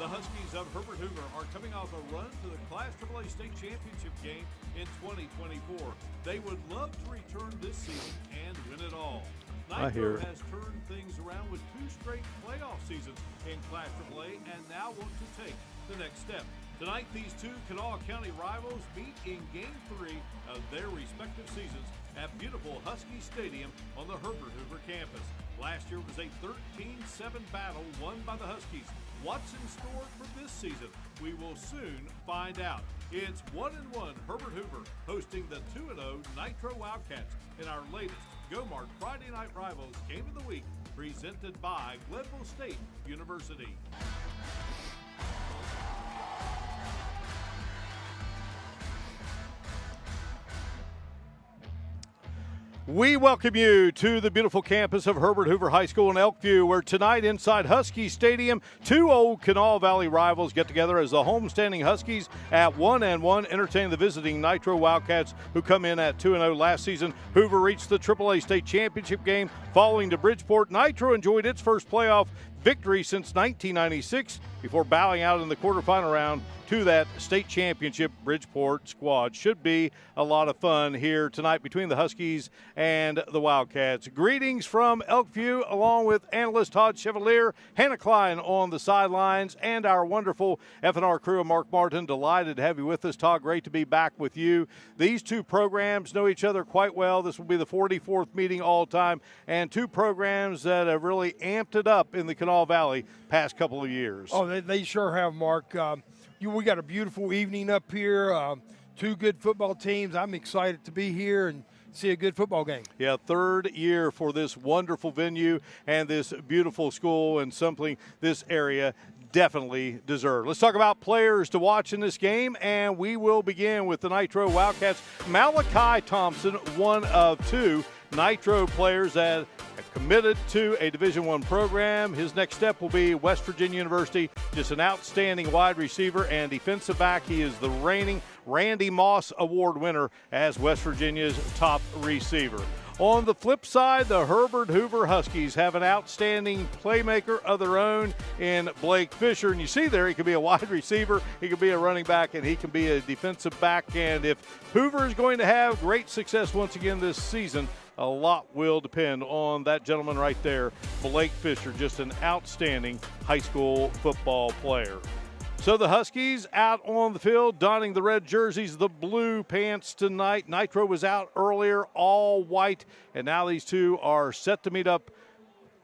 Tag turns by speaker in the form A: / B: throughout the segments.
A: The Huskies of Herbert Hoover are coming off a run to the Class AAA state championship game in 2024. They would love to return this season and win it all. Nitro has turned things around with 2 straight playoff seasons in Class AAA and now want to take the next step. Tonight, these 2 Kanawha County rivals meet in Game 3 of their respective seasons at beautiful Husky Stadium on the Herbert Hoover campus. Last year was a 13-7 battle won by the Huskies. What's in store for this season? We will soon find out. It's 1-1 Herbert Hoover hosting the 2-0 Nitro Wildcats in our latest Go-Mart Friday Night Rivals Game of the Week, presented by Glenville State University. We welcome you to the beautiful campus of Herbert Hoover High School in Elkview, where tonight inside Husky Stadium, 2 old Kanawha Valley rivals get together as the homestanding Huskies at 1-1 entertain the visiting Nitro Wildcats, who come in at 2-0 last season. Hoover reached the AAA state championship game following to Bridgeport. Nitro enjoyed its first playoff victory since 1996 before bowing out in the quarterfinal round to that state championship Bridgeport squad. Should be a lot of fun here tonight between the Huskies and the Wildcats. Greetings from Elkview, along with analyst Todd Chevalier, Hannah Klein on the sidelines, and our wonderful FNR crew, Mark Martin. Delighted to have you with us, Todd. Great to be back with you. These 2 programs know each other quite well. This will be the 44th meeting all time, and 2 programs that have really amped it up in the Kanawha Valley past couple of years.
B: Oh, they sure have, Mark. We got a beautiful evening up here. 2 good football teams. I'm excited to be here and see a good football game.
A: Yeah, 3rd year for this wonderful venue and this beautiful school, and something this area definitely deserve. Let's talk about players to watch in this game, and we will begin with the Nitro Wildcats. Malachi Thompson, one of 2 Nitro players that have committed to a Division I program. His next step will be West Virginia University. Just an outstanding wide receiver and defensive back. He is the reigning Randy Moss Award winner as West Virginia's top receiver. On the flip side, the Herbert Hoover Huskies have an outstanding playmaker of their own in Blake Fisher. And you see there, he can be a wide receiver, he can be a running back, and he can be a defensive back. And if Hoover is going to have great success once again this season, a lot will depend on that gentleman right there, Blake Fisher, just an outstanding high school football player. So the Huskies out on the field, donning the red jerseys, the blue pants tonight. Nitro was out earlier, all white, and now these 2 are set to meet up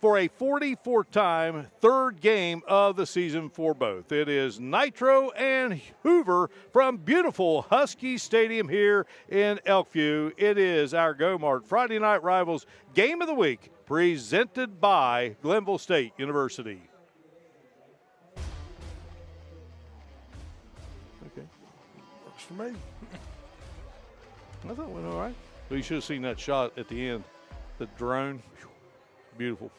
A: for a 44th time, 3rd game of the season for both. It is Nitro and Hoover from beautiful Husky Stadium here in Elkview. It is our Go-Mart Friday Night Rivals Game of the Week, presented by Glenville State University. Okay.
B: Works for me.
A: I thought it went all right. Well, you should have seen that shot at the end, the drone. Beautiful.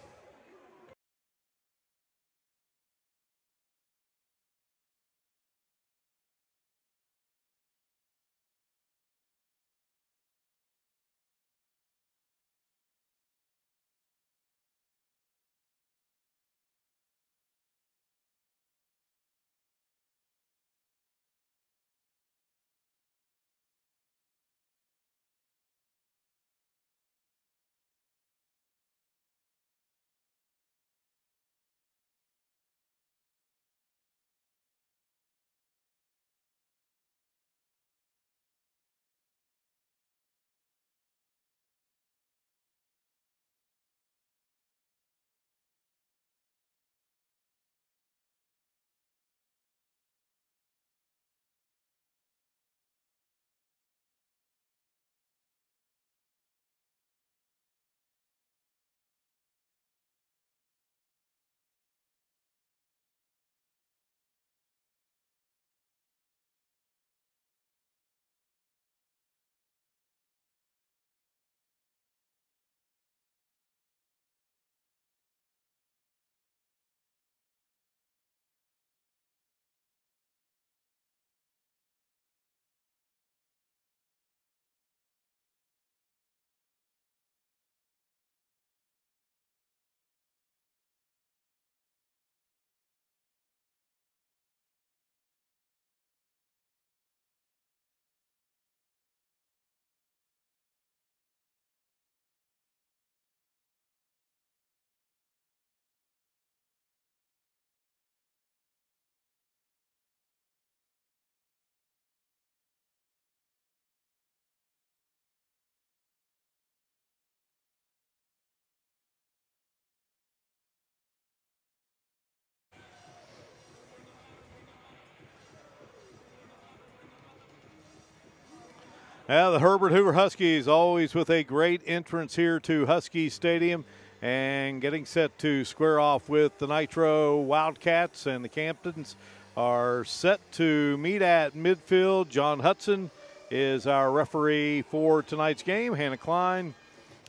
A: The Herbert Hoover Huskies always with a great entrance here to Husky Stadium and getting set to square off with the Nitro Wildcats, and the Camptons are set to meet at midfield. John Hudson is our referee for tonight's game. Hannah Klein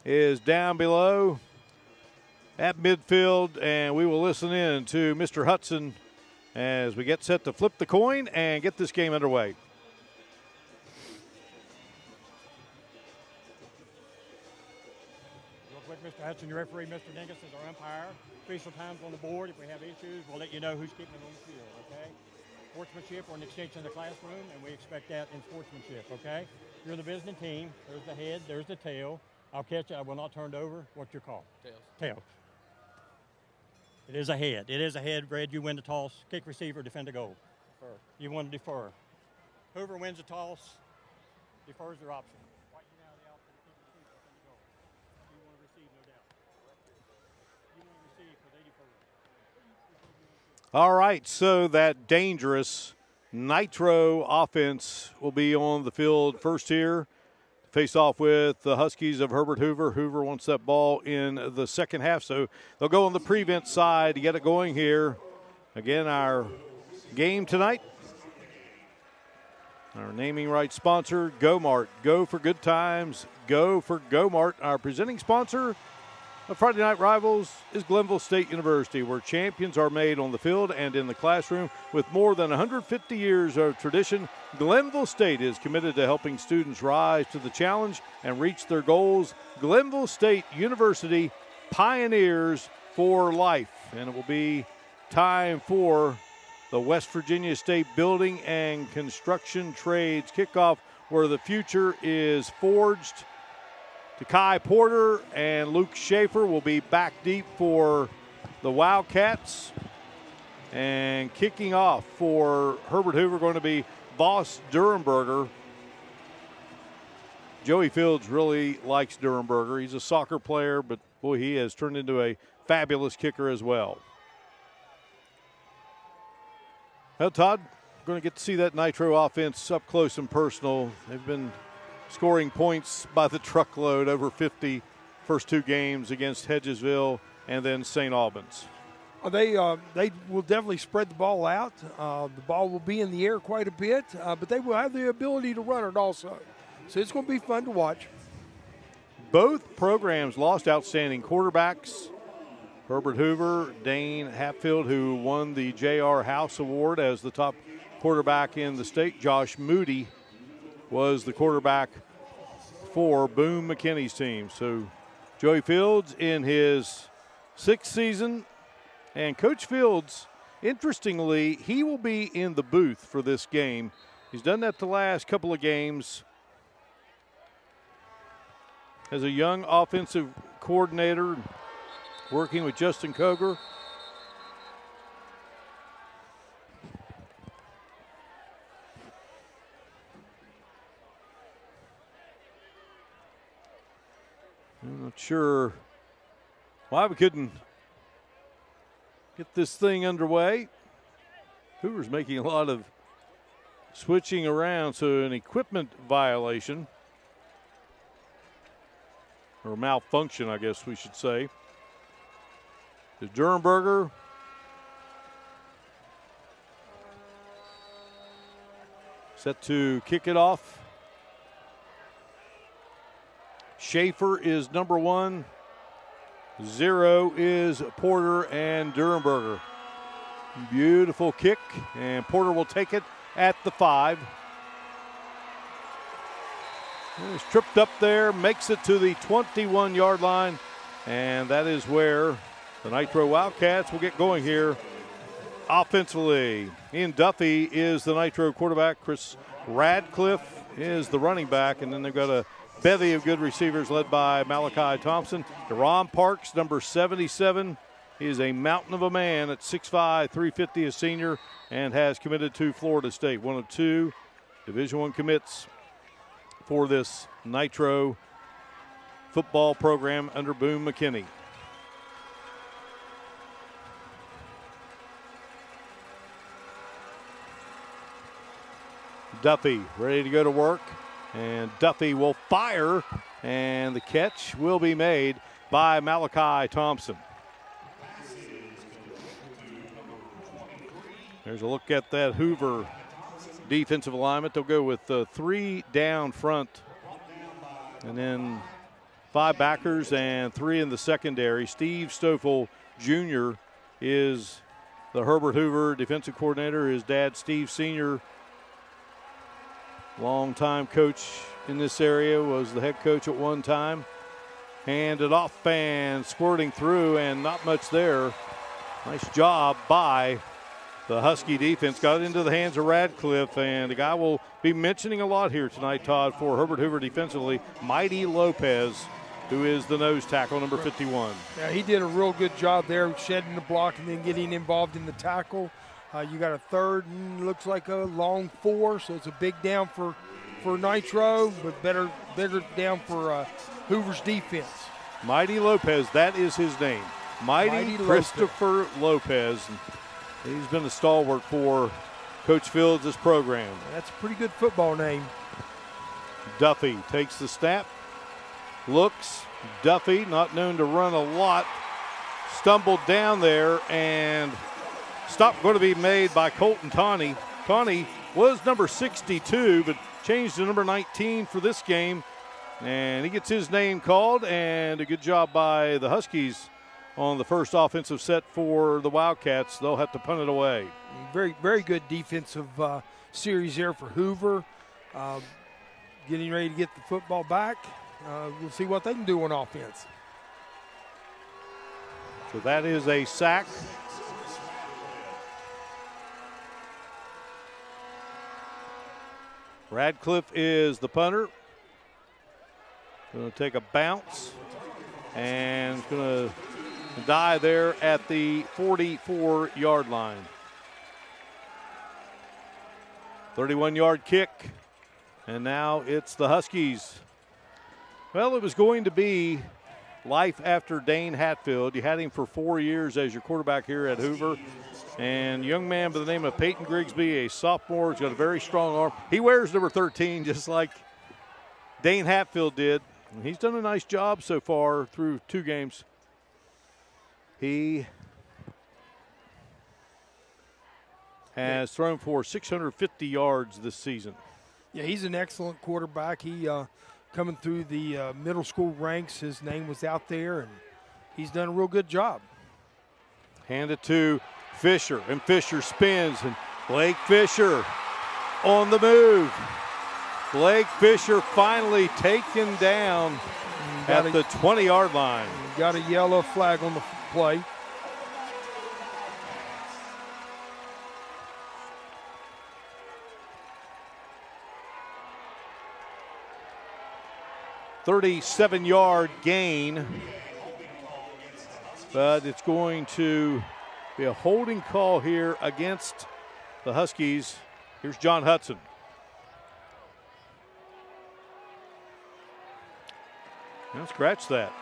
A: is down below at midfield, and we will listen in to Mr. Hudson as we get set to flip the coin and get this game underway.
C: Real quick, Mr. Hudson, your referee, Mr. Dingus, is our umpire. Official times on the board. If we have issues, we'll let you know who's keeping it on the field, okay? Sportsmanship, we're an extension of the classroom, and we expect that in sportsmanship, okay? You're the visiting team. There's the head, there's the tail. I'll catch it. I will not turn it over. What's your call? Tails. Tails. It is a head. It is a head. Red, you win the toss. Kick receiver, defend the goal. Defer. You want to defer. Whoever wins the toss, defers their option. Right now, the option, kick receiver, defend the goal. You want to receive, no doubt. You want to receive because they defer.
A: All right, so that dangerous Nitro offense will be on the field first here. Face off with the Huskies of Herbert Hoover. Hoover wants that ball in the second half, so they'll go on the prevent side to get it going here. Again, our game tonight. Our naming rights sponsor, Go-Mart. Go for good times. Go for Go-Mart. Our presenting sponsor of Friday Night Rivals is Glenville State University, where champions are made on the field and in the classroom. With more than 150 years of tradition, Glenville State is committed to helping students rise to the challenge and reach their goals. Glenville State University, pioneers for life. And it will be time for the West Virginia State Building and Construction Trades kickoff, where the future is forged. Kai Porter and Luke Schaefer will be back deep for the Wildcats. And kicking off for Herbert Hoover going to be Voss Durenberger. Joey Fields really likes Durenberger. He's a soccer player, but boy, he has turned into a fabulous kicker as well. Well, Todd, we're going to get to see that Nitro offense up close and personal. They've been scoring points by the truckload, over 50 first two games against Hedgesville and then St. Albans.
B: They will definitely spread the ball out. The ball will be in the air quite a bit, but they will have the ability to run it also. So it's going to be fun to watch.
A: Both programs lost outstanding quarterbacks. Herbert Hoover, Dane Hatfield, who won the J.R. House Award as the top quarterback in the state. Josh Moody was the quarterback for Boone McKinney's team. So Joey Fields in his sixth season. And Coach Fields, interestingly, he will be in the booth for this game. He's done that the last couple of games. As a young offensive coordinator, working with Justin Koger. I'm not sure why we couldn't get this thing underway. Hoover's making a lot of switching around, so an equipment violation. Or malfunction, I guess we should say. The Durenberger set to kick it off. Schaefer is number one. 0 is Porter and Durenberger. Beautiful kick, and Porter will take it at the 5. He's tripped up there, makes it to the 21-yard line, and that is where the Nitro Wildcats will get going here offensively. Ian Duffy is the Nitro quarterback. Chris Radcliffe is the running back, and then they've got a bevy of good receivers led by Malachi Thompson. Deron Parks, number 77. He is a mountain of a man at 6'5", 350, a senior, and has committed to Florida State. One of two Division I commits for this Nitro football program under Boone McKinney. Duffy ready to go to work. And Duffy will fire, and the catch will be made by Malachi Thompson. There's a look at that Hoover defensive alignment. They'll go with 3 down front, and then 5 backers and 3 in the secondary. Steve Stoffel Jr. is the Herbert Hoover defensive coordinator. His dad, Steve Sr., longtime coach in this area, was the head coach at one time. Handed off and squirting through, and not much there. Nice job by the Husky defense. Got it into the hands of Radcliffe, and the guy we'll be mentioning a lot here tonight, Todd, for Herbert Hoover defensively, Mighty Lopez, who is the nose tackle, number 51.
B: Yeah, he did a real good job there, shedding the block and then getting involved in the tackle. You got a third and looks like a long 4, so it's a big down for Nitro, but bigger down for Hoover's defense.
A: Mighty Lopez, that is his name. Mighty Christopher Lopez. He's been a stalwart for Coach Fields' program.
B: That's a pretty good football name.
A: Duffy takes the snap, looks. Duffy, not known to run a lot, stumbled down there, and stop going to be made by Colton Tawney. Tawney was number 62, but changed to number 19 for this game, and he gets his name called, and a good job by the Huskies on the first offensive set for the Wildcats. They'll have to punt it away.
B: Very, very good defensive series there for Hoover. Getting ready to get the football back. We'll see what they can do on offense.
A: So that is a sack. Radcliffe is the punter. Going to take a bounce and going to die there at the 44-yard line. 31-yard kick, and now it's the Huskies. Well, it was going to be life after Dane Hatfield. You had him for 4 years as your quarterback here at Hoover. And a young man by the name of Peyton Grigsby, a sophomore, has got a very strong arm. He wears number 13 just like Dane Hatfield did. And he's done a nice job so far through 2 games. He has thrown for 650 yards this season.
B: Yeah, he's an excellent quarterback. He coming through the middle school ranks, his name was out there, and he's done a real good job.
A: Hand it to Fisher, and Fisher spins, and Blake Fisher on the move. Blake Fisher finally taken down at the 20-yard line.
B: Got a yellow flag on the play.
A: $37-yard gain, but it's going to be a holding call here against the Huskies. Here's John Hudson. Now scratch that.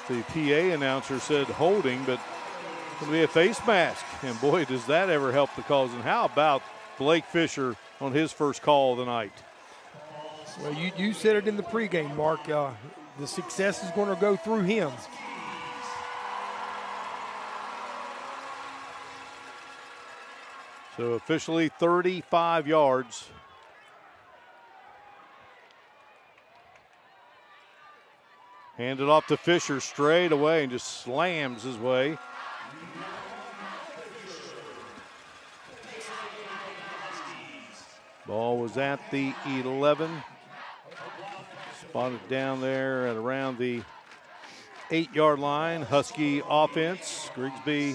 A: The PA announcer said holding, but it's going to be a face mask. And boy, does that ever help the cause. And how about Blake Fisher on his first call of the night?
B: Well, you said it in the pregame, Mark. The success is going to go through him.
A: So officially 35 yards. Handed off to Fisher straight away and just slams his way. Ball was at the 11. Spotted down there at around the 8-yard line. Husky offense. Grigsby,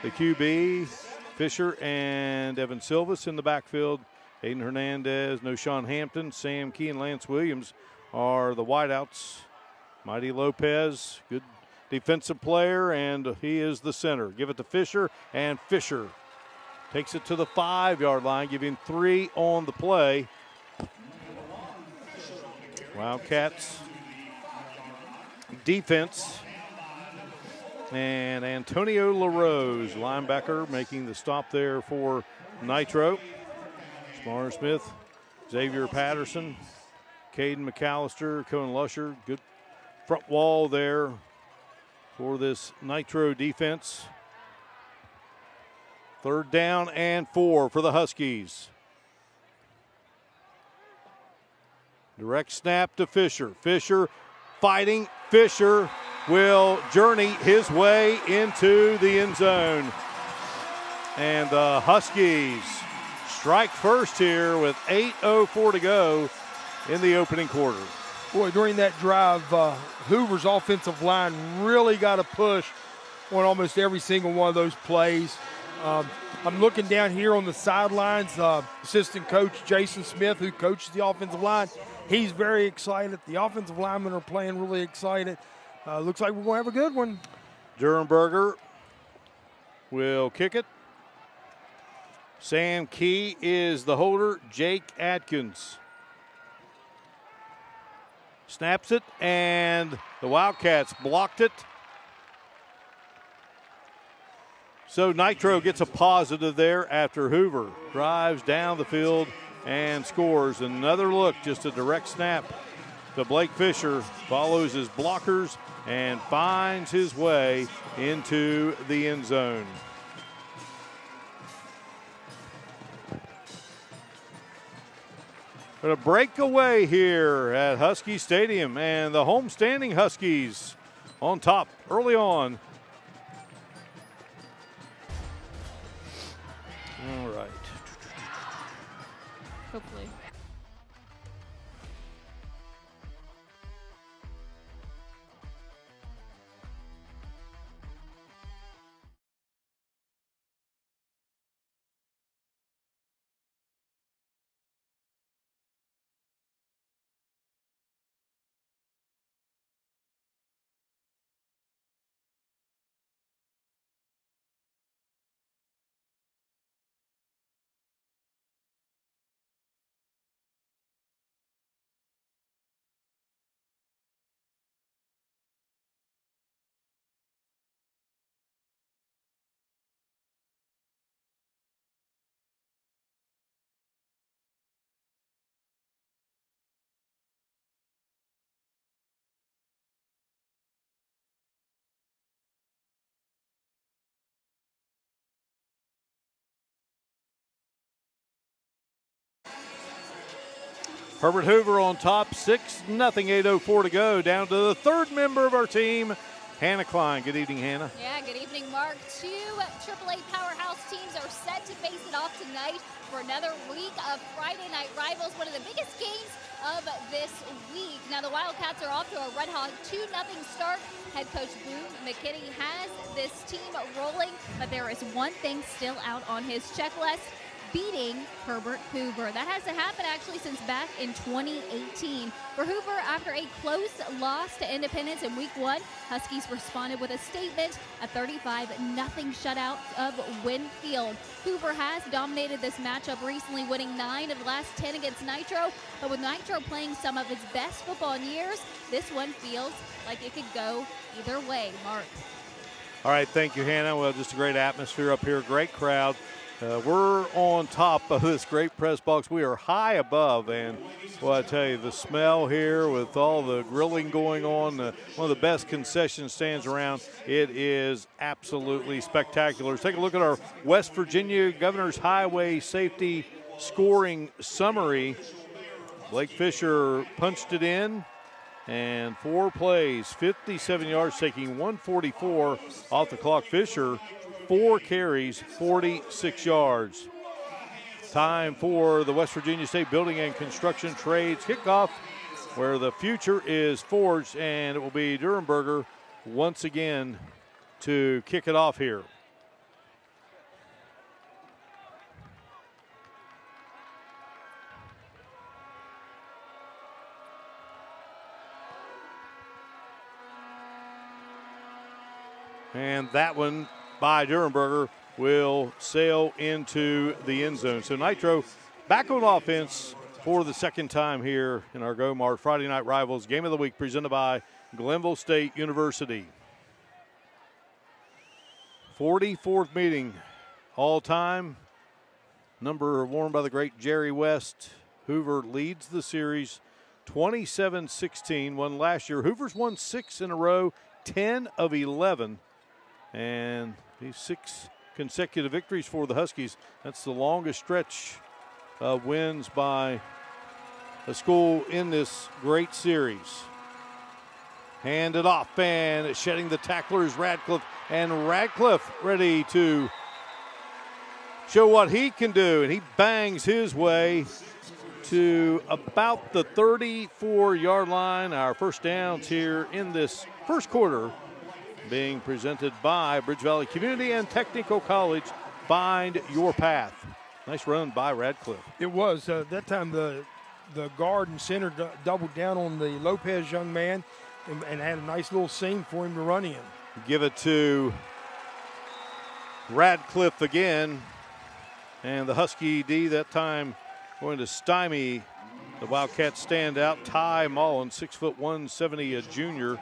A: the QB. Fisher and Evan Silvas in the backfield. Aiden Hernandez, Noshawn Hampton, Sam Key, and Lance Williams are the wideouts. Mighty Lopez, good defensive player, and he is the center. Give it to Fisher, and Fisher takes it to the 5-yard line, giving 3 on the play. Wildcats defense. And Antonio LaRose, linebacker, making the stop there for Nitro. Smarter Smith, Xavier Patterson, Caden McAllister, Cohen Lusher. Good front wall there for this Nitro defense. 3rd down and 4 for the Huskies. Direct snap to Fisher. Fisher fighting. Fisher will journey his way into the end zone. And the Huskies strike first here with 8:04 to go in the opening quarter.
B: Boy, during that drive, Hoover's offensive line really got a push on almost every single one of those plays. I'm looking down here on the sidelines. Assistant coach Jason Smith, who coaches the offensive line, he's very excited. The offensive linemen are playing really excited. Looks like we're going to have a good one.
A: Durenberger will kick it. Sam Key is the holder. Jake Atkins snaps it, and the Wildcats blocked it. So Nitro gets a positive there after Hoover drives down the field and scores. Another look, just a direct snap to Blake Fisher, follows his blockers and finds his way into the end zone. But a breakaway here at Husky Stadium, and the homestanding Huskies on top early on. All right.
D: Hopefully.
A: Herbert Hoover on top, 6-0, 8:04 to go. Down to the 3rd member of our team, Hannah Klein. Good evening, Hannah.
D: Yeah, good evening, Mark. 2 AAA powerhouse teams are set to face it off tonight for another week of Friday night rivals, one of the biggest games of this week. Now, the Wildcats are off to a red-hot 2-0 start. Head coach Boone McKinney has this team rolling, but there is one thing still out on his checklist: beating Herbert Hoover. That hasn't happened actually since back in 2018. For Hoover, after a close loss to Independence in week 1, Huskies responded with a statement, a 35-0 shutout of Winfield. Hoover has dominated this matchup recently, winning 9 of the last 10 against Nitro, but with Nitro playing some of its best football in years, this one feels like it could go either way. Mark.
A: All right, thank you, Hannah. Well, just a great atmosphere up here, great crowd. We're on top of this great press box. We are high above, and well, I tell you, the smell here with all the grilling going on, one of the best concession stands around. It is absolutely spectacular. Let's take a look at our West Virginia Governor's Highway Safety scoring summary. Blake Fisher punched it in, and 4 plays, 57 yards, taking 144 off the clock. Fisher, 4 carries, 46 yards. Time for the West Virginia State Building and Construction Trades kickoff, where the future is forged, and it will be Durenberger once again to kick it off here. And that one by Durenberger will sail into the end zone. So Nitro back on offense for the second time here in our Go-Mart Friday Night Rivals Game of the Week, presented by Glenville State University. 44th meeting all time number worn by the great Jerry West. Hoover leads the series 27-16. Won last year. Hoover's won 6 in a row, 10 of 11. And these 6 consecutive victories for the Huskies. That's the longest stretch of wins by a school in this great series. Handed off, and shedding the tacklers, Radcliffe. And Radcliffe ready to show what he can do. And he bangs his way to about the 34-yard line. Our first downs here in this first quarter being presented by Bridge Valley Community and Technical College. Find your path. Nice run by Radcliffe.
B: It was. That time the guard and center doubled down on the Lopez young man and had a nice little seam for him to run in.
A: Give it to Radcliffe again. And the Husky D that time going to stymie the Wildcats standout. Ty Mullen, 6'1", 170, a junior,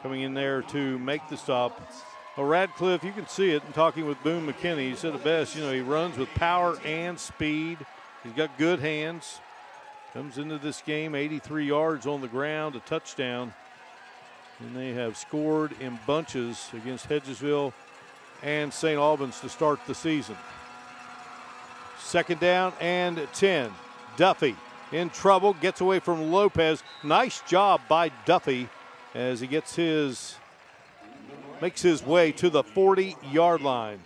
A: coming in there to make the stop. Well, Radcliffe, you can see it in talking with Boone McKinney. He said it best, he runs with power and speed. He's got good hands. Comes into this game 83 yards on the ground, a touchdown. And they have scored in bunches against Hedgesville and St. Albans to start the season. Second down and 10. Duffy in trouble, gets away from Lopez. Nice job by Duffy as he makes his way to the 40-yard line.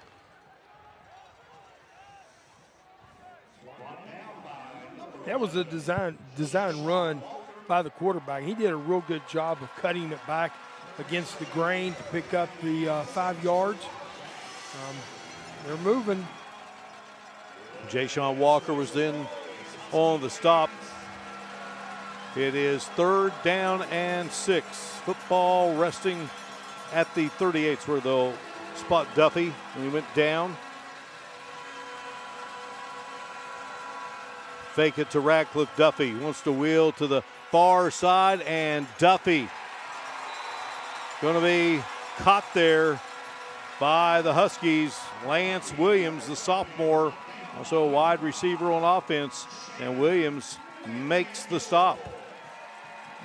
B: That was a design run by the quarterback. He did a real good job of cutting it back against the grain to pick up the 5 yards. They're moving.
A: Jay-Sean Walker was then on the stop. It is 3rd down and 6. Football resting at the 38s where they'll spot Duffy when he went down. Fake it to Radcliffe. Duffy wants to wheel to the far side, and Duffy going to be caught there by the Huskies. Lance Williams, the sophomore, also a wide receiver on offense, and Williams makes the stop.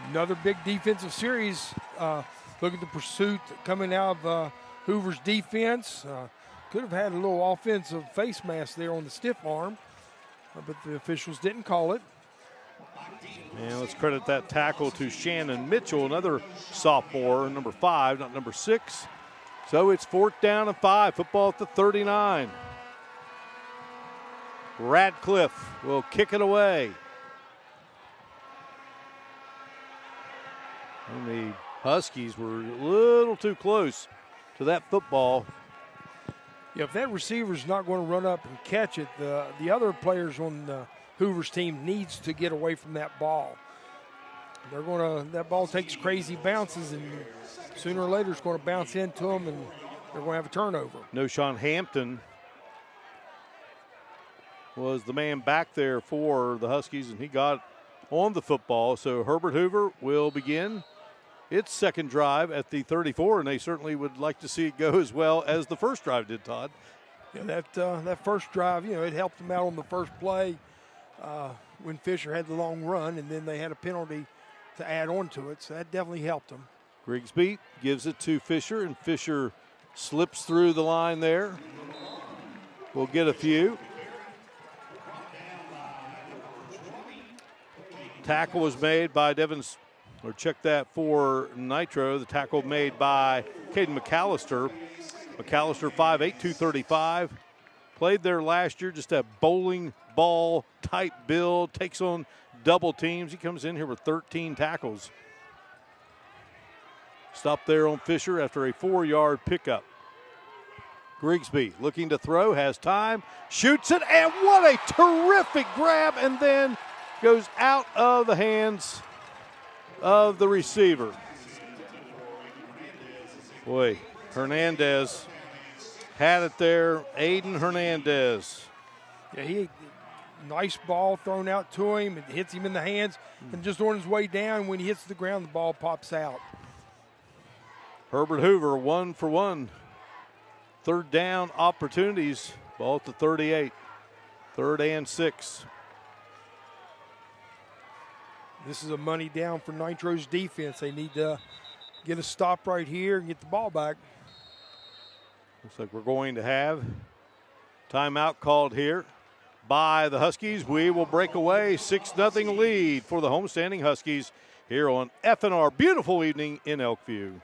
B: Another big defensive series. Look at the pursuit coming out of Hoover's defense. Could have had a little offensive face mask there on the stiff arm, but the officials didn't call it.
A: And let's credit that tackle to Shannon Mitchell, another sophomore, number 5, not number 6. So it's 4th down and 5. Football at the 39. Radcliffe will kick it away. And the Huskies were a little too close to that football.
B: Yeah, if that receiver's not going to run up and catch it, the other players on Hoover's team needs to get away from that ball. That ball takes crazy bounces, and sooner or later it's going to bounce into them, and they're going to have a turnover.
A: Noshawn Hampton was the man back there for the Huskies, and he got on the football. So Herbert Hoover will begin its second drive at the 34, and they certainly would like to see it go as well as the first drive did, Todd.
B: Yeah, that first drive, it helped them out on the first play when Fisher had the long run, and then they had a penalty to add on to it, so that definitely helped them.
A: Grigsby gives it to Fisher, and Fisher slips through the line there. We'll get a few. Tackle was made by check that for Nitro. The tackle made by Caden McAllister. McAllister 5'8", 235. Played there last year, just a bowling ball type build. Takes on double teams. He comes in here with 13 tackles. Stop there on Fisher after a 4-yard pickup. Grigsby looking to throw, has time, shoots it, and what a terrific grab, and then goes out of the hands of the receiver. Boy, Hernandez had it there. Aiden Hernandez.
B: Yeah, nice ball thrown out to him. It hits him in the hands, and just on his way down, when he hits the ground, the ball pops out.
A: Herbert Hoover 1 for 1. 3rd down opportunities. Ball at the 38. 3rd and 6.
B: This is a money down for Nitro's defense. They need to get a stop right here and get the ball back.
A: Looks like we're going to have timeout called here by the Huskies. We will break away. 6-0 lead for the homestanding Huskies here on FNR. Beautiful evening in Elkview.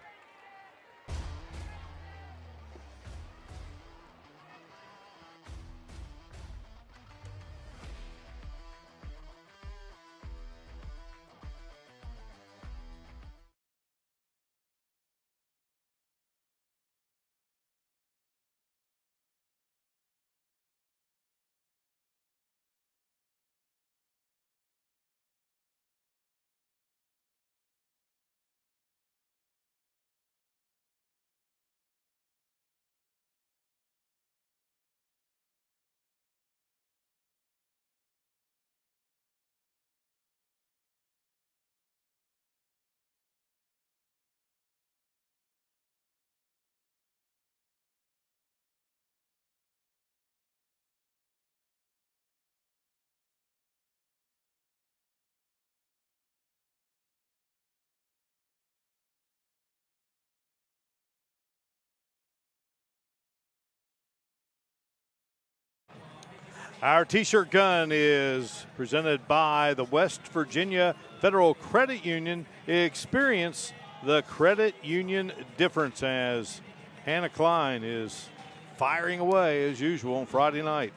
A: Our T-shirt gun is presented by the West Virginia Federal Credit Union. Experience the credit union difference as Hannah Klein is firing away as usual on Friday night.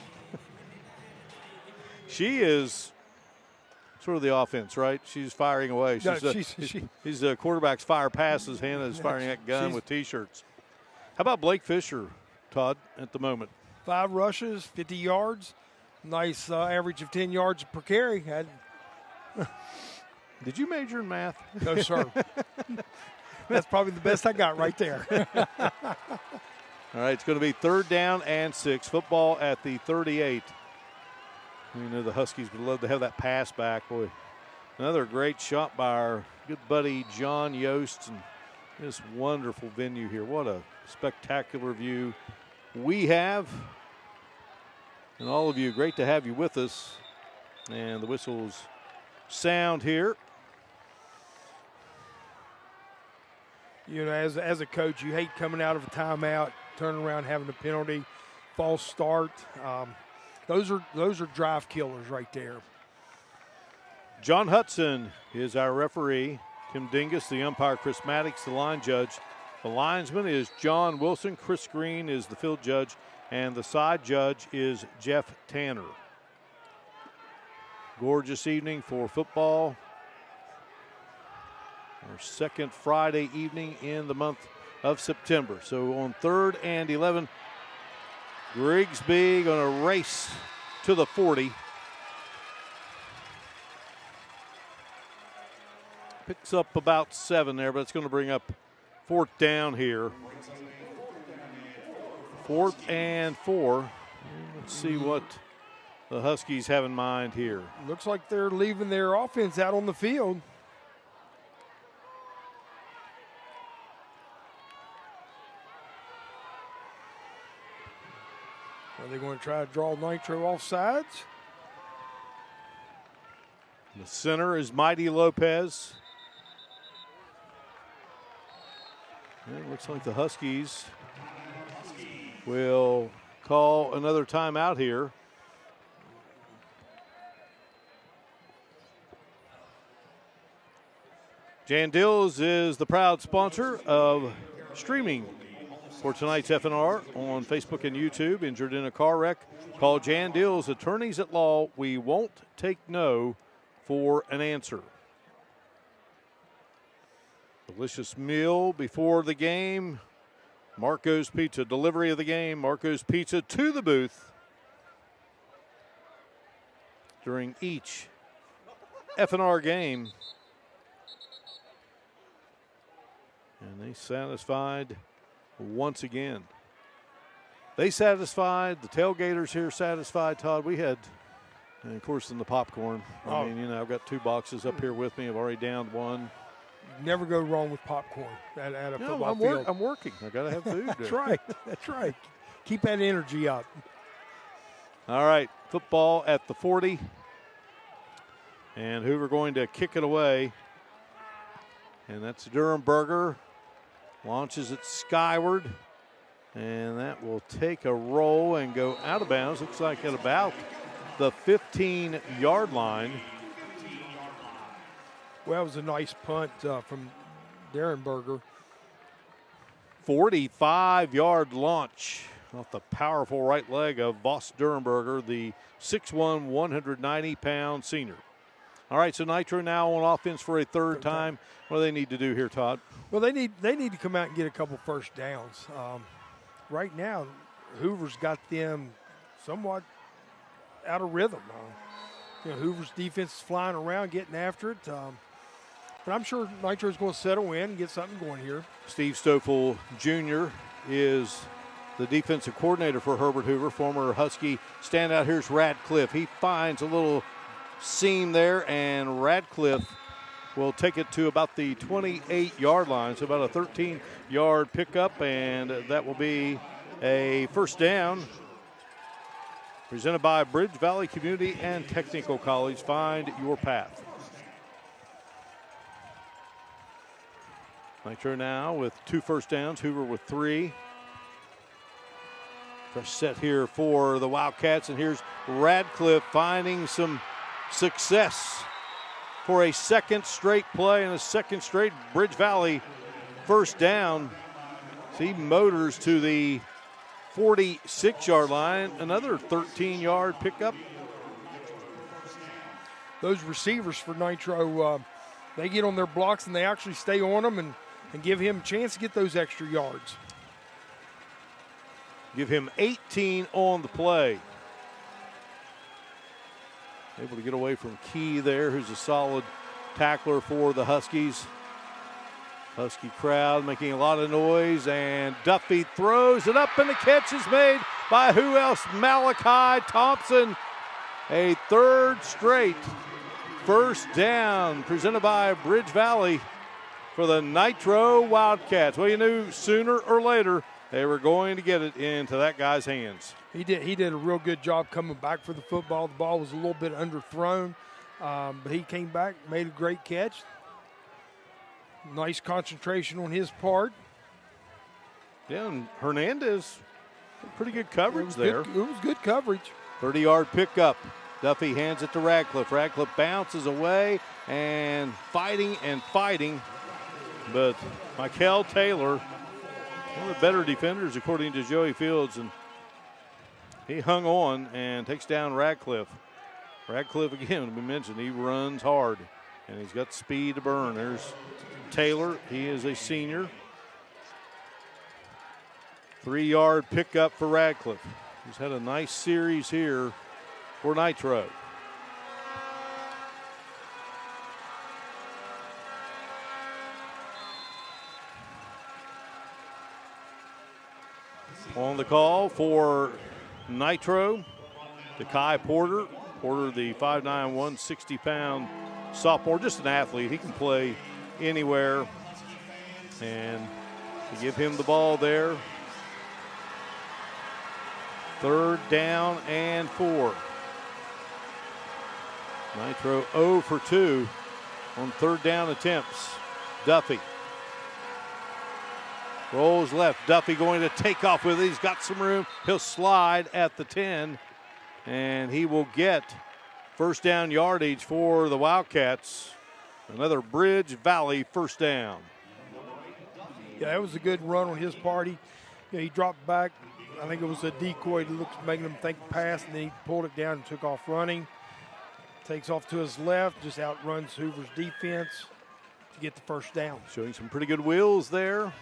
A: She is sort of the offense, right? She's firing away. He's the quarterback's fire passes. Hannah is firing that gun with T-shirts. How about Blake Fisher, Todd, at the moment?
B: 5 rushes, 50 yards. Nice average of 10 yards per carry.
A: Did you major in math?
B: No, sir. That's probably the best I got right there.
A: All right, it's going to be 3rd down and 6. Football at the 38. You know the Huskies would love to have that pass back. Boy, another great shot by our good buddy John Yost. And this wonderful venue here. What a spectacular view we have. And all of you, great to have you with us. And the whistles sound here.
B: You know, as a coach, you hate coming out of a timeout, turning around, having a penalty, false start. Those are drive killers right there.
A: John Hudson is our referee. Tim Dingus, the umpire. Chris Maddox, the line judge. The linesman is John Wilson. Chris Green is the field judge. And the side judge is Jeff Tanner. Gorgeous evening for football. Our second Friday evening in the month of September. So on 3rd and 11, Grigsby going to race to the 40. Picks up about 7 there, but it's going to bring up 4th down here. 4th and 4. Let's see what the Huskies have in mind here.
B: Looks like they're leaving their offense out on the field. Are they going to try to draw Nitro off sides?
A: The center is Mighty Lopez. And it looks like the Huskies will call another timeout here. Jan Dills is the proud sponsor of streaming for tonight's FNR on Facebook and YouTube. Injured in a car wreck? Call Jan Dills, attorneys at law. We won't take no for an answer. Delicious meal before the game. Marco's Pizza, delivery of the game. Marco's Pizza to the booth during each FNR game. And they satisfied once again. They satisfied, the tailgaters here satisfied, Todd. We had, and of course, in the popcorn. I mean, you know, I've got 2 boxes up here with me. I've already downed 1.
B: Never go wrong with popcorn at a football field.
A: I'm working. I got to have food.
B: That's right. That's right. Keep that energy up.
A: All right, football at the 40. And Hoover going to kick it away. And that's Durenberger. Launches it skyward. And that will take a roll and go out of bounds. Looks like at about the 15-yard line.
B: Well, it was a nice punt from Durenberger.
A: 45-yard launch off the powerful right leg of Voss Durenberger, the 6'1", 190-pound senior. All right, so Nitro now on offense for a third time. What do they need to do here, Todd?
B: Well, they need to come out and get a couple first downs. Right now, Hoover's got them somewhat out of rhythm. Hoover's defense is flying around, getting after it. But I'm sure Nitro's going to settle in and get something going here.
A: Steve Stoffel Jr. is the defensive coordinator for Herbert Hoover, former Husky standout. Here's Radcliffe. He finds a little seam there, and Radcliffe will take it to about the 28-yard line, so about a 13-yard pickup, and that will be a first down. Presented by Bridge Valley Community and Technical College. Find your path. Nitro now with 2 first downs, Hoover with 3. Fresh set here for the Wildcats, and here's Radcliffe finding some success for a second straight play and a second straight Bridge Valley first down. So he motors to the 46-yard line, another 13-yard pickup.
B: Those receivers for Nitro, they get on their blocks and they actually stay on them and give him a chance to get those extra yards.
A: Give him 18 on the play. Able to get away from Key there, who's a solid tackler for the Huskies. Husky crowd making a lot of noise, and Duffy throws it up, and the catch is made by who else? Malachi Thompson. A third straight first down presented by Bridge Valley for the Nitro Wildcats. Well, you knew sooner or later they were going to get it into that guy's hands.
B: He did a real good job coming back for the football. The ball was a little bit underthrown, but he came back, made a great catch. Nice concentration on his part.
A: Yeah, and Hernandez, pretty good coverage there.
B: It was good coverage.
A: 30-yard pickup. Duffy hands it to Radcliffe. Radcliffe bounces away and fighting. But Michael Taylor, one of the better defenders according to Joey Fields, and he hung on and takes down Radcliffe. Radcliffe, again, we mentioned, he runs hard, and he's got speed to burn. There's Taylor. He is a senior. 3-yard pickup for Radcliffe. He's had a nice series here for Nitro. On the call for Nitro, Kai Porter. Porter, the 5'9", 160-pound sophomore, just an athlete. He can play anywhere. And to give him the ball there. 3rd down and 4. Nitro 0 for 2 on 3rd down attempts. Duffy rolls left. Duffy going to take off with it. He's got some room. He'll slide at the 10, and he will get first down yardage for the Wildcats. Another Bridge Valley first down.
B: Yeah, that was a good run on his part. He dropped back. I think it was a decoy that looked making him think pass, and then he pulled it down and took off running. Takes off to his left, just outruns Hoover's defense to get the first down.
A: Showing some pretty good wheels there.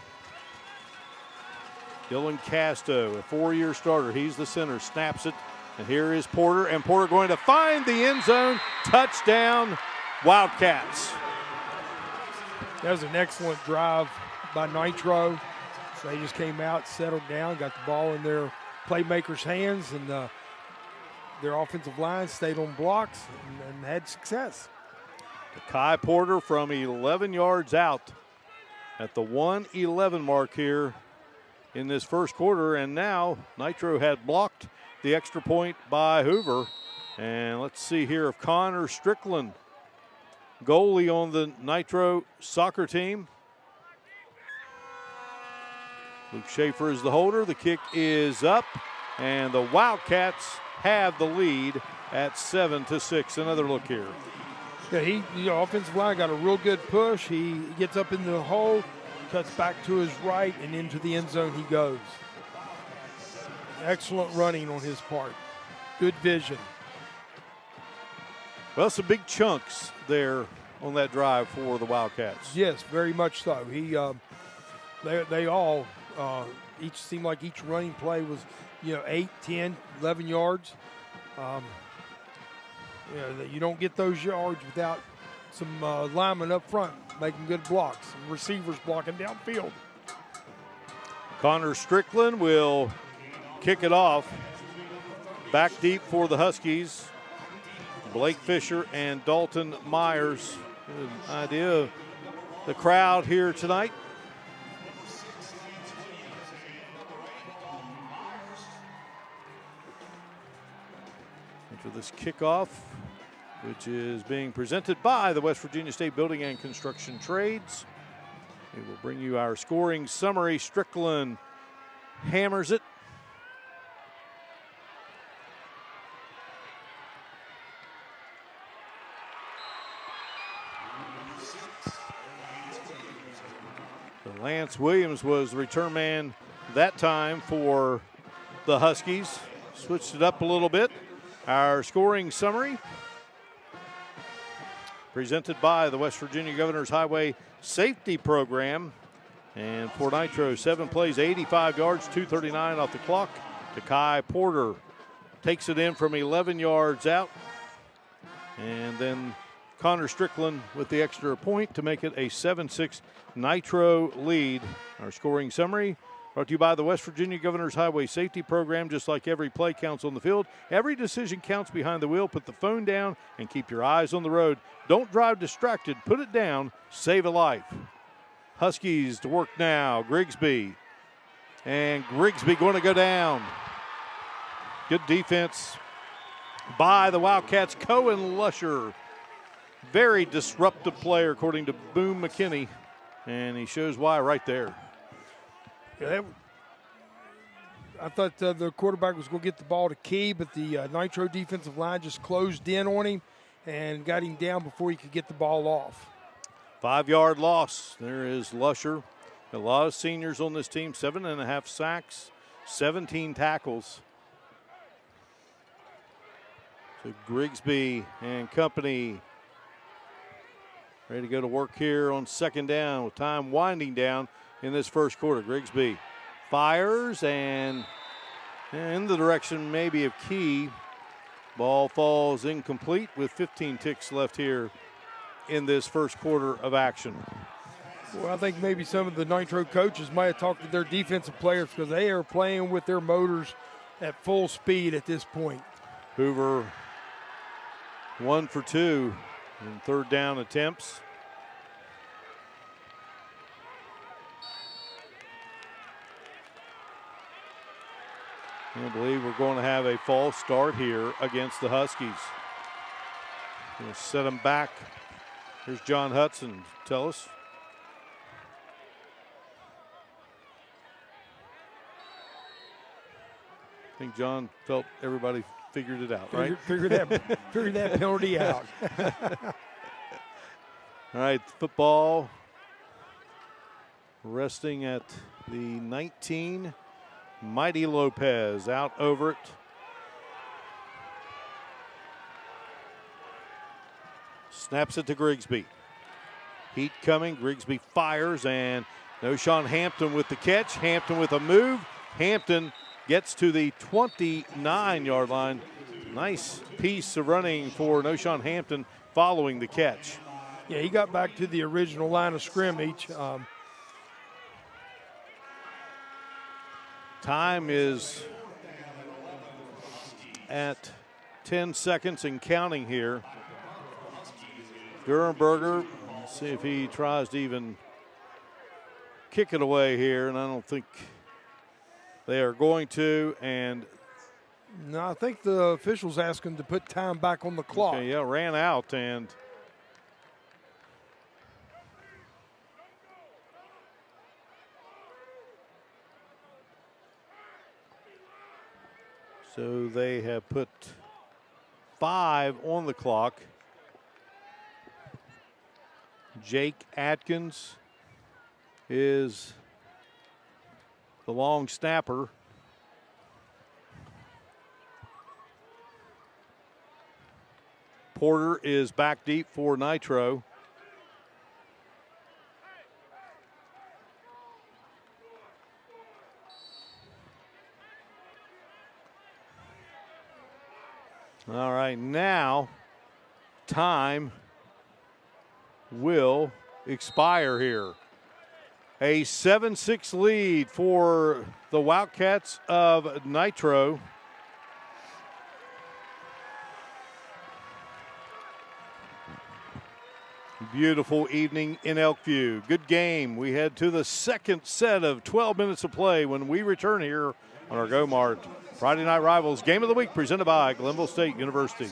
A: Dylan Casto, a 4-year starter. He's the center, snaps it, and here is Porter, and Porter going to find the end zone. Touchdown, Wildcats.
B: That was an excellent drive by Nitro. They just came out, settled down, got the ball in their playmakers' hands, and their offensive line stayed on blocks and had success.
A: Kai Porter from 11 yards out at the 1:11 mark here in this first quarter, and now Nitro had blocked the extra point by Hoover. And let's see here if Connor Strickland, goalie on the Nitro soccer team. Luke Schaefer is the holder. The kick is up, and the Wildcats have the lead at 7-6. Another look here.
B: Yeah, the offensive line got a real good push. He gets up in the hole, cuts back to his right, and into the end zone he goes. Excellent running on his part. Good vision.
A: Well, some big chunks there on that drive for the Wildcats.
B: Yes, very much so. They all, each seemed like each running play was, 8, 10, 11 yards. You don't get those yards without some linemen up front making good blocks, some receivers blocking downfield.
A: Connor Strickland will kick it off. Back deep for the Huskies. Blake Fisher and Dalton Myers. Good idea of the crowd here tonight. After this kickoff, which is being presented by the West Virginia State Building and Construction Trades, we will bring you our scoring summary. Strickland hammers it. Lance Williams was the return man that time for the Huskies. Switched it up a little bit. Our scoring summary presented by the West Virginia Governor's Highway Safety Program. And for Nitro, 7 plays, 85 yards, 2:39 off the clock. Takai Porter takes it in from 11 yards out. And then Connor Strickland with the extra point to make it a 7-6 Nitro lead. Our scoring summary brought to you by the West Virginia Governor's Highway Safety Program. Just like every play counts on the field, every decision counts behind the wheel. Put the phone down and keep your eyes on the road. Don't drive distracted. Put it down. Save a life. Huskies to work now. Grigsby. And Grigsby going to go down. Good defense by the Wildcats. Cohen Lusher. Very disruptive player, according to Boone McKinney. And he shows why right there.
B: Yeah, I thought the quarterback was going to get the ball to Key, but the Nitro defensive line just closed in on him and got him down before he could get the ball off.
A: 5-yard loss. There is Lusher. A lot of seniors on this team. 7.5 sacks, 17 tackles. So Grigsby and company ready to go to work here on second down with time winding down in this first quarter. Grigsby fires and in the direction maybe of Key. Ball falls incomplete with 15 ticks left here in this first quarter of action.
B: Well, I think maybe some of the Nitro coaches might have talked to their defensive players because they are playing with their motors at full speed at this point.
A: Hoover 1 for 2 in third down attempts. I believe we're going to have a false start here against the Huskies. Going to set them back. Here's John Hudson. Tell us. I think John felt everybody figured it out, right?
B: Figure that penalty out.
A: All right, football resting at the 19. Mighty Lopez out over it. Snaps it to Grigsby. Heat coming. Grigsby fires, and Noshawn Hampton with the catch. Hampton with a move. Hampton gets to the 29-yard line. Nice piece of running for Noshawn Hampton following the catch.
B: Yeah, he got back to the original line of scrimmage.
A: Time is at 10 seconds and counting here. Durenberger, let's see if he tries to even kick it away here, and I don't think they are going to. And
B: No, I think the officials asked him to put time back on the clock.
A: Okay, yeah, ran out and so they have put 5 on the clock. Jake Atkins is the long snapper. Porter is back deep for Nitro. All right, now time will expire here. A 7-6 lead for the Wildcats of Nitro. Beautiful evening in Elkview. Good game. We head to the second set of 12 minutes of play when we return here on our Go-Mart Friday Night Rivals Game of the Week presented by Glenville State University.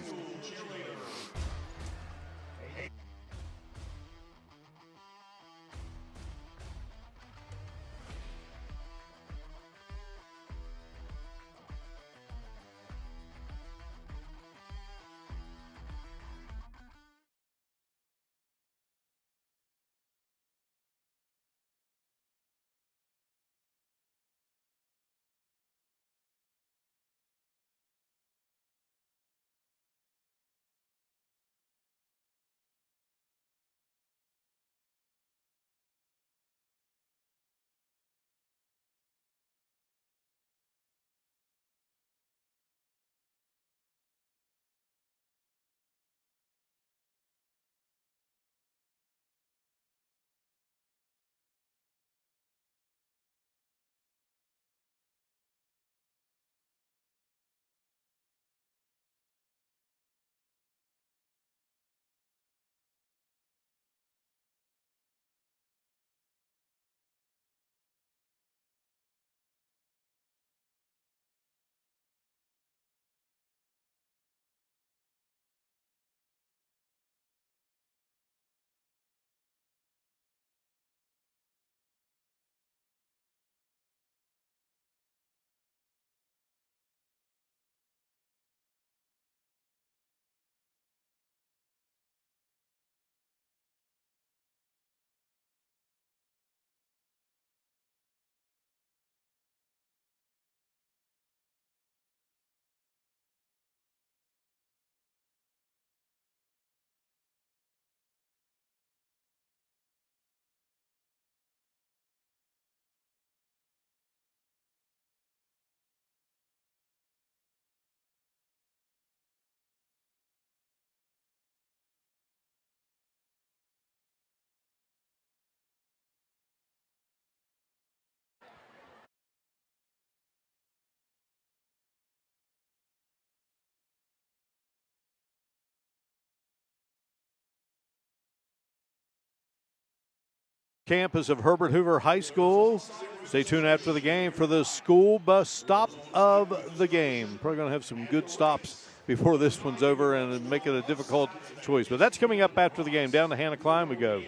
A: Campus of Herbert Hoover High School. Stay tuned after the game for the school bus stop of the game. Probably going to have some good stops before this one's over and make it a difficult choice. But that's coming up after the game. Down to Hannah Klein we go.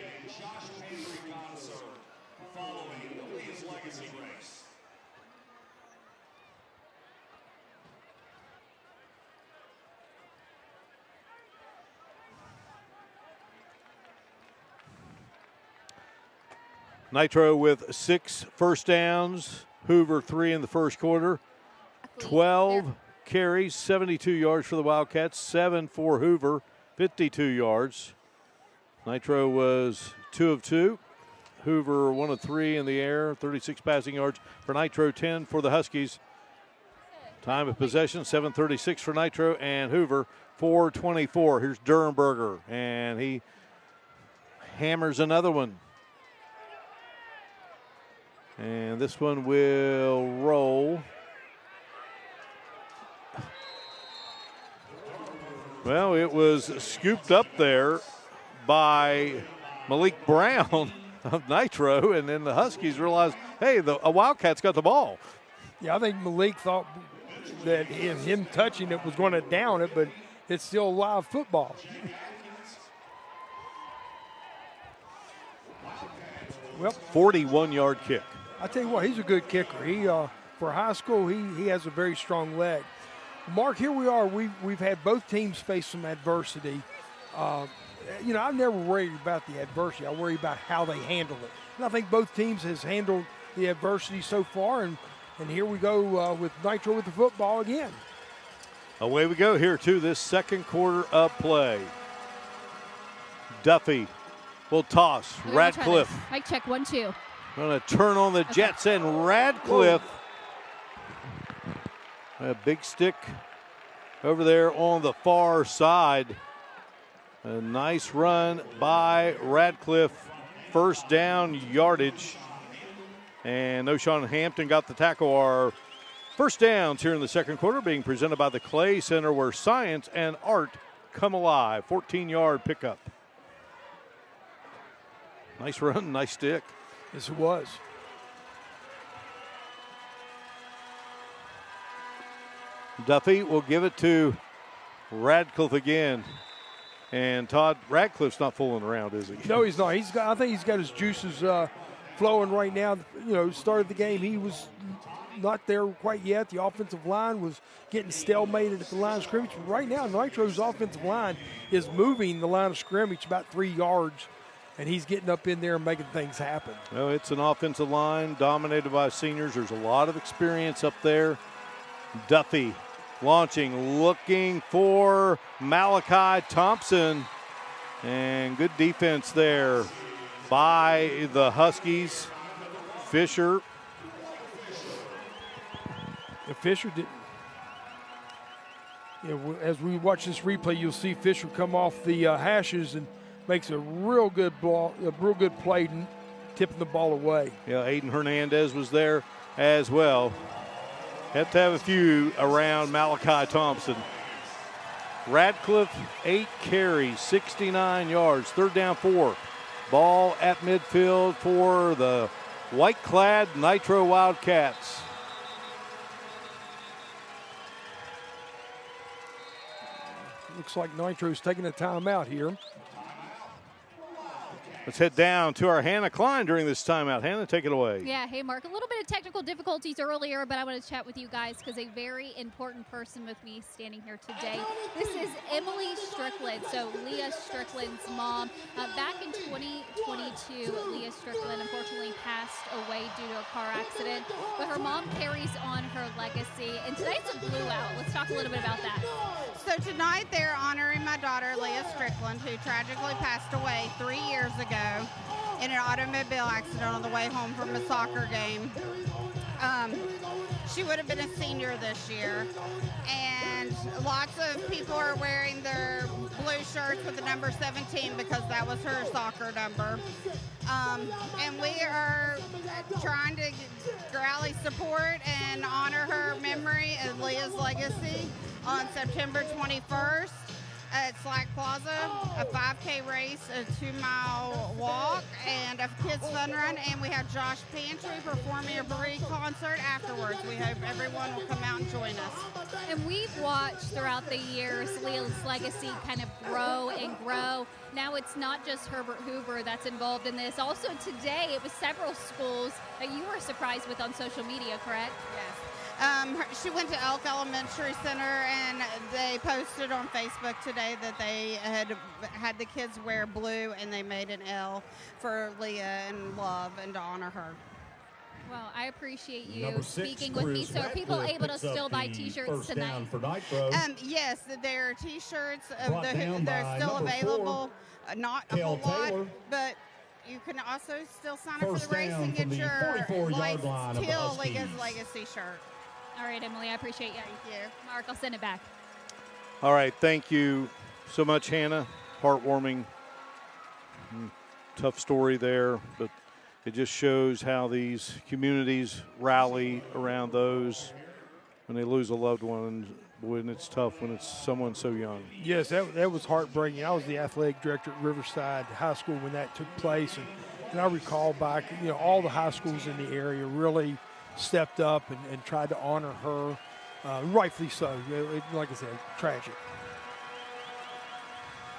A: Nitro with 6 first downs. Hoover 3 in the first quarter. 12 carries, 72 yards for the Wildcats. 7 for Hoover, 52 yards. Nitro was 2 of 2. Hoover 1 of 3 in the air, 36 passing yards for Nitro, 10 for the Huskies. Time of possession, 7:36 for Nitro, and Hoover 4:24. Here's Dernberger, and he hammers another one. And this one will roll. Well, it was scooped up there by Malik Brown of Nitro, and then the Huskies realized, hey, a Wildcat's got the ball.
B: Yeah, I think Malik thought that him touching it was going to down it, but it's still live football. Well,
A: 41-yard kick.
B: I tell you what, he's a good kicker. He for high school, he has a very strong leg. Mark, here we are. We've had both teams face some adversity. I never worry about the adversity. I worry about how they handle it. And I think both teams has handled the adversity so far, and here we go with Nitro with the football again.
A: Away we go here to this second quarter of play. Duffy will toss. Radcliffe.
D: Mic check, 1, 2.
A: Going to turn on the Jets, and Radcliffe. A big stick over there on the far side. A nice run by Radcliffe. First down yardage. And O'Shawn Hampton got the tackle. Our first downs here in the second quarter being presented by the Clay Center, where science and art come alive. 14-yard pickup. Nice run, nice stick.
B: Yes, it was.
A: Duffy will give it to Radcliffe again. And Todd, Radcliffe's not fooling around, is he?
B: No, he's not. I think he's got his juices flowing right now. Started the game, he was not there quite yet. The offensive line was getting stalemated at the line of scrimmage. But right now, Nitro's offensive line is moving the line of scrimmage about 3 yards, and he's getting up in there and making things happen.
A: Well, it's an offensive line dominated by seniors. There's a lot of experience up there. Duffy launching, looking for Malachi Thompson. And good defense there by the Huskies. Fisher.
B: Fisher did. As we watch this replay, you'll see Fisher come off the hashes and makes a real good play, tipping the ball away.
A: Yeah, Aiden Hernandez was there as well. Have to have a few around Malachi Thompson. Radcliffe, 8 carries, 69 yards, third down 4. Ball at midfield for the white-clad Nitro Wildcats.
B: Looks like Nitro's taking a timeout here.
A: Let's head down to our Hannah Klein during this timeout. Hannah, take it away.
D: Yeah, hey, Mark. A little bit of technical difficulties earlier, but I want to chat with you guys because a very important person with me standing here today. This is Emily Strickland, so Leah Strickland's mom. Back in 2022, Leah Strickland unfortunately passed away due to a car accident, but her mom carries on her legacy, and tonight's a Blue Out. Let's talk a little bit about that.
E: So tonight they're honoring my daughter, Leah Strickland, who tragically passed away 3 years ago in an automobile accident on the way home from a soccer game. She would have been a senior this year, and lots of people are wearing their blue shirts with the number 17 because that was her soccer number. And we are trying to rally support and honor her memory and Leah's legacy on September 21st. At Slack Plaza, a 5K race, a 2-mile walk, and a kids fun run, and we have Josh Pantry performing a free concert afterwards. We hope everyone will come out and join us.
D: And we've watched throughout the years Leah's legacy kind of grow and grow. Now it's not just Herbert Hoover that's involved in this. Also today, it was several schools that you were surprised with on social media, correct?
E: Yes. She went to Elk Elementary Center, and they posted on Facebook today that they had the kids wear blue, and they made an L for Leah and love and to honor her.
D: Well, I appreciate you speaking with me. So are people able to still buy T-shirts tonight?
E: Yes, there are T-shirts. They're still available. Not a whole lot, but you can also still sign up for the race and get your Teal Leah's Legacy shirt.
D: All right, Emily, I appreciate you.
E: Thank you.
D: Mark, I'll send it back.
A: All right, thank you so much, Hannah. Heartwarming. Tough story there, but it just shows how these communities rally around those when they lose a loved one. And it's tough when it's someone so young.
B: Yes, that was heartbreaking. I was the athletic director at Riverside High School when that took place, and I recall back, all the high schools in the area really stepped up and tried to honor her. Rightfully so. Like I said, tragic.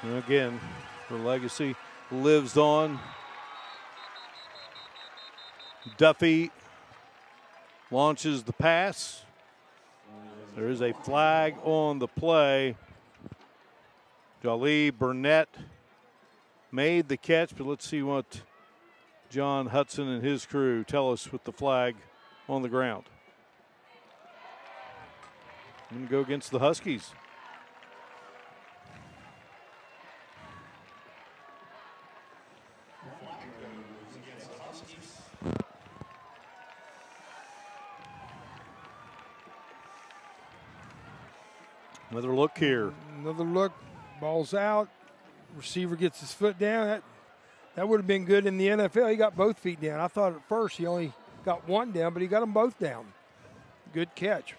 A: And again, her legacy lives on. Duffy launches the pass. There is a flag on the play. Jolie Burnett made the catch, but let's see what John Hudson and his crew tell us with the flag on the ground. I'm going to go against the Huskies. Another look here.
B: Another look. Ball's out. Receiver gets his foot down. That would have been good in the NFL. He got both feet down. I thought at first he only got one down, but he got them both down. Good catch.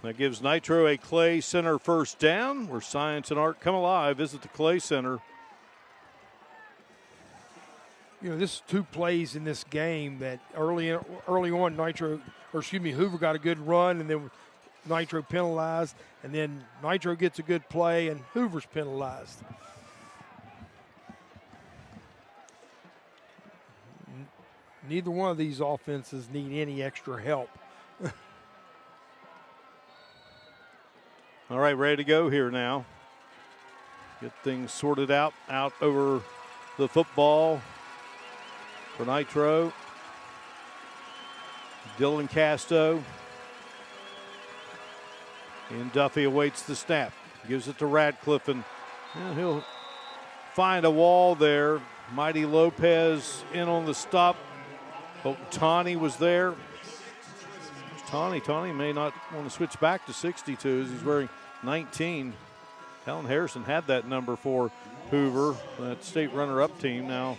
A: That gives Nitro a Clay Center first down, where science and art come alive. Visit the Clay Center.
B: You know, this is two plays in this game that early on Hoover got a good run, and then Nitro penalized, and then Nitro gets a good play, and Hoover's penalized. Neither one of these offenses need any extra help.
A: All right, ready to go here now. Get things sorted out over the football for Nitro. Dylan Casto. And Duffy awaits the snap. Gives it to Radcliffe, and he'll find a wall there. Mighty Lopez in on the stop. Oh, Tawny was there. Tawny may not want to switch back to 62 as he's wearing 19. Helen Harrison had that number for Hoover, that state runner-up team, now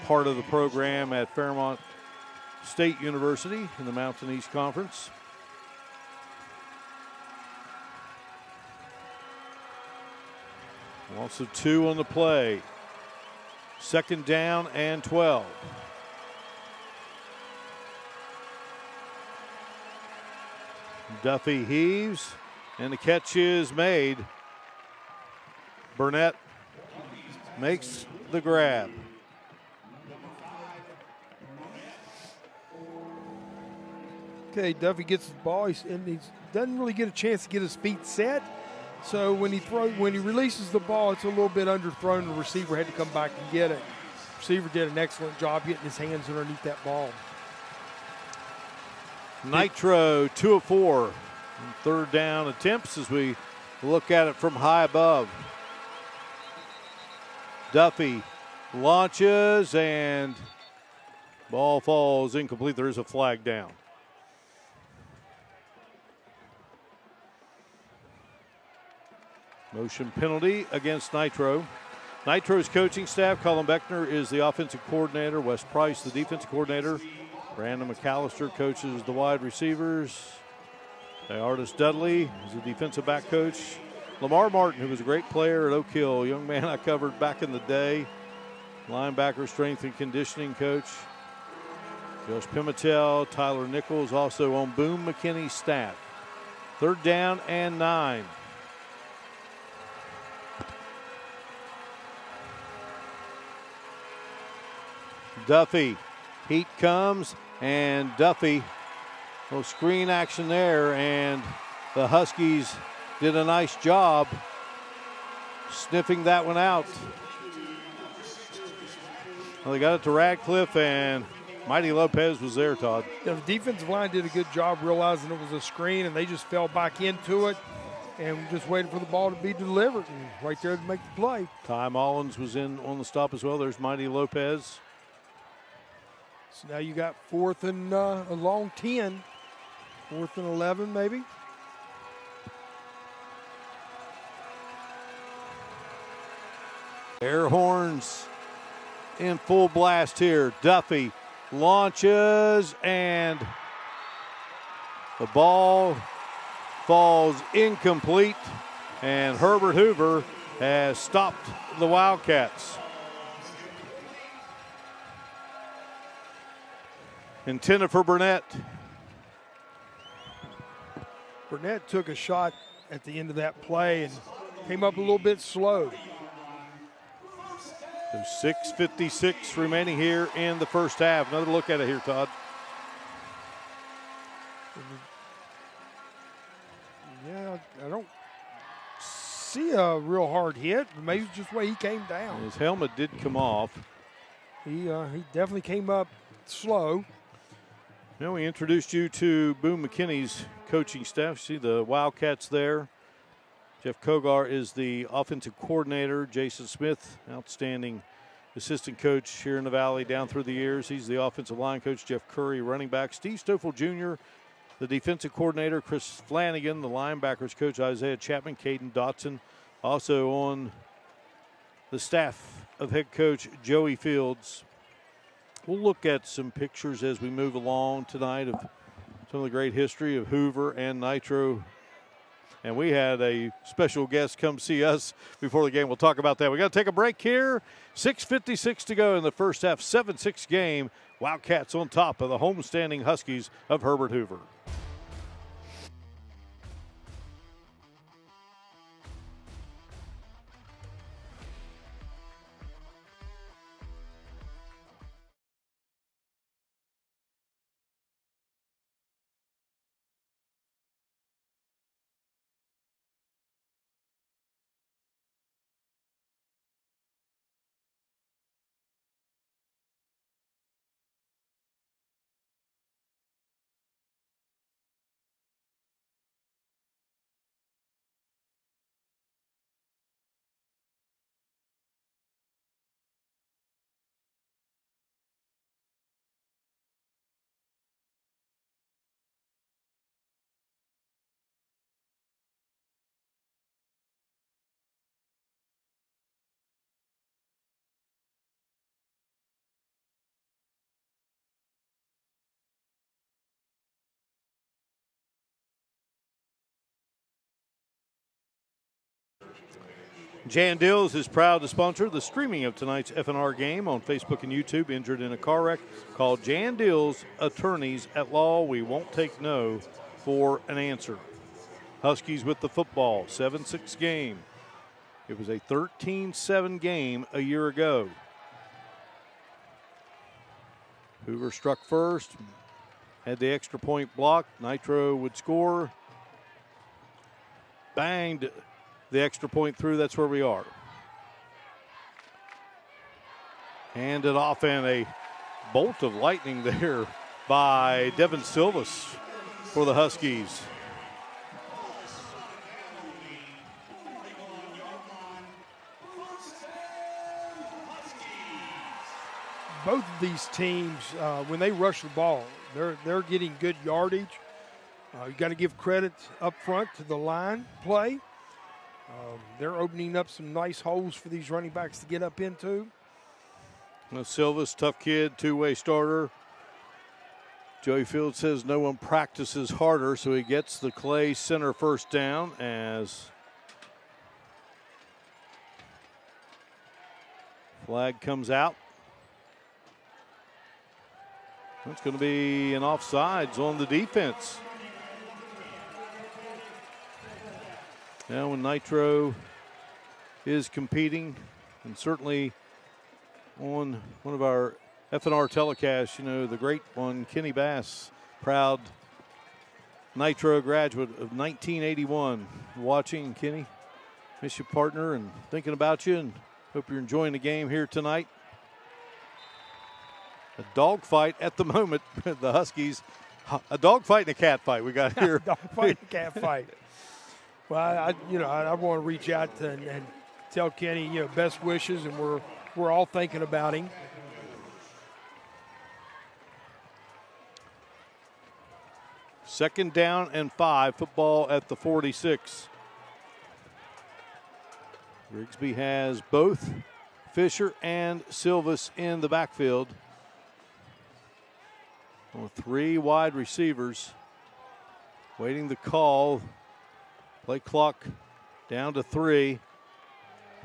A: part of the program at Fairmont State University in the Mountain East Conference. Also 2 on the play. Second down and 12. Duffy heaves, and the catch is made. Burnett makes the grab.
B: Okay, Duffy gets the ball, and he doesn't really get a chance to get his feet set. So when he releases the ball, it's a little bit underthrown. The receiver had to come back and get it. The receiver did an excellent job getting his hands underneath that ball.
A: Nitro 2 of 4 on third down attempts as we look at it from high above. Duffy launches and ball falls incomplete. There is a flag down. Motion penalty against Nitro. Nitro's coaching staff: Colin Beckner is the offensive coordinator, Wes Price the defensive coordinator, Brandon McAllister coaches the wide receivers, Artis Dudley is the defensive back coach, Lamar Martin, who was a great player at Oak Hill, a young man I covered back in the day, linebacker strength and conditioning coach, Josh Pimentel, Tyler Nichols also on Boone McKinney's staff. Third down and 9. Duffy, heat comes, and Duffy, little screen action there, and the Huskies did a nice job sniffing that one out. Well, they got it to Radcliffe, and Mighty Lopez was there, Todd.
B: Yeah, the defensive line did a good job realizing it was a screen, and they just fell back into it and just waited for the ball to be delivered, and right there to make the play.
A: Ty Mullins was in on the stop as well. There's Mighty Lopez.
B: So now you got fourth and a long 10, 4th and 11 maybe.
A: Air horns in full blast here. Duffy launches, and the ball falls incomplete, and Herbert Hoover has stopped the Wildcats. Intended for Burnett.
B: Burnett took a shot at the end of that play and came up a little bit slow.
A: So 6:56 remaining here in the first half. Another look at it here, Todd.
B: Yeah, I don't see a real hard hit. Maybe it's just the way he came down.
A: His helmet did come off.
B: He definitely came up slow.
A: Now we introduced you to Boone McKinney's coaching staff. See the Wildcats there. Jeff Kogar is the offensive coordinator. Jason Smith, outstanding assistant coach here in the Valley down through the years. He's the offensive line coach. Jeff Curry, running back. Steve Stoffel Jr., the defensive coordinator. Chris Flanagan, the linebackers coach. Isaiah Chapman, Caden Dotson. Also on the staff of head coach Joey Fields. We'll look at some pictures as we move along tonight of some of the great history of Hoover and Nitro. And we had a special guest come see us before the game. We'll talk about that. We got to take a break here. 6:56 to go in the first half. 7-6 game. Wildcats on top of the homestanding Huskies of Herbert Hoover. Jan Dills is proud to sponsor the streaming of tonight's FNR game on Facebook and YouTube. Injured in a car wreck, call Jan Dills, attorneys at law. We won't take no for an answer. Huskies with the football, 7-6 game. It was a 13-7 game a year ago. Hoover struck first, had the extra point blocked. Nitro would score. Banged the extra point through. That's where we are. Handed off, and a bolt of lightning there by Devin Silvas for the Huskies.
B: Both of these teams, when they rush the ball, they're getting good yardage. You got to give credit up front to the line play. They're opening up some nice holes for these running backs to get up into.
A: Well, Silva's tough kid, two-way starter. Joey Fields says no one practices harder, so he gets the Clay Center first down as flag comes out. It's going to be an offsides on the defense. Now when Nitro is competing, and certainly on one of our FNR telecasts, you know, the great one, Kenny Bass, proud Nitro graduate of 1981. Watching, Kenny, miss you, partner, and thinking about you, and hope you're enjoying the game here tonight. A dogfight at the moment. The Huskies, a dogfight and a cat fight we got here.
B: Dogfight and cat fight. Well, I want to reach out and tell Kenny, best wishes, and we're all thinking about him.
A: Second down and 5, football at the 46. Grigsby has both Fisher and Silvas in the backfield. Well, 3 wide receivers waiting the call. Play clock down to 3.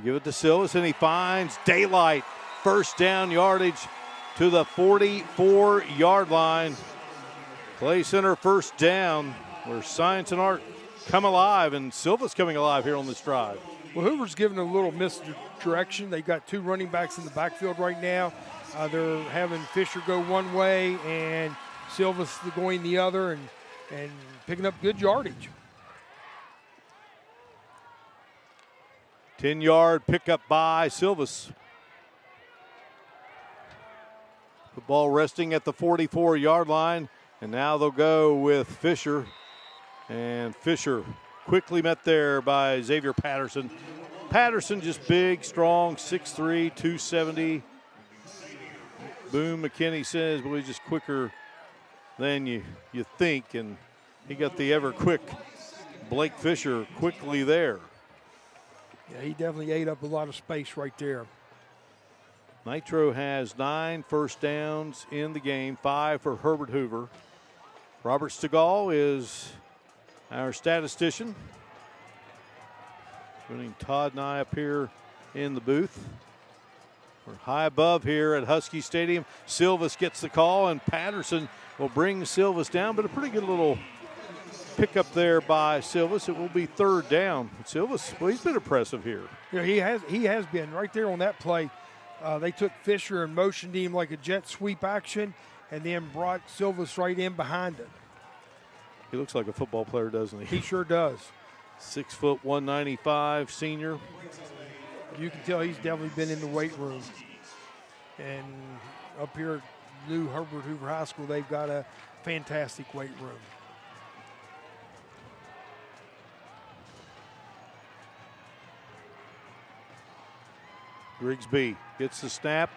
A: Give it to Silvas, and he finds daylight. First down yardage to the 44-yard line. Clay Center first down. where science and art come alive, and Silva's coming alive here on this drive.
B: Well, Hoover's given a little misdirection. They got two running backs in the backfield right now. They're having Fisher go one way and Silva's going the other, and picking up good yardage.
A: 10-yard pickup by Silvas. The ball resting at the 44-yard line, and now they'll go with Fisher. And Fisher quickly met there by Xavier Patterson. Patterson just big, strong, 6'3", 270. Boone McKinney says, well, he's just quicker than you think, and he got the ever-quick Blake Fisher quickly there.
B: Yeah, he definitely ate up a lot of space right there.
A: Nitro has 9 first downs in the game, 5 for Herbert Hoover. Robert Stegall is our statistician. Joining Todd and I up here in the booth. We're high above here at Husky Stadium. Silvas gets the call, and Patterson will bring Silvas down, but a pretty good little pickup there by Silvas. It will be 3rd down. Silvas, well, he's been impressive here.
B: Yeah, he has been right there on that play. They took Fisher and motioned him like a jet sweep action, and then brought Silvas right in behind him.
A: He looks like a football player, doesn't he?
B: He sure does.
A: 6 foot 195 senior.
B: You can tell he's definitely been in the weight room. And up here at new Herbert Hoover High School, they've got a fantastic weight room.
A: Grigsby gets the snap,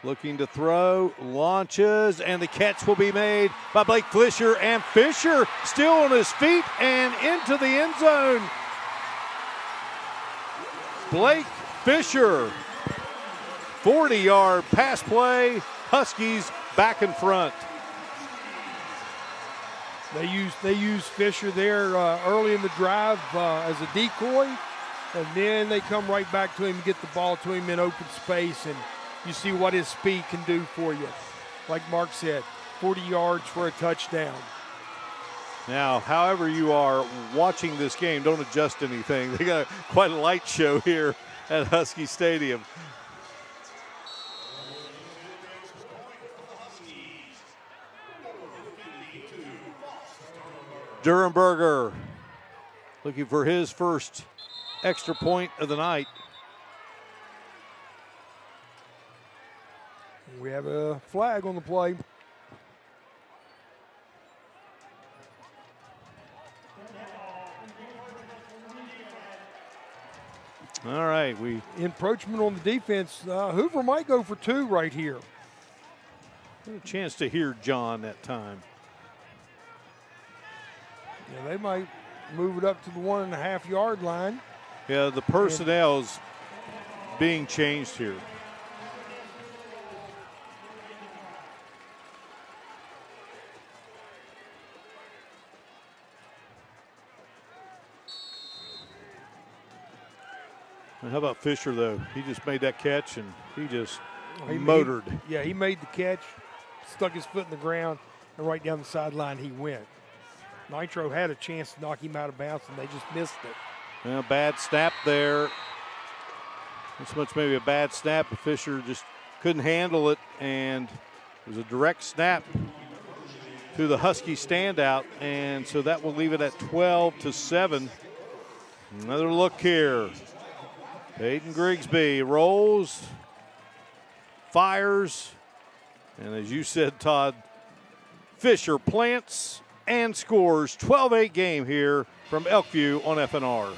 A: looking to throw, launches, and the catch will be made by Blake Fisher, and Fisher still on his feet and into the end zone. Blake Fisher, 40-yard pass play, Huskies back in front.
B: They use Fisher there early in the drive as a decoy, and then they come right back to him and get the ball to him in open space, and you see what his speed can do for you. Like Mark said, 40 yards for a touchdown.
A: Now, however you are watching this game, don't adjust anything. They got quite a light show here at Husky Stadium. Durenberger looking for his first extra point of the night.
B: We have a flag on the play.
A: All right,
B: encroachment on the defense. Hoover might go for 2 right here.
A: A chance to hear John that time.
B: Yeah, they might move it up to the 1.5 yard line.
A: Yeah, the personnel's being changed here. And how about Fisher, though? He just made that catch, and he just motored.
B: He made the catch, stuck his foot in the ground, and right down the sideline he went. Nitro had a chance to knock him out of bounds, and they just missed it.
A: Well, bad snap there. Not so much maybe a bad snap, but Fisher just couldn't handle it, and it was a direct snap to the Husky standout, and so that will leave it at 12-7. Another look here. Peyton Grigsby rolls, fires, and as you said, Todd, Fisher plants and scores. 12-8 game here from Elkview on FNR.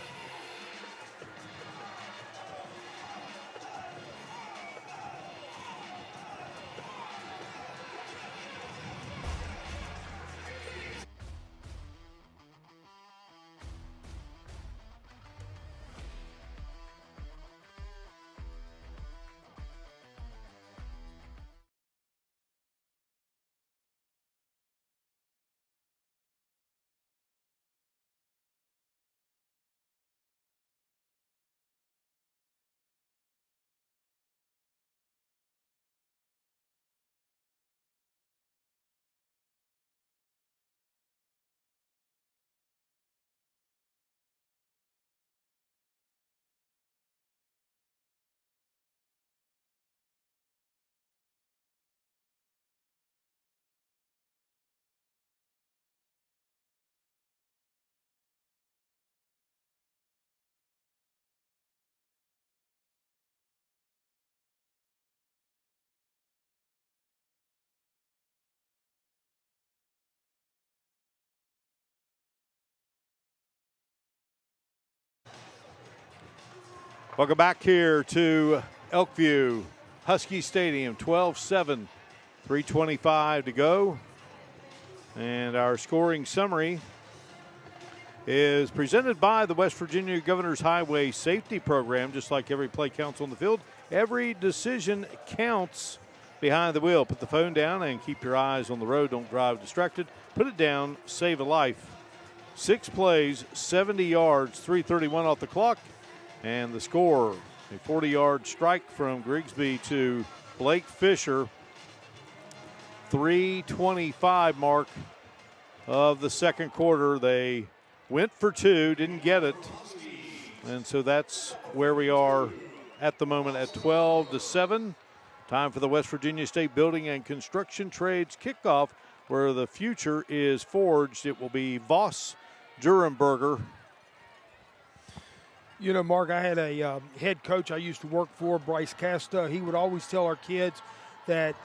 A: Welcome back here to Elkview Husky Stadium, 12-7, 3:25 to go. And our scoring summary is presented by the West Virginia Governor's Highway Safety Program. Just like every play counts on the field, every decision counts behind the wheel. Put the phone down and keep your eyes on the road. Don't drive distracted. Put it down, save a life. 6 plays, 70 yards, 3:31 off the clock. And the score, a 40-yard strike from Grigsby to Blake Fisher. 3:25 mark of the second quarter. They went for 2, didn't get it. And so that's where we are at the moment at 12-7. Time for the West Virginia State Building and Construction Trades kickoff, where the future is forged. It will be Voss Durenberger.
B: You know, Mark, I had a head coach I used to work for, Bryce Casta. He would always tell our kids that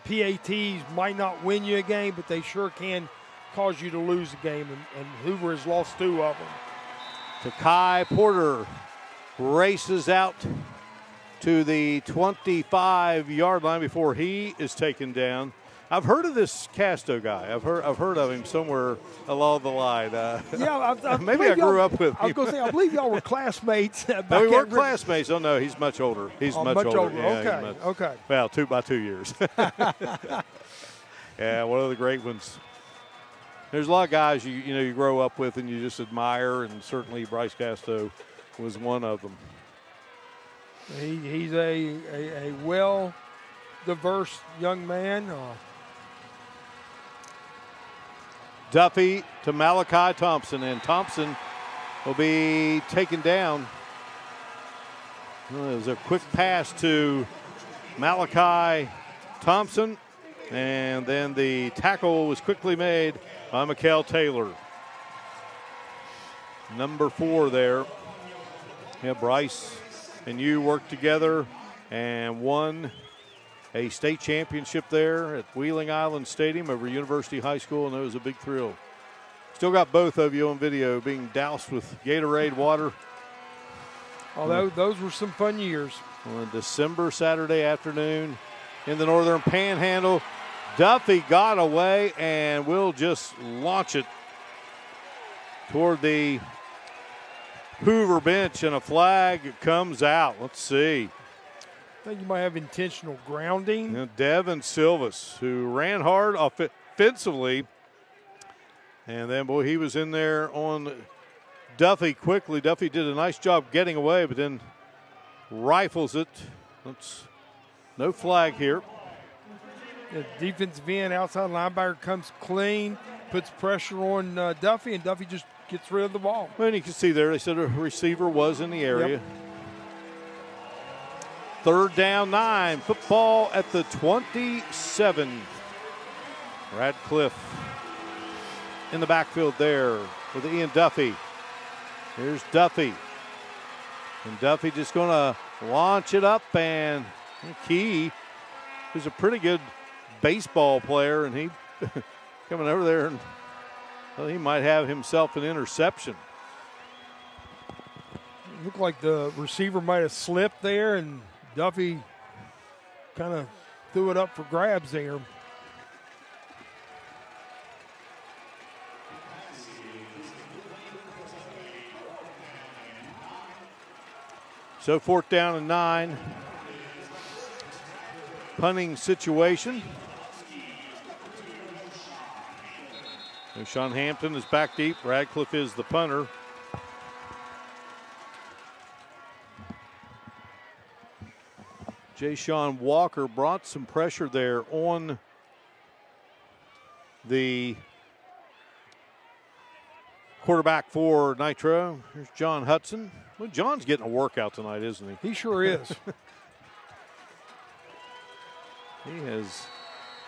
B: PATs might not win you a game, but they sure can cause you to lose a game, and Hoover has lost 2 of them.
A: Takai Porter races out to the 25-yard line before he is taken down. I've heard of this Casto guy. I've heard of him somewhere along the line. Maybe I grew up with him.
B: I was going to say, I believe y'all were classmates.
A: No, we weren't classmates. Oh, no, he's much older. He's much older.
B: Yeah, okay.
A: Well, 2 years. Yeah, one of the great ones. There's a lot of guys you grow up with and you just admire, and certainly Bryce Casto was one of them.
B: He's a well diverse young man.
A: Duffy to Malachi Thompson, and Thompson will be taken down. Well, it was a quick pass to Malachi Thompson, and then the tackle was quickly made by Mikal Taylor. Number 4 there. Yeah, Bryce and you worked together and won a state championship there at Wheeling Island Stadium over University High School, and it was a big thrill. Still got both of you on video being doused with Gatorade water.
B: Oh, those were some fun years.
A: On a December Saturday afternoon in the Northern Panhandle. Duffy got away and will just launch it toward the Hoover bench, and a flag comes out. Let's see.
B: I think you might have intentional grounding.
A: And Devin Silvas, who ran hard offensively. And then, boy, he was in there on Duffy quickly. Duffy did a nice job getting away, but then rifles it. No flag here.
B: The defensive end, outside linebacker comes clean, puts pressure on Duffy, and Duffy just gets rid of the ball.
A: Well, and you can see there, they said a receiver was in the area.
B: Yep.
A: 3rd down 9, football at the 27. Radcliffe in the backfield there with Ian Duffy. Here's Duffy. And Duffy just going to launch it up, and Key, who's a pretty good baseball player, and he coming over there, and well, he might have himself an interception.
B: Looked like the receiver might have slipped there, and Duffy kind of threw it up for grabs there.
A: So 4th down and 9. Punting situation. And Sean Hampton is back deep. Radcliffe is the punter. Jay-Sean Walker brought some pressure there on the quarterback for Nitro. Here's John Hudson. Well, John's getting a workout tonight, isn't he?
B: He sure is.
A: He has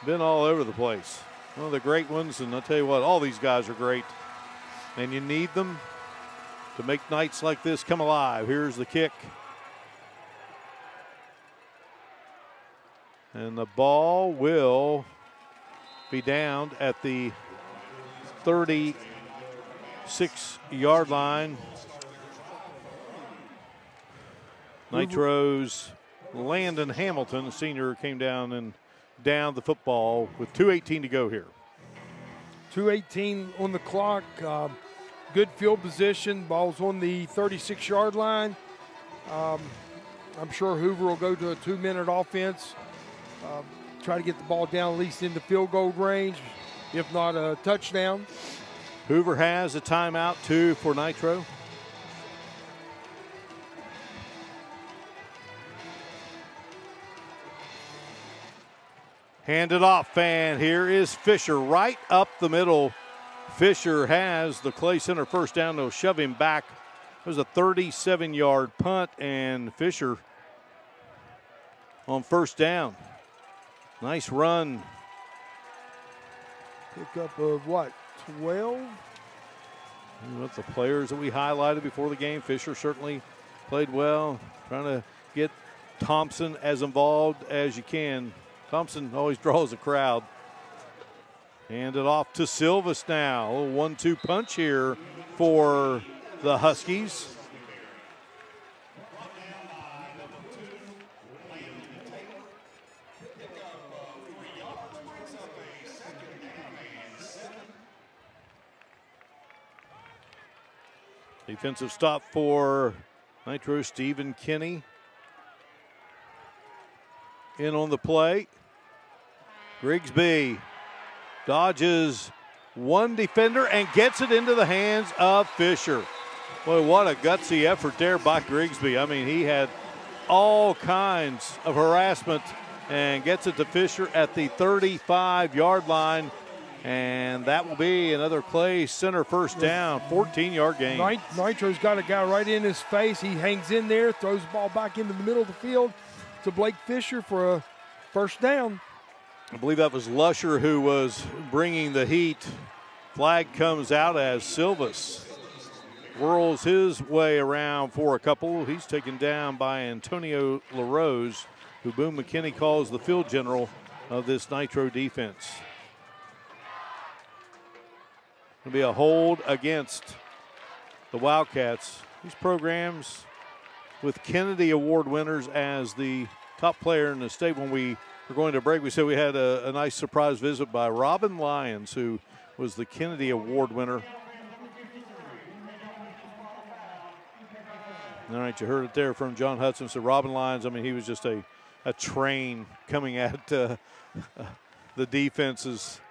A: been all over the place. One of the great ones, and I'll tell you what, all these guys are great. And you need them to make nights like this come alive. Here's the kick. And the ball will be downed at the 36-yard line. Nitro's Landon Hamilton, senior, came down and downed the football with 2:18 to go here.
B: 2:18 on the clock. Good field position. Ball's on the 36-yard line. I'm sure Hoover will go to a 2-minute offense. Try to get the ball down at least into field goal range, if not a touchdown.
A: Hoover has a timeout, 2 for Nitro. Handed off, and here is Fisher right up the middle. Fisher has the Clay Center first down. They'll shove him back. It was a 37-yard punt, and Fisher on first down. Nice run.
B: Pickup of what, 12?
A: With the players that we highlighted before the game, Fisher certainly played well. Trying to get Thompson as involved as you can. Thompson always draws a crowd. Hand it off to Silvas now. A little 1-2 punch here for the Huskies. Defensive stop for Nitro, Stephen Kinney. In on the play. Grigsby dodges one defender and gets it into the hands of Fisher. Boy, what a gutsy effort there by Grigsby. I mean, he had all kinds of harassment and gets it to Fisher at the 35-yard line. And that will be another Clay Center first down, 14-yard gain.
B: Nitro's got a guy right in his face. He hangs in there, throws the ball back into the middle of the field to Blake Fisher for a first down.
A: I believe that was Lusher who was bringing the heat. Flag comes out as Silvas whirls his way around for a couple. He's taken down by Antonio LaRose, who Boone McKinney calls the field general of this Nitro defense. Going to be a hold against the Wildcats. These programs with Kennedy Award winners as the top player in the state. When we were going to break, we said we had a nice surprise visit by Robin Lyons, who was the Kennedy Award winner. All right, you heard it there from John Hudson. So Robin Lyons, I mean, he was just a train coming at the defenses.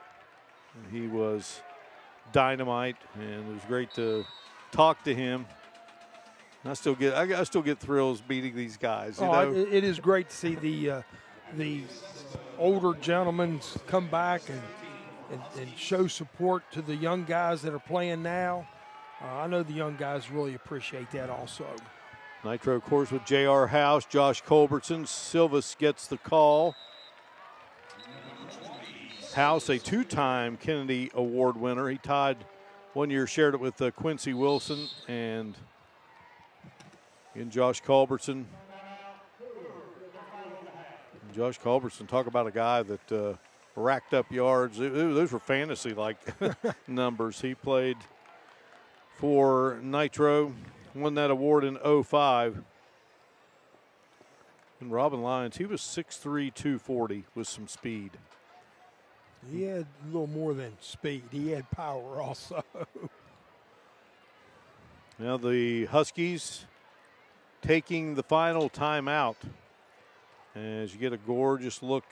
A: He was dynamite, and it was great to talk to him. I still get thrills beating these guys. You know?
B: It is great to see the older gentlemen come back and show support to the young guys that are playing now. I know the young guys really appreciate that also.
A: Nitro, of course, with J.R. House, Josh Culbertson. Silvas gets the call. House, a two-time Kennedy Award winner. He tied one year, shared it with Quincy Wilson and Josh Culbertson. Josh Culbertson, talk about a guy that racked up yards. Those were fantasy-like numbers. He played for Nitro, won that award in 2005. And Robin Lyons, he was 6'3", 240 with some speed.
B: He had a little more than speed. He had power also.
A: Now the Huskies taking the final timeout as you get a gorgeous look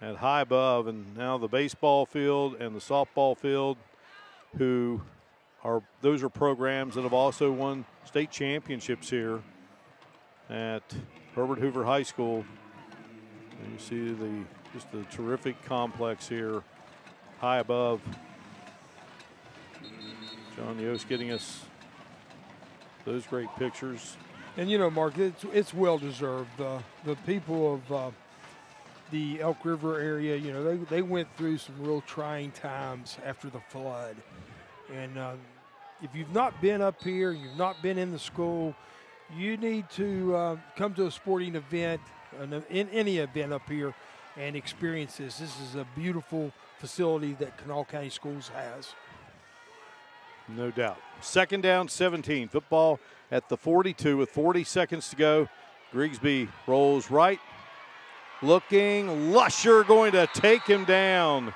A: at high above, and now the baseball field and the softball field, those are programs that have also won state championships here at Herbert Hoover High School. And you see just the terrific complex here high above. John Yost getting us those great pictures.
B: And you know, Mark, it's well deserved. The people of the Elk River area, you know, they went through some real trying times after the flood. And if you've not been up here, you've not been in the school, you need to come to a sporting event, in any event up here, and experience this. This is a beautiful facility that Kanawha County Schools has.
A: No doubt. Second down, 17. Football at the 42 with 40 seconds to go. Grigsby rolls right. Looking. Lusher going to take him down.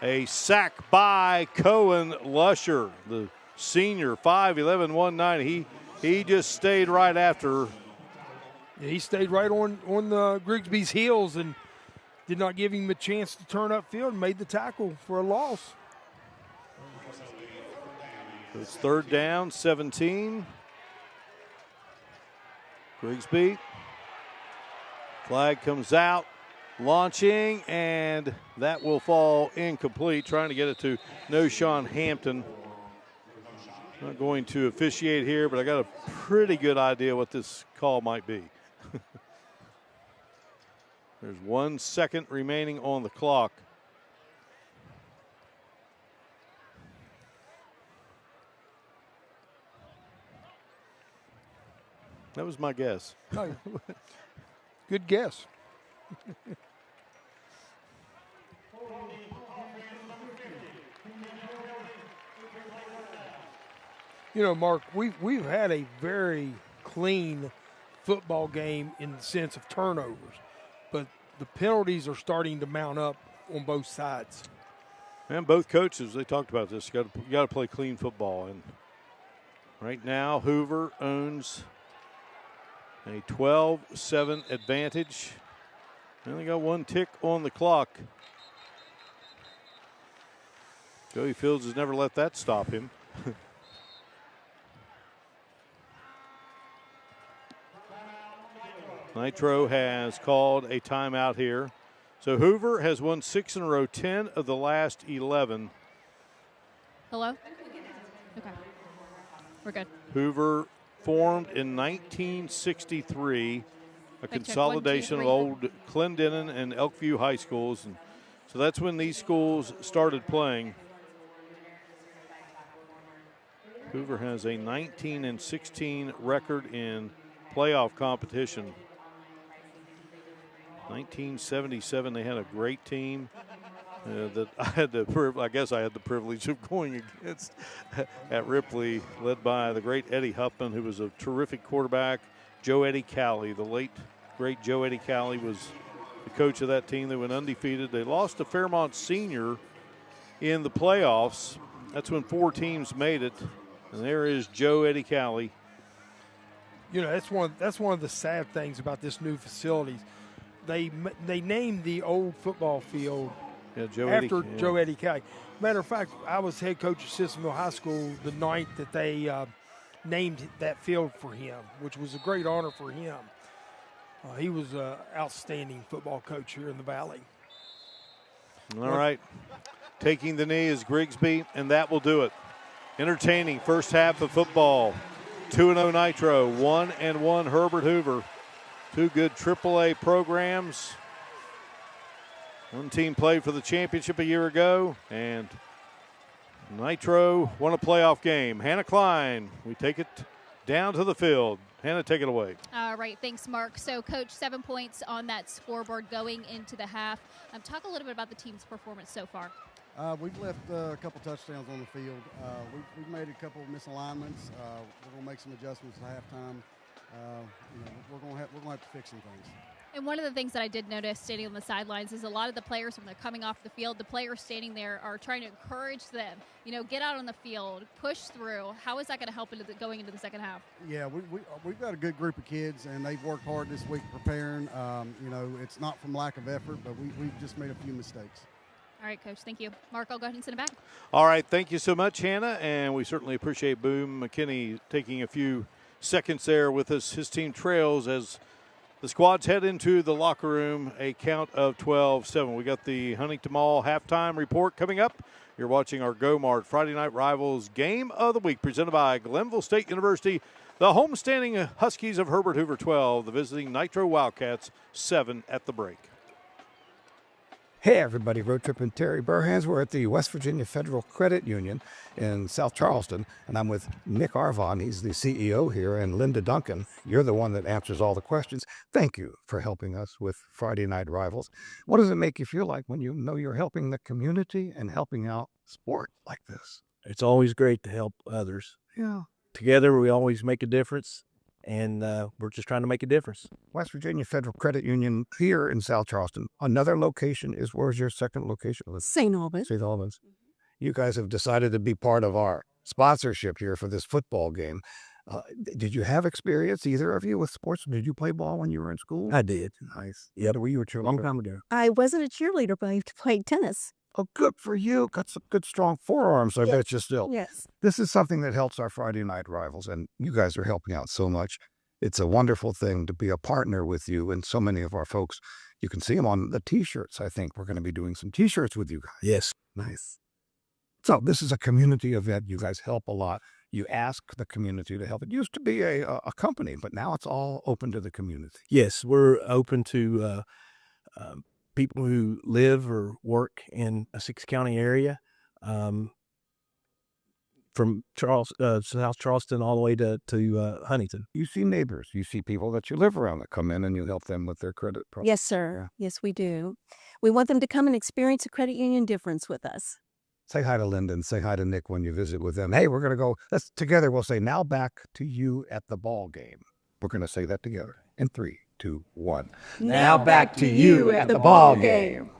A: A sack by Cohen Lusher, the senior, 5'11", 190. He just stayed right after.
B: Yeah, he stayed right on Grigsby's heels and did not give him a chance to turn upfield and made the tackle for a loss.
A: So it's third down, 17. Grigsby. Flag comes out, launching, and that will fall incomplete. Trying to get it to Noshawn Hampton. Not going to officiate here, but I got a pretty good idea what this call might be. There's 1 second remaining on the clock. That was my guess.
B: Oh, good guess. You know, Mark, we've had a very clean football game in the sense of turnovers, but the penalties are starting to mount up on both sides.
A: And both coaches, they talked about this. You got to play clean football, and right now Hoover owns a 12-7 advantage. They only got 1 tick on the clock. Joey Fields has never let that stop him. Nitro has called a timeout here. So Hoover has won 6 in a row, 10 of the last 11.
D: Hello? Okay. We're good.
A: Hoover formed in 1963, a consolidation of old Clendenin and Elkview high schools. And so that's when these schools started playing. Hoover has a 19-16 record in playoff competition. 1977, they had a great team that I guess I had the privilege of going against at Ripley, led by the great Eddie Huffman, who was a terrific quarterback. Joe Eddie Cowley, the late, great Joe Eddie Cowley, was the coach of that team. They went undefeated. They lost to Fairmont Senior in the playoffs. That's when 4 teams made it. And there is Joe Eddie Cowley.
B: You know, that's one of the sad things about this new facility. They named the old football field after Joe Eddie Cowley. Matter of fact, I was head coach at Sissonville High School the night that they named that field for him, which was a great honor for him. He was an outstanding football coach here in the Valley.
A: All right. Taking the knee is Grigsby, and that will do it. Entertaining first half of football. 2-0 Nitro, 1-1 Herbert Hoover. 2 good AAA programs. One team played for the championship a year ago, and Nitro won a playoff game. Hannah Klein, we take it down to the field. Hannah, take it away.
D: All right, thanks, Mark. So, Coach, 7 points on that scoreboard going into the half. Talk a little bit about the team's performance so far.
F: We've left a couple touchdowns on the field. We've made a couple of misalignments. We're going to make some adjustments at halftime. We're going to have to fix some things.
D: And one of the things that I did notice standing on the sidelines is a lot of the players, when they're coming off the field, the players standing there are trying to encourage them, get out on the field, push through. How is that going to help going into the second half?
F: Yeah, we've got a good group of kids, and they've worked hard this week preparing. It's not from lack of effort, but we've just made a few mistakes.
D: All right, Coach, thank you. Mark, I'll go ahead and send it back.
A: All right, thank you so much, Hannah, and we certainly appreciate Boom McKinney taking a few seconds there with us. His team trails as the squads head into the locker room, a count of 12-7. We got the Huntington Mall halftime report coming up. You're watching our Go-Mart Friday Night Rivals Game of the Week presented by Glenville State University. The homestanding Huskies of Herbert Hoover 12, the visiting Nitro Wildcats 7 at the break.
G: Hey everybody, Road Trip and Terry Burhans. We're at the West Virginia Federal Credit Union in South Charleston, and I'm with Nick Arvon. He's the CEO here, and Linda Duncan. You're the one that answers all the questions. Thank you for helping us with Friday Night Rivals. What does it make you feel like when you know you're helping the community and helping out sport like this?
H: It's always great to help others.
G: Yeah.
H: Together, we always make a difference, and we're just trying to make a difference.
G: West Virginia Federal Credit Union here in South Charleston. Another location is, where's your second location?
I: St. Albans.
G: St. Albans. You guys have decided to be part of our sponsorship here for this football game. Did you have experience, either of you, with sports? Did you play ball when you were in school?
H: I did.
G: Nice.
H: Yep.
G: Were you a cheerleader?
H: Long time ago.
I: I wasn't a cheerleader, but I played tennis.
G: Oh, good for you. Got some good, strong forearms, I bet you still.
I: Yes.
G: This is something that helps our Friday Night Rivals, and you guys are helping out so much. It's a wonderful thing to be a partner with you and so many of our folks. You can see them on the T-shirts. I think we're going to be doing some T-shirts with you guys.
H: Yes.
G: Nice. So this is a community event. You guys help a lot. You ask the community to help. It used to be a company, but now it's all open to the community.
H: Yes, we're open to people who live or work in a six-county area, from South Charleston all the way to Huntington.
G: You see neighbors. You see people that you live around that come in and you help them with their credit problem.
I: Yes, sir. Yes, we do. We want them to come and experience a credit union difference with us.
G: Say hi to Linda and say hi to Nick when you visit with them. Hey, we're going to go. Let's together. We'll say, now back to you at the ball game. We're going to say that together in 3, 2, 1.
I: Now back to you at the ball game.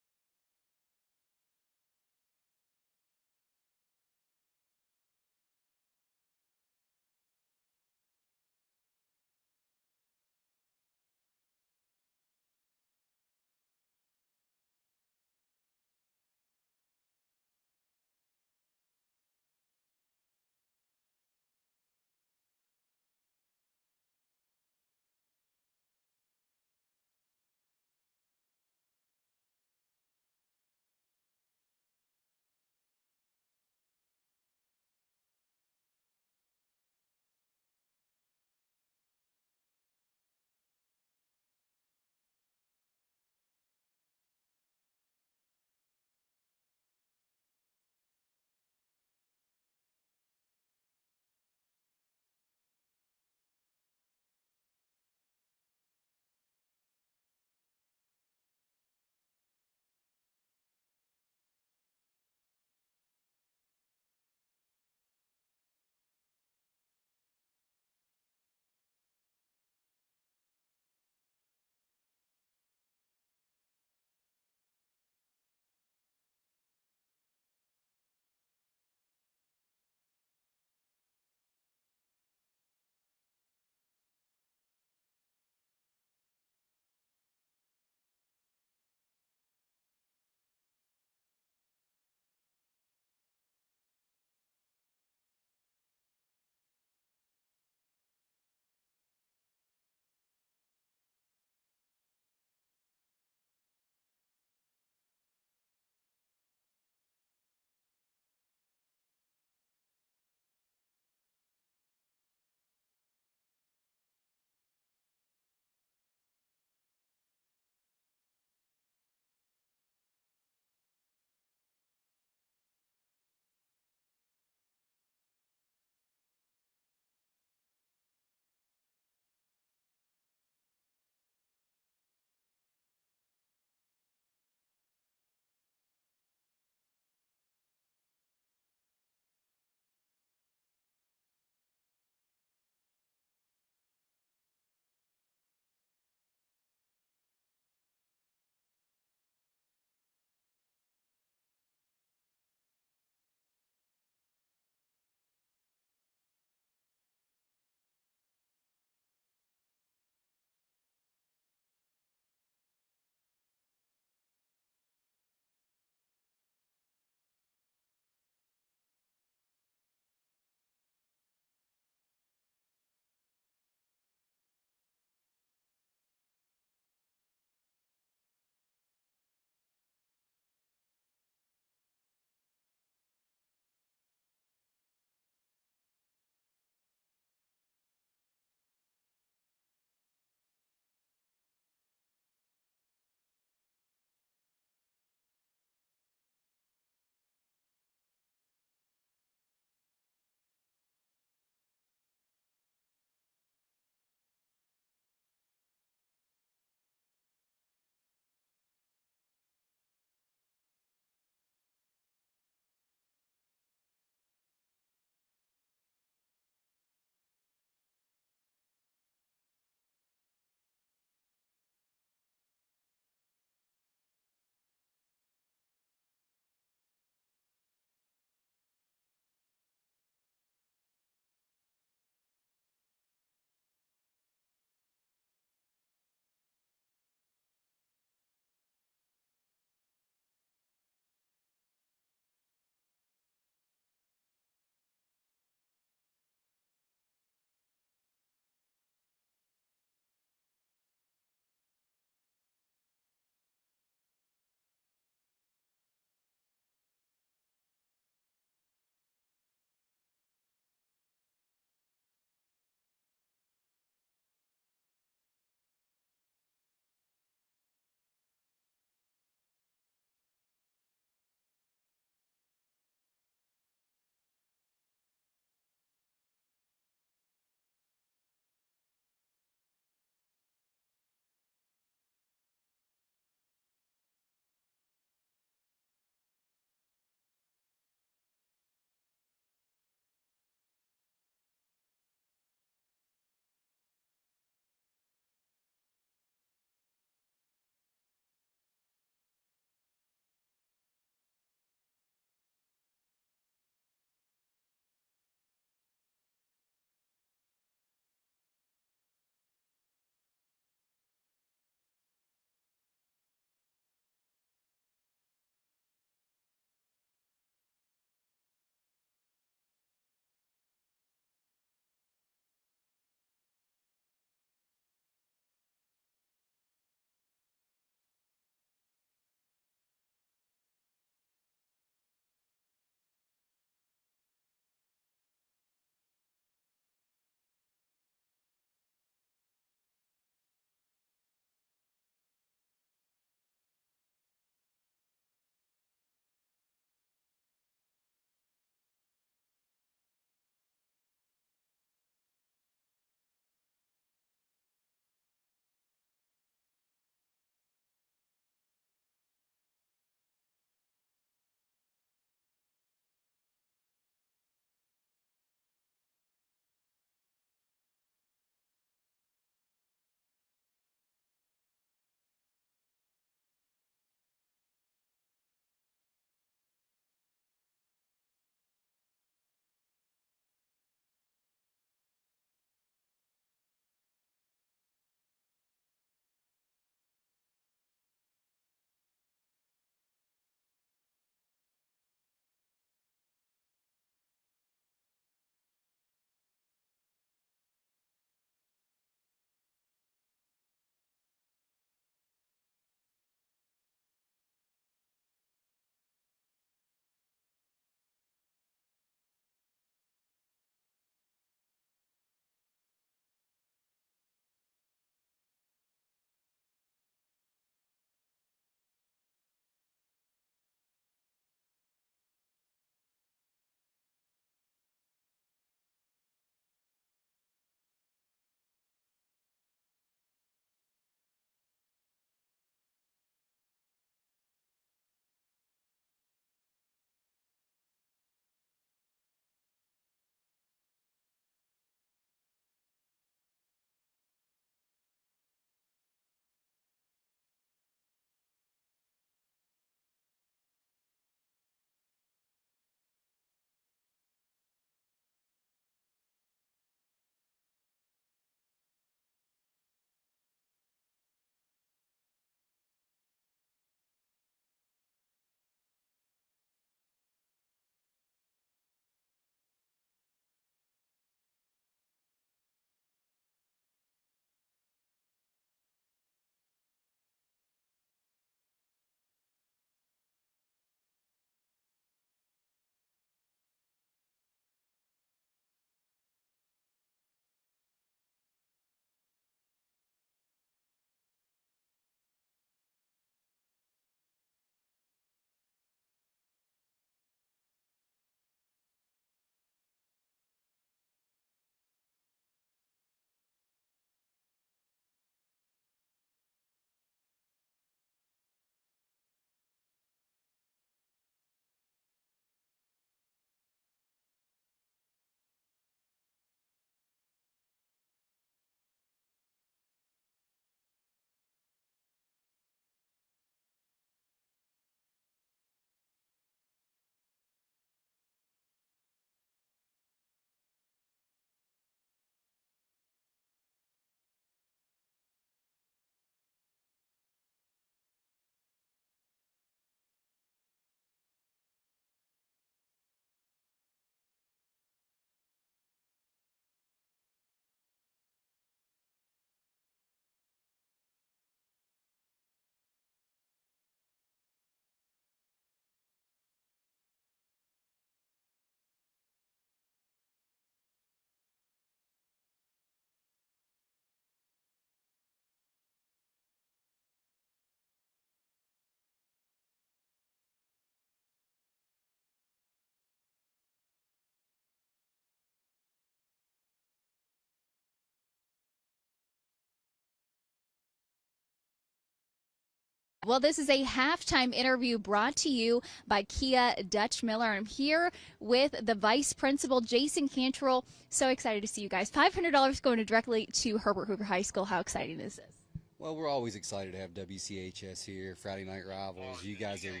D: Well, this is a halftime interview brought to you by Kia Dutch Miller. I'm here with the vice principal, Jason Cantrell. So excited to see you guys. $500 going directly to Herbert Hoover High School. How exciting is this?
J: Well, we're always excited to have WCHS here, Friday Night Rivals. You guys are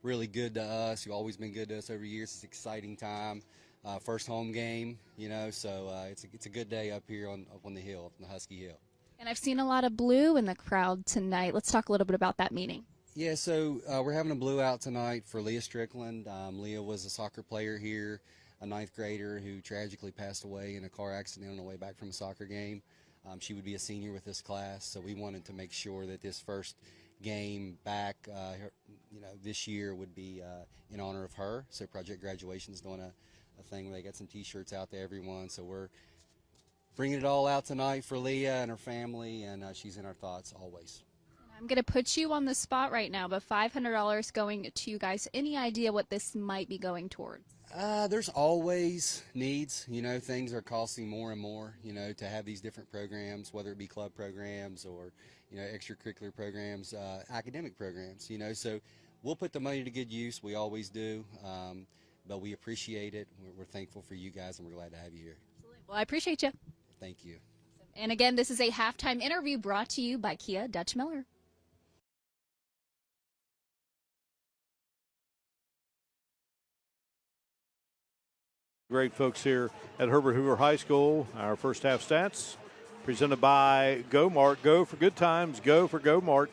J: really good to us. You've always been good to us over the years. It's an exciting time. First home game, you know, so it's a good day up here up on the hill, up on the Husky Hill.
D: And I've seen a lot of blue in the crowd tonight. Let's talk a little bit about that meeting.
J: Yeah, so we're having a blue out tonight for Leah Strickland. Leah was a soccer player here, a 9th grader who tragically passed away in a car accident on the way back from a soccer game. She would be a senior with this class, so we wanted to make sure that this first game back, this year would be in honor of her. So Project Graduation is doing a thing where they got some T-shirts out to everyone. So we're bringing it all out tonight for Leah and her family, and she's in our thoughts always.
D: I'm going to put you on the spot right now, but $500 going to you guys. Any idea what this might be going towards?
J: There's always needs, you know, things are costing more and more, you know, to have these different programs, whether it be club programs or, you know, extracurricular programs, academic programs, you know, so we'll put the money to good use. We always do, but we appreciate it. We're thankful for you guys, and we're glad to have you here.
D: Well, I appreciate you.
J: Thank you.
D: And again, this is a halftime interview brought to you by Kia Dutch Miller.
A: Great folks here at Herbert Hoover High School. Our first half stats presented by Go-Mart. Go for good times. Go for Go-Mart.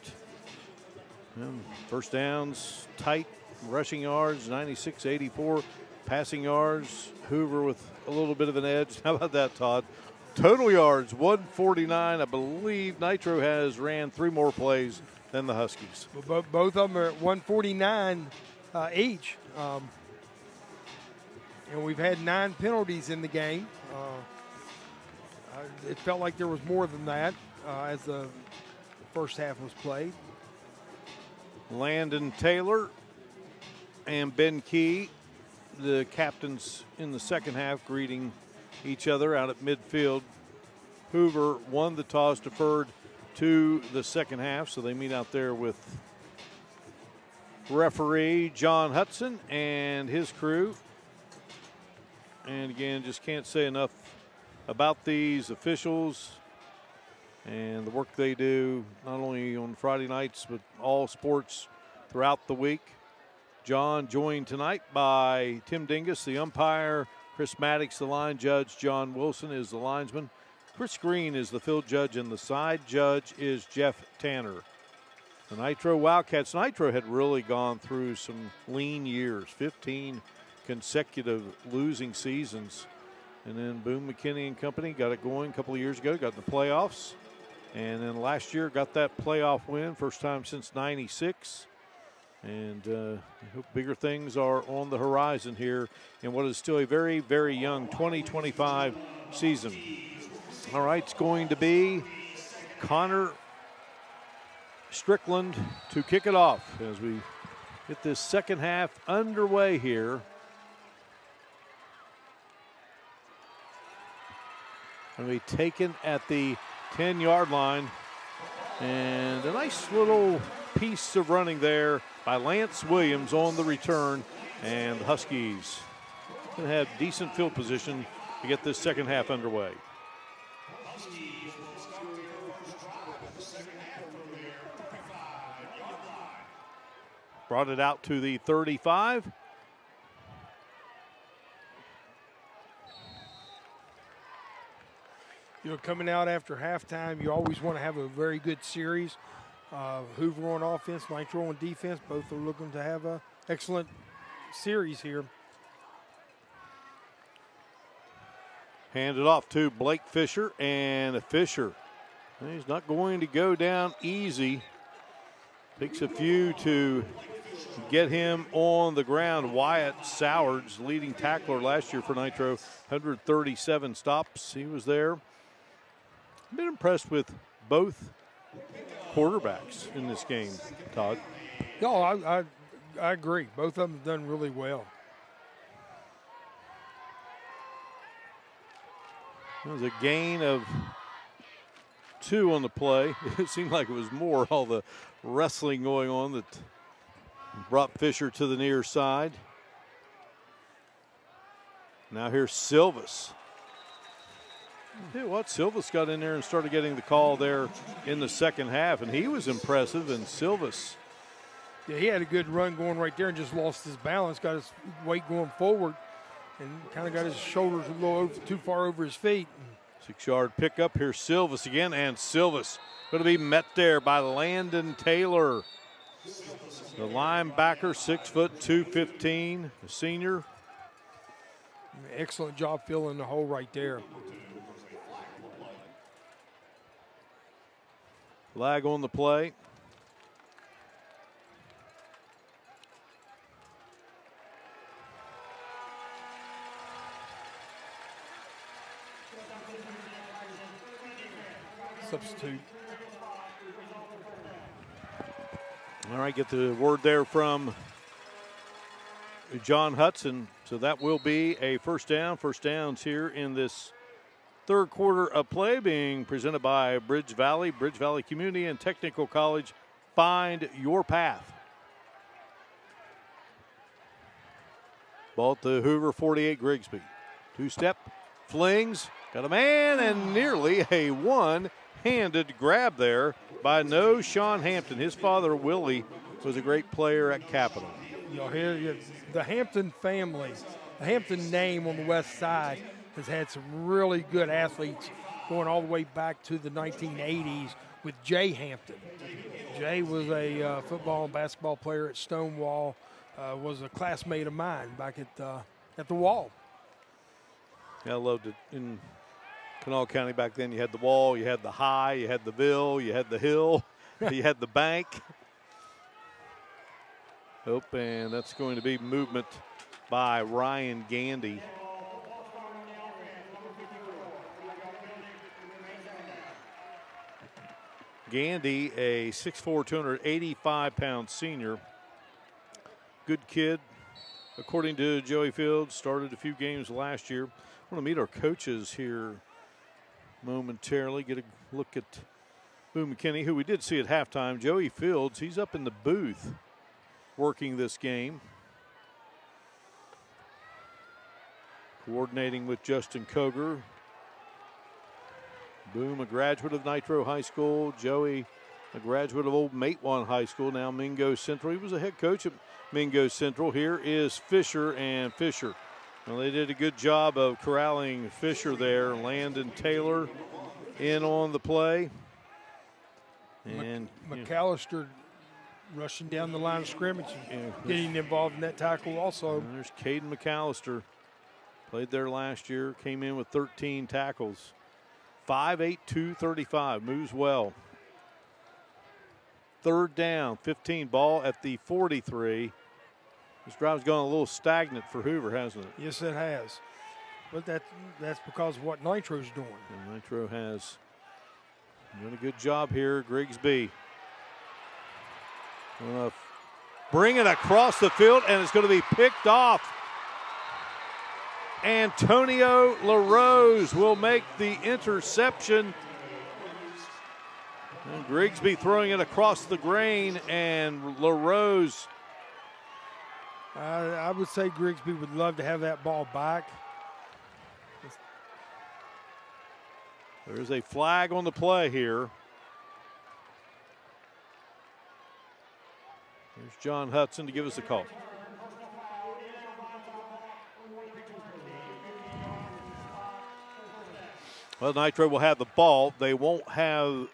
A: First downs, tight. Rushing yards, 96-84. Passing yards, Hoover with a little bit of an edge. How about that, Todd? Total yards, 149. I believe Nitro has ran 3 more plays than the Huskies.
B: Well, both of them are at 149 each. And we've had 9 penalties in the game. It felt like there was more than that as the first half was played.
A: Landon Taylor and Ben Key, the captains in the second half, greeting each other out at midfield. Hoover won the toss, deferred to the second half, so they meet out there with referee John Hudson and his crew. And again, just can't say enough about these officials and the work they do, not only on Friday nights, but all sports throughout the week. John joined tonight by Tim Dingus, the umpire, Chris Maddox, the line judge, John Wilson is the linesman, Chris Green is the field judge, and the side judge is Jeff Tanner. The Nitro Wildcats. Nitro had really gone through some lean years, 15 consecutive losing seasons. And then Boone McKinney and company got it going a couple of years ago, got in the playoffs. And then last year got that playoff win, first time since '96. And I hope bigger things are on the horizon here in what is still a very, very young 2025 season. All right, it's going to be Connor Strickland to kick it off as we get this second half underway here. Going to be taken at the 10-yard line. And a nice little piece of running there by Lance Williams on the return. And the Huskies going to have decent field position to get this second half underway. Brought it out to the 35.
B: You know, coming out after halftime, you always want to have a very good series. Hoover on offense, Nitro on defense. Both are looking to have an excellent series here.
A: Handed off to Blake Fisher, and Fisher, he's not going to go down easy. Takes a few to get him on the ground. Wyatt Sowards, leading tackler last year for Nitro, 137 stops. He was there. I've been impressed with both quarterbacks in this game, Todd.
B: No, I agree. Both of them have done really well.
A: It was a gain of 2 on the play. It seemed like it was more all the wrestling going on that brought Fisher to the near side. Now here's Silvas. Tell you what, Silvas got in there and started getting the call there in the second half, and he was impressive. And Silvas,
B: yeah, he had a good run going right there and just lost his balance, got his weight going forward, and kind of got his shoulders a little too far over his feet.
A: 6-yard pickup. Here's Silvas again, and Silvas going to be met there by Landon Taylor. The linebacker, 6 foot 215, the senior.
B: Excellent job filling the hole right there.
A: Flag on the play.
B: Substitute.
A: All right, get the word there from John Hudson. So that will be a first down. First downs here in this third quarter of play being presented by Bridge Valley Community and Technical College. Find your path. Ball at the Hoover 48, Grigsby. 2-step, flings, got a man, and nearly a one-handed grab there by Sean Hampton. His father, Willie, was a great player at Capital.
B: You'll hear the Hampton family, the Hampton name on the west side has had some really good athletes going all the way back to the 1980s with Jay Hampton. Jay was a football and basketball player at Stonewall, was a classmate of mine back at the Wall.
A: Yeah, I loved it. In Kanawha County back then, you had the Wall, you had the High, you had the Ville, you had the Hill, you had the Bank. And that's going to be movement by Ryan Gandy. Gandy, a 6'4", 285-pound senior. Good kid, according to Joey Fields. Started a few games last year. I want to meet our coaches here momentarily. Get a look at Boo McKinney, who we did see at halftime. Joey Fields, he's up in the booth working this game. Coordinating with Justin Koger. Boom, a graduate of Nitro High School. Joey, a graduate of Old Matewan High School, now Mingo Central. He was a head coach at Mingo Central. Here is Fisher and Fisher. Well, they did a good job of corralling Fisher there. Landon Taylor in on the play. And
B: McAllister rushing down the line of scrimmage and getting involved in that tackle also.
A: And there's Caden McAllister. Played there last year, came in with 13 tackles. 5'8", 235, moves well. Third down, 15, ball at the 43. This drive's gone a little stagnant for Hoover, hasn't it?
B: Yes, it has. But that's because of what Nitro's doing.
A: And Nitro has done a good job here. Grigsby bring it across the field, and it's going to be picked off. Antonio LaRose will make the interception. And Grigsby throwing it across the grain, and LaRose.
B: I would say Grigsby would love to have that ball back.
A: There's a flag on the play here. There's John Hudson to give us a call. Well, Nitro will have the ball. They won't have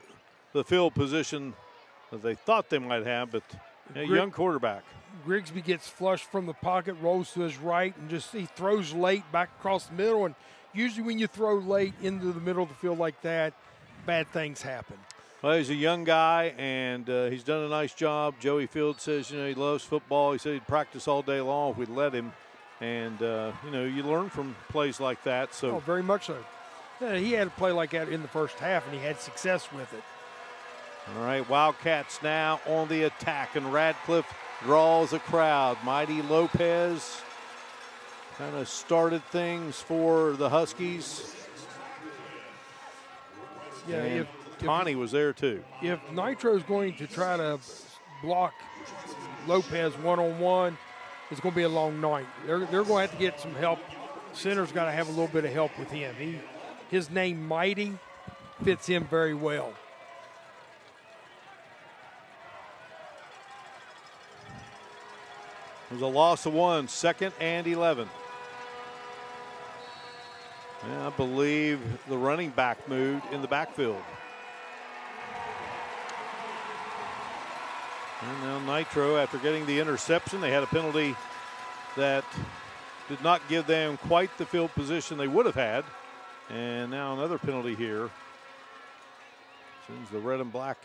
A: the field position that they thought they might have, but a young quarterback.
B: Grigsby gets flushed from the pocket, rolls to his right, and he throws late back across the middle. And usually when you throw late into the middle of the field like that, bad things happen.
A: Well, he's a young guy, and he's done a nice job. Joey Fields says, he loves football. He said he'd practice all day long if we'd let him. And, you learn from plays like that. So
B: very much so. Yeah, he had a play like that in the first half, and he had success with it.
A: All right, Wildcats now on the attack, and Radcliffe draws a crowd. Mighty Lopez kind of started things for the Huskies.
B: Yeah, if
A: Tawny was there too.
B: If Nitro's going to try to block Lopez one-on-one, it's going to be a long night. They're going to have to get some help. Center's got to have a little bit of help with him. His name, Mighty, fits him very well.
A: It was a loss of 1, 2nd and 11. Yeah, I believe the running back moved in the backfield. And now Nitro, after getting the interception, they had a penalty that did not give them quite the field position they would have had. And now another penalty here. Sends the red and black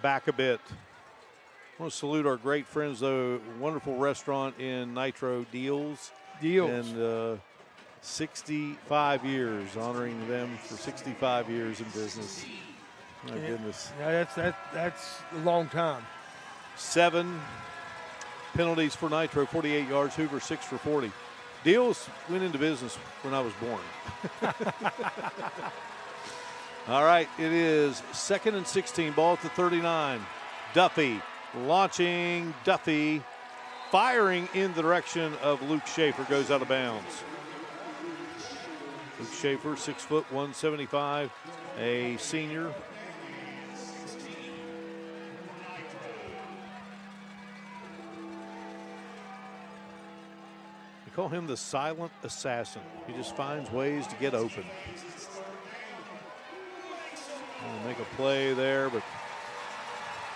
A: back a bit. I want to salute our great friends, though. Wonderful restaurant in Nitro, Deals. And 65 years, honoring them for 65 years in business. My goodness.
B: Yeah, that's a long time.
A: 7 penalties for Nitro, 48 yards. Hoover 6 for 40. Deals went into business when I was born. All right, it is 2nd and 16. Ball at the 39. Duffy launching. Duffy firing in the direction of Luke Schaefer. Goes out of bounds. Luke Schaefer, 6 foot 175, a senior. They call him the silent assassin. He just finds ways to get open. Make a play there, but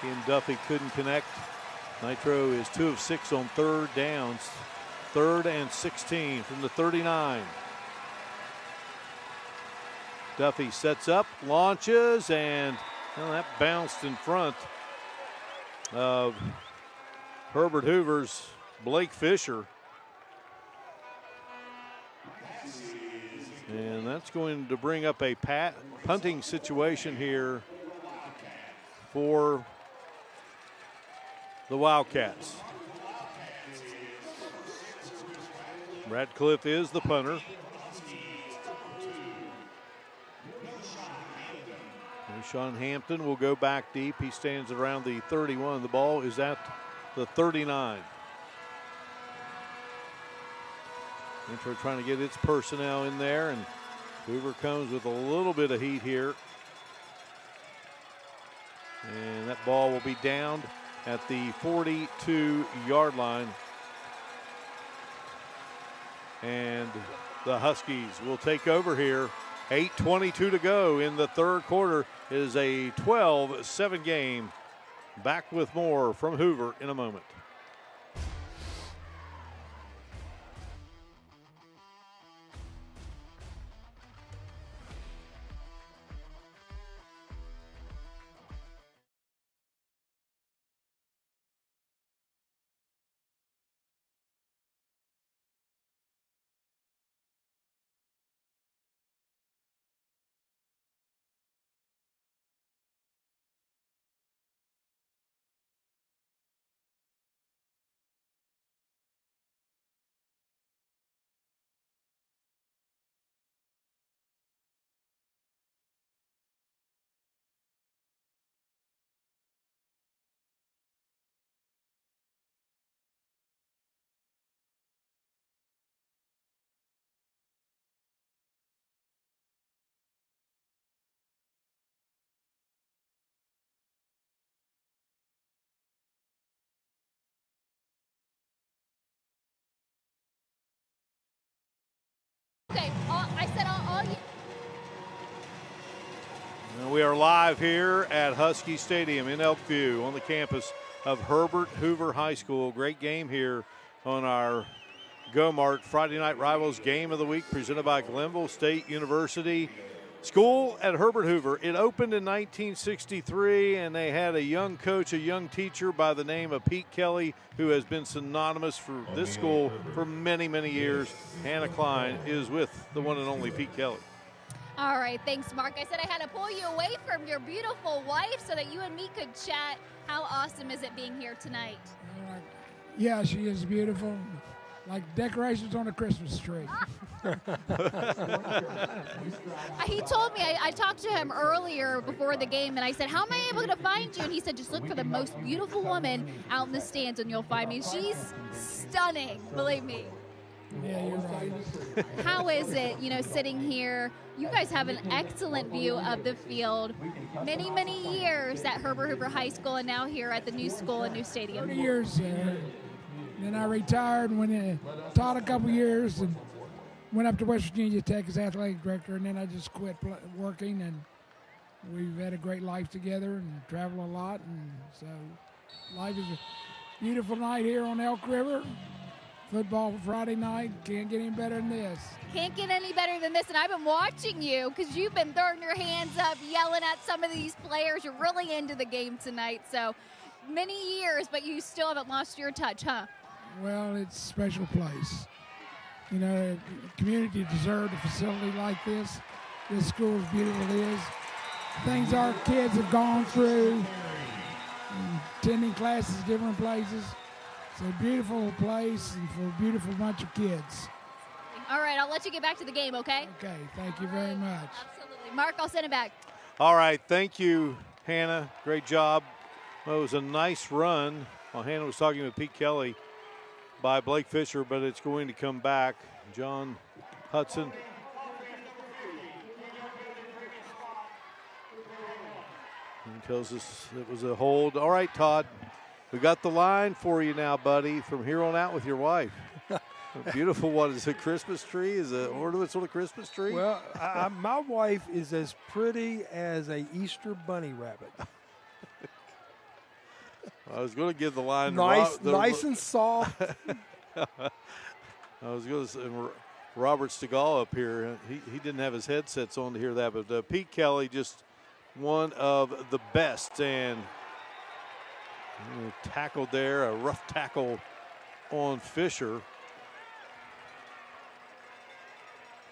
A: he and Duffy couldn't connect. Nitro is 2 of 6 on 3rd downs. 3rd and 16 from the 39. Duffy sets up, launches, and that bounced in front of Herbert Hoover's Blake Fisher. And that's going to bring up a punting situation here for the Wildcats. Radcliffe is the punter. Sean Hampton will go back deep. He stands around the 31. The ball is at the 39. Nitro trying to get its personnel in there, and Hoover comes with a little bit of heat here. And that ball will be downed at the 42-yard line. And the Huskies will take over here. 8:22 to go in the 3rd quarter. It is a 12-7 game. Back with more from Hoover in a moment.
D: Okay, I said all you.
A: And we are live here at Husky Stadium in Elkview on the campus of Herbert Hoover High School. Great game here on our Go-Mart Friday Night Rivals Game of the Week presented by Glenville State University. School at Herbert Hoover. It opened in 1963, and they had a young coach, a young teacher by the name of Pete Kelly, who has been synonymous for this school for many, many years. Hannah Klein is with the one and only Pete Kelly.
D: All right, thanks, Mark. I said I had to pull you away from your beautiful wife so that you and me could chat. How awesome is it being here tonight?
K: Yeah, she is beautiful, like decorations on a Christmas tree.
D: He told me, I talked to him earlier before the game, and I said, how am I able to find you? And he said, just look for the most beautiful woman out in the stands and you'll find me. She's stunning, believe me.
K: Yeah, you're right.
D: How is it, sitting here? You guys have an excellent view of the field. Many, many years at Herbert Hoover High School and now here at the new school and new stadium.
K: 30 years. Then I retired and taught a couple years and went up to West Virginia Tech as athletic director, and then I just quit working, and we've had a great life together and travel a lot, and so life is a beautiful night here on Elk River. Football Friday night, can't get any better than this.
D: Can't get any better than this, and I've been watching you because you've been throwing your hands up, yelling at some of these players. You're really into the game tonight, so many years, but you still haven't lost your touch, huh?
K: Well, it's a special place. The community deserves a facility like this. This school is beautiful as it is. Things our kids have gone through, attending classes different places. It's a beautiful place and for a beautiful bunch of kids.
D: All right, I'll let you get back to the game, okay?
K: Okay, thank you very much.
D: Absolutely. Mark, I'll send it back.
A: All right, thank you, Hannah. Great job. Well, it was a nice run. Well, Hannah was talking with Pete Kelly by Blake Fisher, but it's going to come back. John Hudson. He tells us it was a hold. All right, Todd. We got the line for you now, buddy, from here on out with your wife. Beautiful, what is it, Christmas tree? Is it ornaments on a Christmas tree?
B: Well, my wife is as pretty as a Easter bunny rabbit.
A: I was going to give the line
B: nice and soft.
A: I was going to say Robert Stegall up here. He didn't have his headsets on to hear that, but Pete Kelly, just one of the best, and tackled there, a rough tackle on Fisher.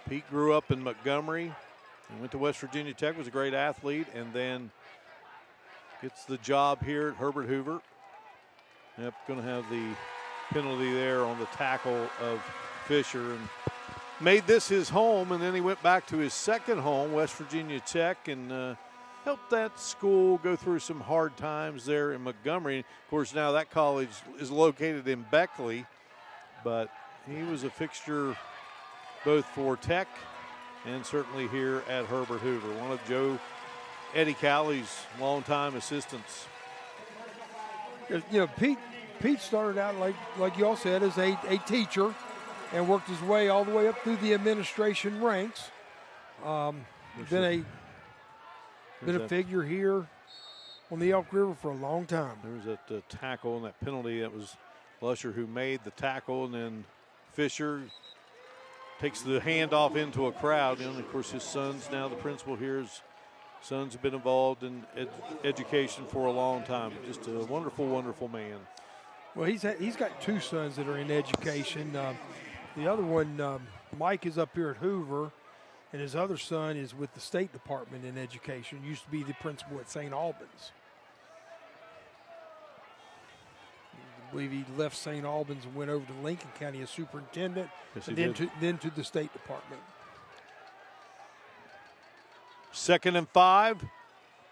A: Pete grew up in Montgomery and went to West Virginia Tech, was a great athlete, and then gets the job here at Herbert Hoover. Yep, going to have the penalty there on the tackle of Fisher, and made this his home, and then he went back to his second home, West Virginia Tech, and helped that school go through some hard times there in Montgomery. Of course, now that college is located in Beckley, but he was a fixture both for Tech and certainly here at Herbert Hoover, one of Eddie Cowley's longtime assistants.
B: Pete started out, like y'all said, as a teacher and worked his way all the way up through the administration ranks. Been a figure here on the Elk River for a long time.
A: There was that tackle and that penalty. That was Lusher who made the tackle, and then Fisher takes the handoff into a crowd. And of course, his son's now the principal here. His son's been involved in education for a long time. Just a wonderful, wonderful man.
B: Well, he's got two sons that are in education. The other one, Mike, is up here at Hoover, and his other son is with the State Department in education. Used to be the principal at St. Albans. I believe he left St. Albans and went over to Lincoln County as superintendent,
A: yes,
B: and then to the State Department.
A: 2nd and 5.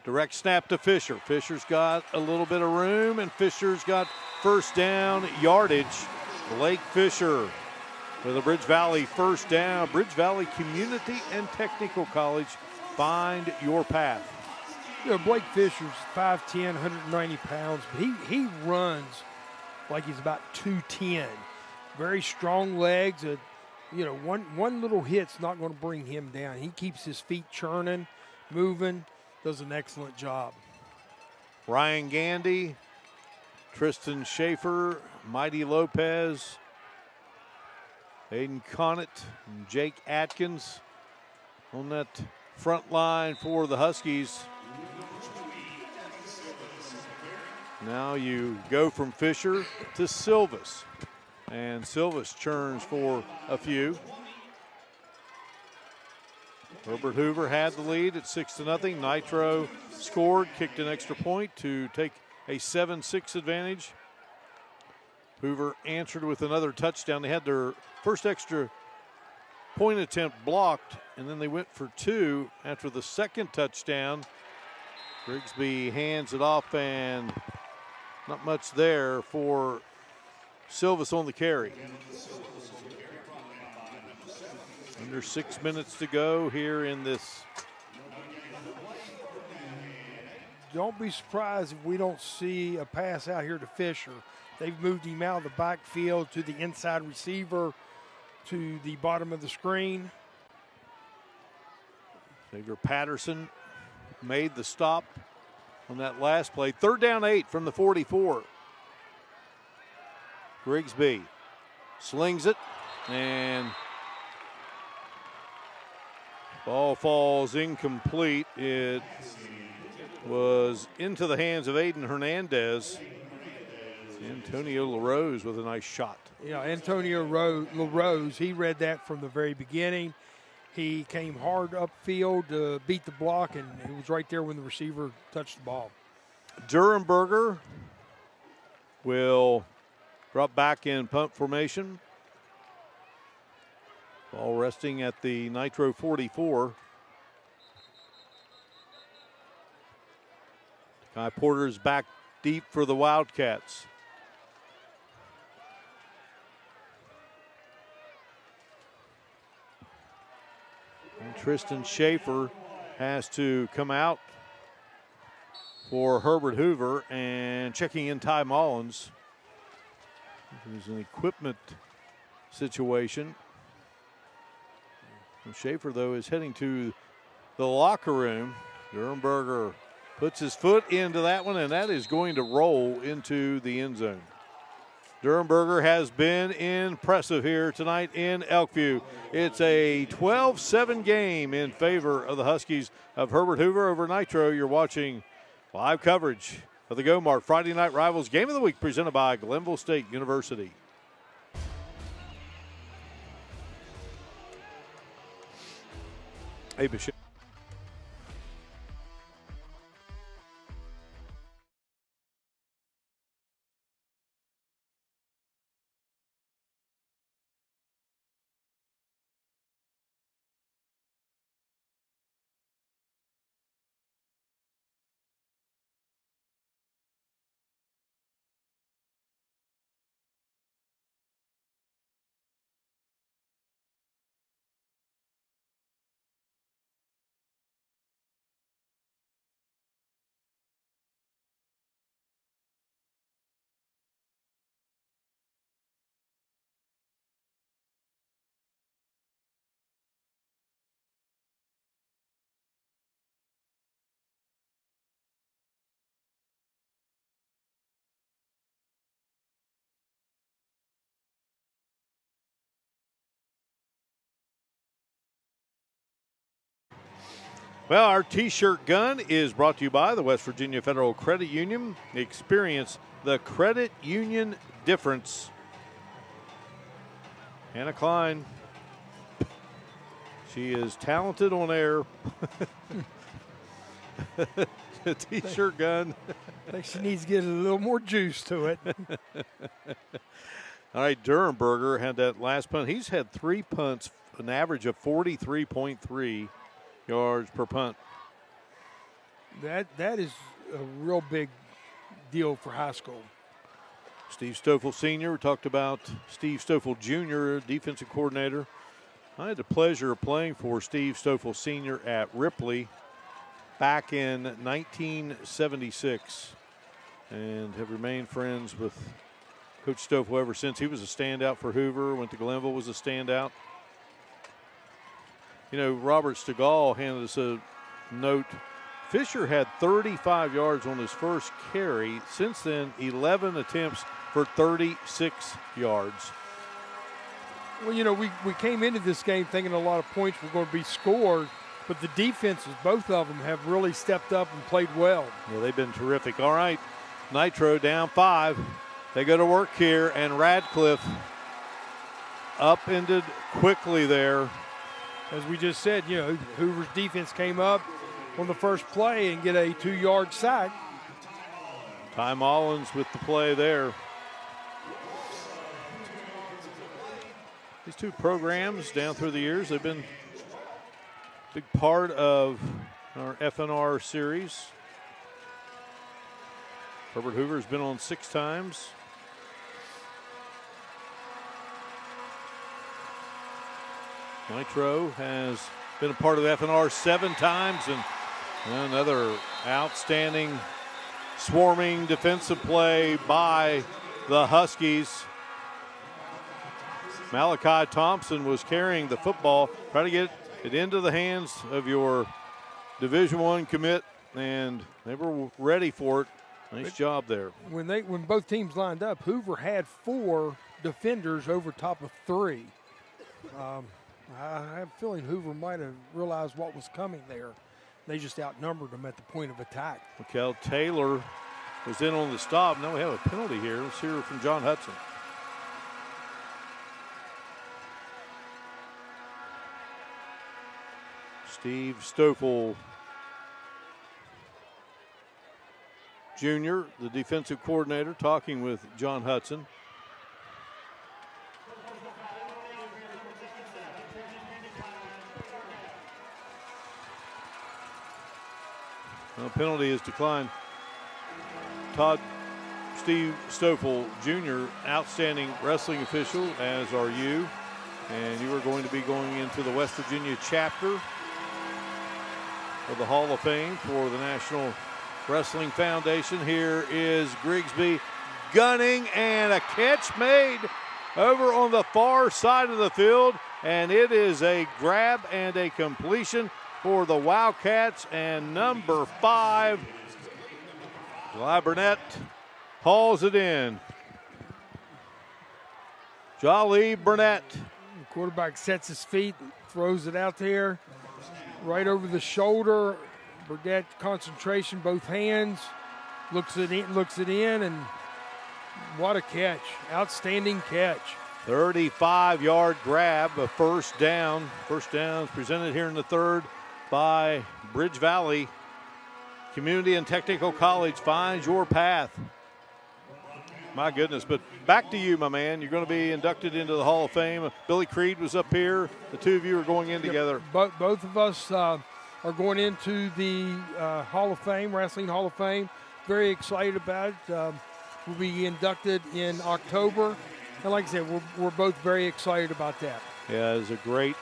A: Direct snap to Fisher. Fisher's got a little bit of room, and Fisher's got first down yardage. Blake Fisher with a Bridge Valley first down. Bridge Valley Community and Technical College, find your path.
B: Blake Fisher's 5'10", 190 pounds, but he runs like he's about 210. Very strong legs. One little hit's not going to bring him down. He keeps his feet churning, moving, does an excellent job.
A: Ryan Gandy, Tristan Schaefer, Mighty Lopez, Aiden Conant, and Jake Atkins on that front line for the Huskies. Now you go from Fisher to Silvas, and Silvas churns for a few. Herbert Hoover had the lead at 6-0. Nitro scored, kicked an extra point to take a 7-6 advantage. Hoover answered with another touchdown. They had their first extra point attempt blocked, and then they went for 2 after the second touchdown. Grigsby hands it off, and not much there for Silvas on the carry. Under 6 minutes to go here in this.
B: Don't be surprised if we don't see a pass out here to Fisher. They've moved him out of the backfield to the inside receiver to the bottom of the screen.
A: Xavier Patterson made the stop on that last play. 3rd down 8 from the 44. Grigsby slings it, and ball falls incomplete. It was into the hands of Aiden Hernandez. Antonio LaRose with a nice shot.
B: Yeah, Antonio LaRose, he read that from the very beginning. He came hard upfield to beat the block, and he was right there when the receiver touched the ball.
A: Durenberger will drop back in punt formation. Ball resting at the Nitro 44. Kai Porter's back deep for the Wildcats. And Tristan Schaefer has to come out for Herbert Hoover, and checking in Ty Mullins. There's an equipment situation. And Schaefer, though, is heading to the locker room. Durenberger puts his foot into that one, and that is going to roll into the end zone. Durenberger has been impressive here tonight in Elkview. It's a 12-7 game in favor of the Huskies of Herbert Hoover over Nitro. You're watching live coverage of the Go-Mart Friday Night Rivals Game of the Week presented by Glenville State University. Hey, Bishop. Well, our T-shirt gun is brought to you by the West Virginia Federal Credit Union. Experience the credit union difference. Hannah Klein. She is talented on air. The T-shirt gun.
B: I think she needs to get a little more juice to it.
A: All right, Durenberger had that last punt. He's had 3 punts, an average of 43.3 yards per punt.
B: That is a real big deal for high school.
A: Steve Stoffel Sr., we talked about Steve Stoffel Jr., defensive coordinator. I had the pleasure of playing for Steve Stoffel Sr. at Ripley back in 1976 and have remained friends with Coach Stoffel ever since. He was a standout for Hoover, went to Glenville, was a standout. You know, Robert Stegall handed us a note. Fisher had 35 yards on his first carry. Since then, 11 attempts for 36 yards.
B: Well, you know, we came into this game thinking a lot of points were going to be scored, but the defenses, both of them, have really stepped up and played well.
A: Yeah, they've been terrific. All right, Nitro down 5. They go to work here, and Radcliffe upended quickly there.
B: As we just said, you know, Hoover's defense came up on the first play and get a 2-yard sack.
A: Ty Mullins with the play there. These two programs down through the years, they've been a big part of our FNR series. Herbert Hoover has been on 6 times. Nitro has been a part of FNR 7 times, and another outstanding swarming defensive play by the Huskies. Malachi Thompson was carrying the football, trying to get it into the hands of your Division I commit, and they were ready for it. Nice job there.
B: When both teams lined up, Hoover had 4 defenders over top of 3. I have a feeling Hoover might have realized what was coming there. They just outnumbered them at the point of attack.
A: Mikel Taylor was in on the stop. Now we have a penalty here. Let's hear from John Hudson. Steve Stoffel Jr., the defensive coordinator, talking with John Hudson. The penalty is declined. Steve Stoffel Jr., outstanding wrestling official, as are you. And you are going to be going into the West Virginia chapter of the Hall of Fame for the National Wrestling Foundation. Here is Grigsby gunning, and a catch made over on the far side of the field. And it is a grab and a completion for the Wildcats, and number 5, July Burnett, hauls it in. Jolly Burnett.
B: The quarterback sets his feet, throws it out there, right over the shoulder. Burnett, concentration, both hands, looks it in, and what a catch. Outstanding catch.
A: 35-yard grab, a first down. First down is presented here in the 3rd by Bridge Valley. Community and Technical College finds your path. My goodness, but back to you, my man. You're going to be inducted into the Hall of Fame. Billy Creed was up here. The two of you are going in together.
B: Both of us are going into the Hall of Fame, Wrestling Hall of Fame. Very excited about it. We'll be inducted in October. And like I said, we're both very excited about that.
A: Yeah, it's a great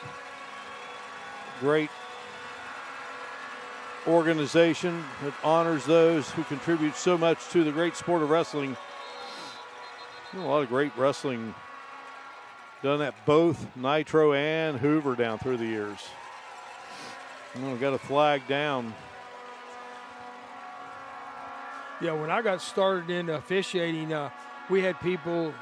A: organization that honors those who contribute so much to the great sport of wrestling. A lot of great wrestling done at both Nitro and Hoover down through the years. We've got a flag down.
B: Yeah, when I got started in officiating, we had people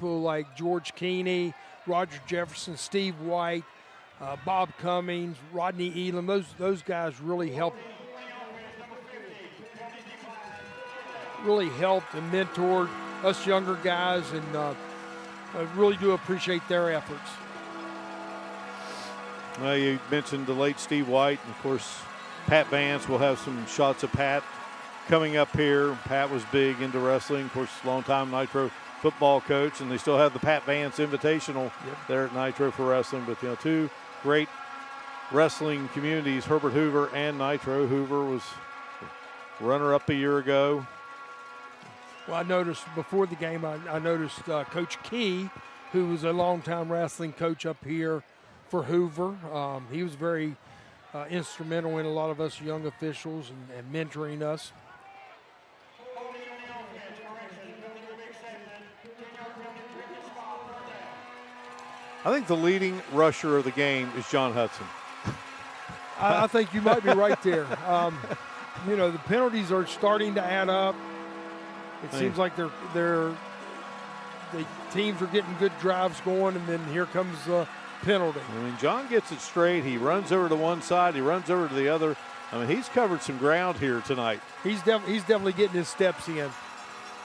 B: like George Keeney, Roger Jefferson, Steve White, Bob Cummings, Rodney Elam. Those guys really helped and mentored us younger guys, and I really do appreciate their efforts.
A: Well, you mentioned the late Steve White, and of course, Pat Vance. We'll have some shots of Pat coming up here. Pat was big into wrestling, of course, longtime Nitro football coach, and they still have the Pat Vance Invitational there at Nitro for wrestling. But, two great wrestling communities, Herbert Hoover and Nitro. Hoover was runner-up a year ago.
B: Well, I noticed before the game, I noticed Coach Key, who was a longtime wrestling coach up here for Hoover. He was very instrumental in a lot of us young officials and mentoring us.
A: I think the leading rusher of the game is John Hudson.
B: I think you might be right there. The penalties are starting to add up. It seems like the teams are getting good drives going, and then here comes the penalty.
A: John gets it straight. He runs over to one side. He runs over to the other. He's covered some ground here tonight.
B: He's definitely getting his steps in.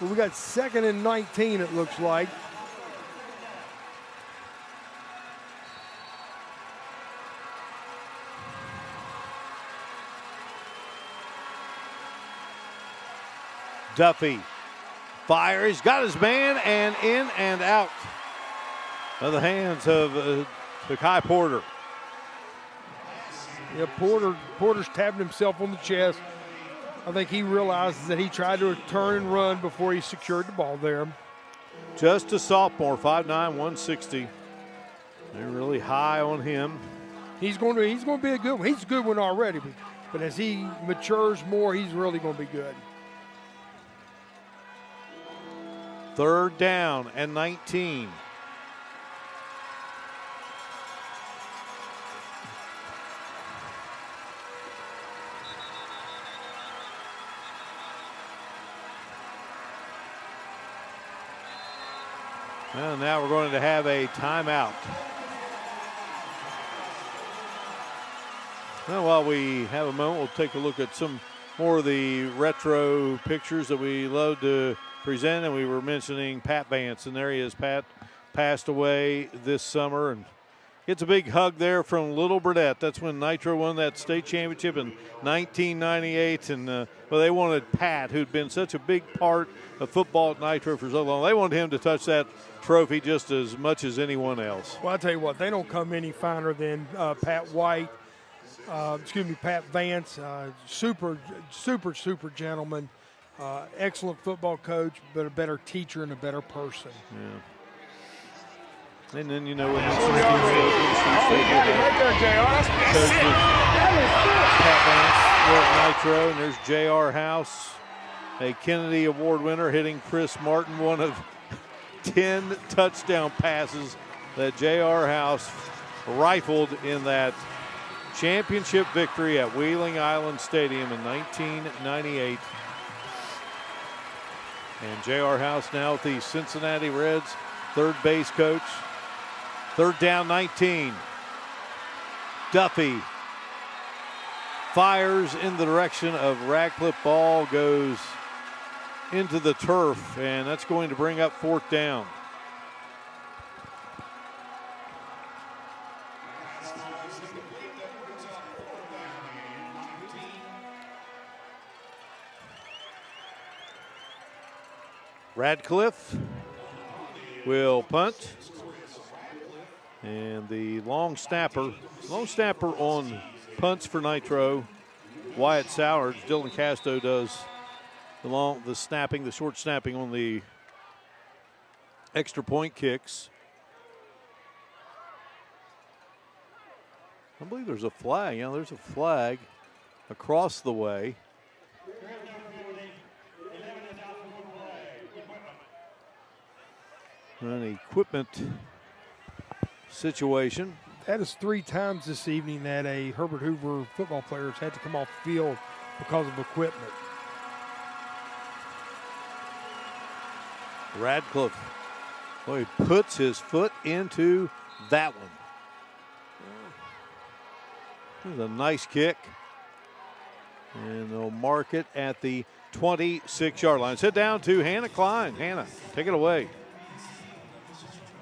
B: Well, we got 2nd and 19, it looks like.
A: Duffy Fire, he's got his man, and in and out of the hands of Kai Porter.
B: Yeah, Porter's tapping himself on the chest. I think he realizes that he tried to turn and run before he secured the ball there.
A: Just a sophomore, 5'9", 160. They're really high on him.
B: He's going to be a good one. He's a good one already, but as he matures more, he's really going to be good.
A: 3rd down and 19. Well, now we're going to have a timeout. Well, while we have a moment, we'll take a look at some more of the retro pictures that we love to present. And we were mentioning Pat Vance, and there he is. Pat passed away this summer, and gets a big hug there from Little Burdette. That's when Nitro won that state championship in 1998. And, well, they wanted Pat, who'd been such a big part of football at Nitro for so long. They wanted him to touch that trophy just as much as anyone else.
B: Well, I'll tell you what, they don't come any finer than Pat Vance. Super gentleman. Excellent football coach, but a better teacher and a better person.
A: Yeah. And then, you know, when Pat Vance at Nitro, and there's J.R. House, a Kennedy Award winner, hitting Chris Martin, one of 10 touchdown passes that J.R. House rifled in that championship victory at Wheeling Island Stadium in 1998. And J.R. House now with the Cincinnati Reds, third base coach. 3rd down, 19. Duffy fires in the direction of Radcliffe. Ball goes into the turf, and that's going to bring up 4th down. Radcliffe will punt. And the long snapper on punts for Nitro, Wyatt Sowards. Dylan Casto does the short snapping on the extra point kicks. I believe there's a flag. Yeah, there's a flag across the way. An equipment situation.
B: That is 3 times this evening that a Herbert Hoover football player has had to come off the field because of equipment.
A: Radcliffe, well, he puts his foot into that one. There's a nice kick. And they'll mark it at the 26-yard line. Sit down to Hannah Klein. Hannah, take it away.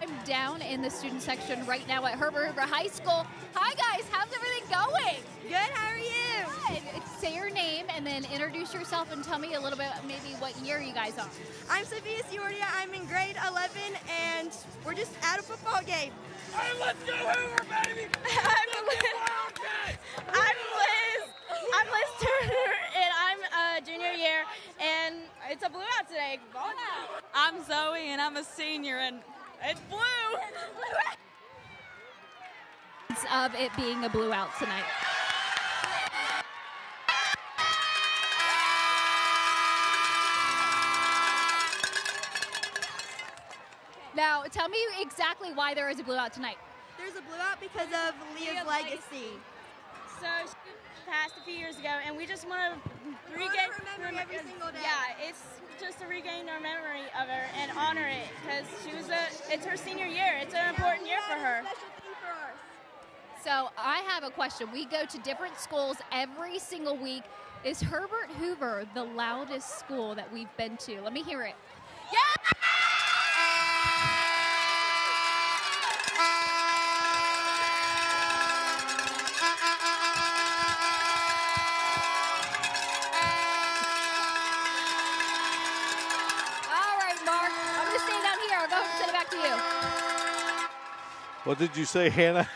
D: I'm down in the student section right now at Herbert Hoover High School. Hi, guys. How's everything going?
L: Good. How are you?
D: Good. Say your name and then introduce yourself and tell me a little bit maybe what year you guys are.
L: I'm Sophia Ciordia. I'm in grade 11, and we're just at a football game.
M: Hey, let's go Hoover, baby!
L: I'm Liz Turner, and I'm a junior year, and it's a blue out today.
N: I'm Zoe, and I'm a senior, and it's blue.
D: Of it being a blue out tonight. Now, tell me exactly why there is a blue out tonight.
L: There's a blue out because of Leah's legacy.
O: So she passed a few years ago, and we just want to
L: regain every single day.
O: Yeah, it's just to regain our memory of her and honor it because it's her senior year. It's an important year for her.
D: So I have a question. We go to different schools every single week. Is Herbert Hoover the loudest school that we've been to? Let me hear it. Yeah! All
A: What did you say, Hannah?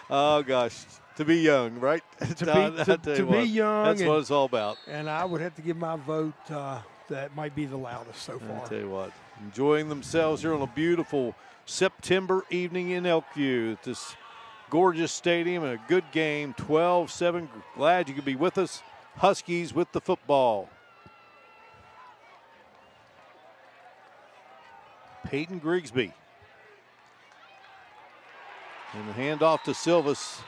A: Oh, gosh. To be young, right?
B: To be young.
A: That's what it's all about.
B: And I would have to give my vote that might be the loudest so far.
A: I'll tell you what. Enjoying themselves here on a beautiful September evening in Elkview at this gorgeous stadium and a good game. 12-7. Glad you could be with us. Huskies with the football. Peyton Grigsby. And the handoff to Silvas.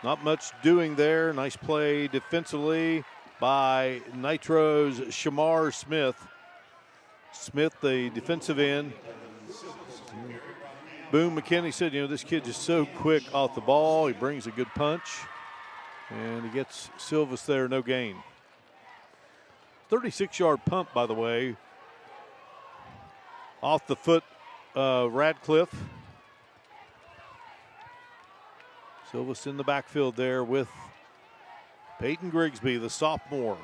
A: Not much doing there. Nice play defensively by Nitro's Shamar Smith. Smith, the defensive end. Boone McKinney said, this kid is so quick off the ball. He brings a good punch. And he gets Silvas there, no gain. 36-yard pump, by the way. Off the foot, Radcliffe. Silvas in the backfield there with Peyton Grigsby, the sophomore.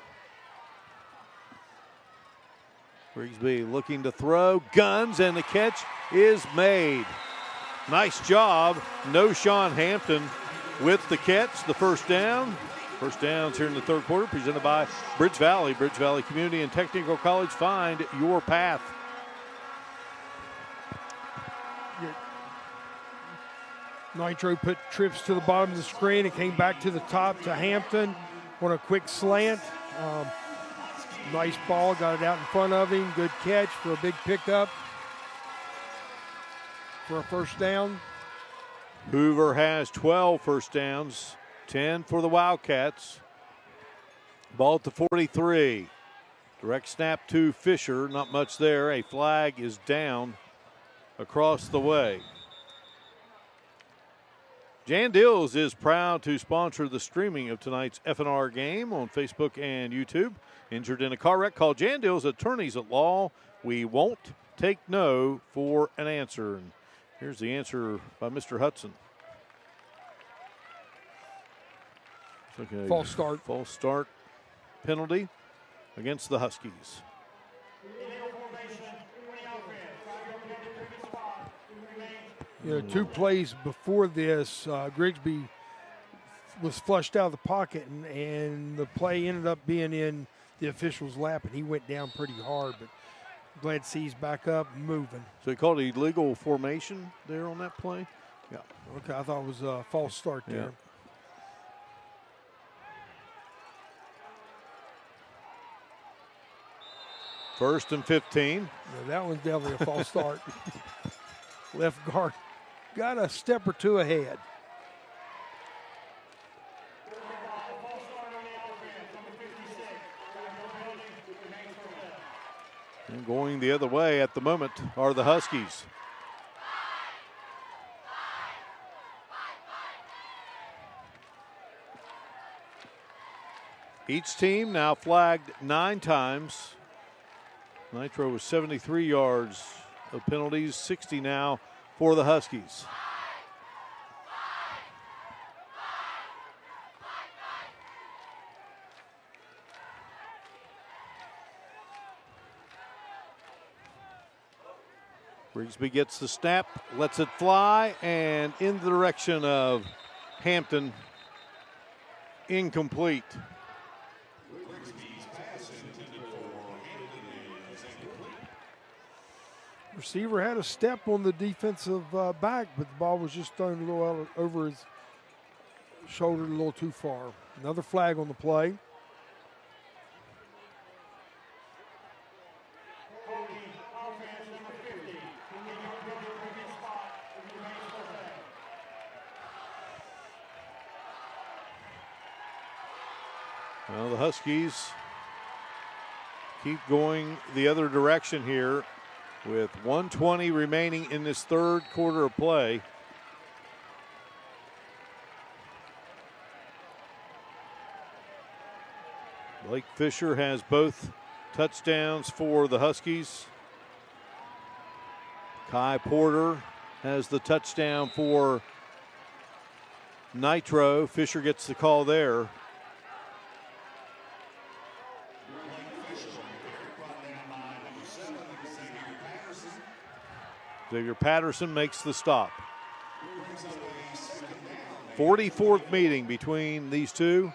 A: Grigsby looking to throw, guns, and the catch is made. Nice job, Noshawn Hampton with the catch, the first down. First downs here in the third quarter, presented by Bridge Valley. Bridge Valley Community and Technical College, find your path.
B: Nitro put trips to the bottom of the screen and came back to the top to Hampton on a quick slant. Nice ball, got it out in front of him. Good catch for a big pickup for a first down.
A: Hoover has 12 first downs, 10 for the Wildcats. Ball to 43. Direct snap to Fisher, not much there. A flag is down across the way. Jan Dills is proud to sponsor the streaming of tonight's FNR game on Facebook and YouTube. Injured in a car wreck? Call Jan Dills, attorneys at law. We won't take no for an answer. And here's the answer by Mr. Hudson.
B: False start.
A: False start penalty against the Huskies.
B: Two plays before this, Grigsby was flushed out of the pocket, and the play ended up being in the official's lap, and he went down pretty hard, but glad to see he's back up and moving.
A: So he called illegal formation there on that play? Yeah.
B: Okay, I thought it was a false start there.
A: Yeah. First and 15.
B: Yeah, that one's definitely a false start. Left guard got a step or two ahead.
A: And going the other way at the moment are the Huskies. Each team now flagged 9 times. Nitro was 73 yards of penalties, 60 now for the Huskies. Grigsby gets the snap, lets it fly, and in the direction of Hampton, incomplete.
B: Receiver had a step on the defensive back, but the ball was just thrown a little out over his shoulder a little too far. Another flag on the play.
A: Well, the Huskies keep going the other direction here with 1:20 remaining in this third quarter of play. Blake Fisher has both touchdowns for the Huskies. Kai Porter has the touchdown for Nitro. Fisher gets the call there. Xavier Patterson makes the stop. 44th meeting between these two,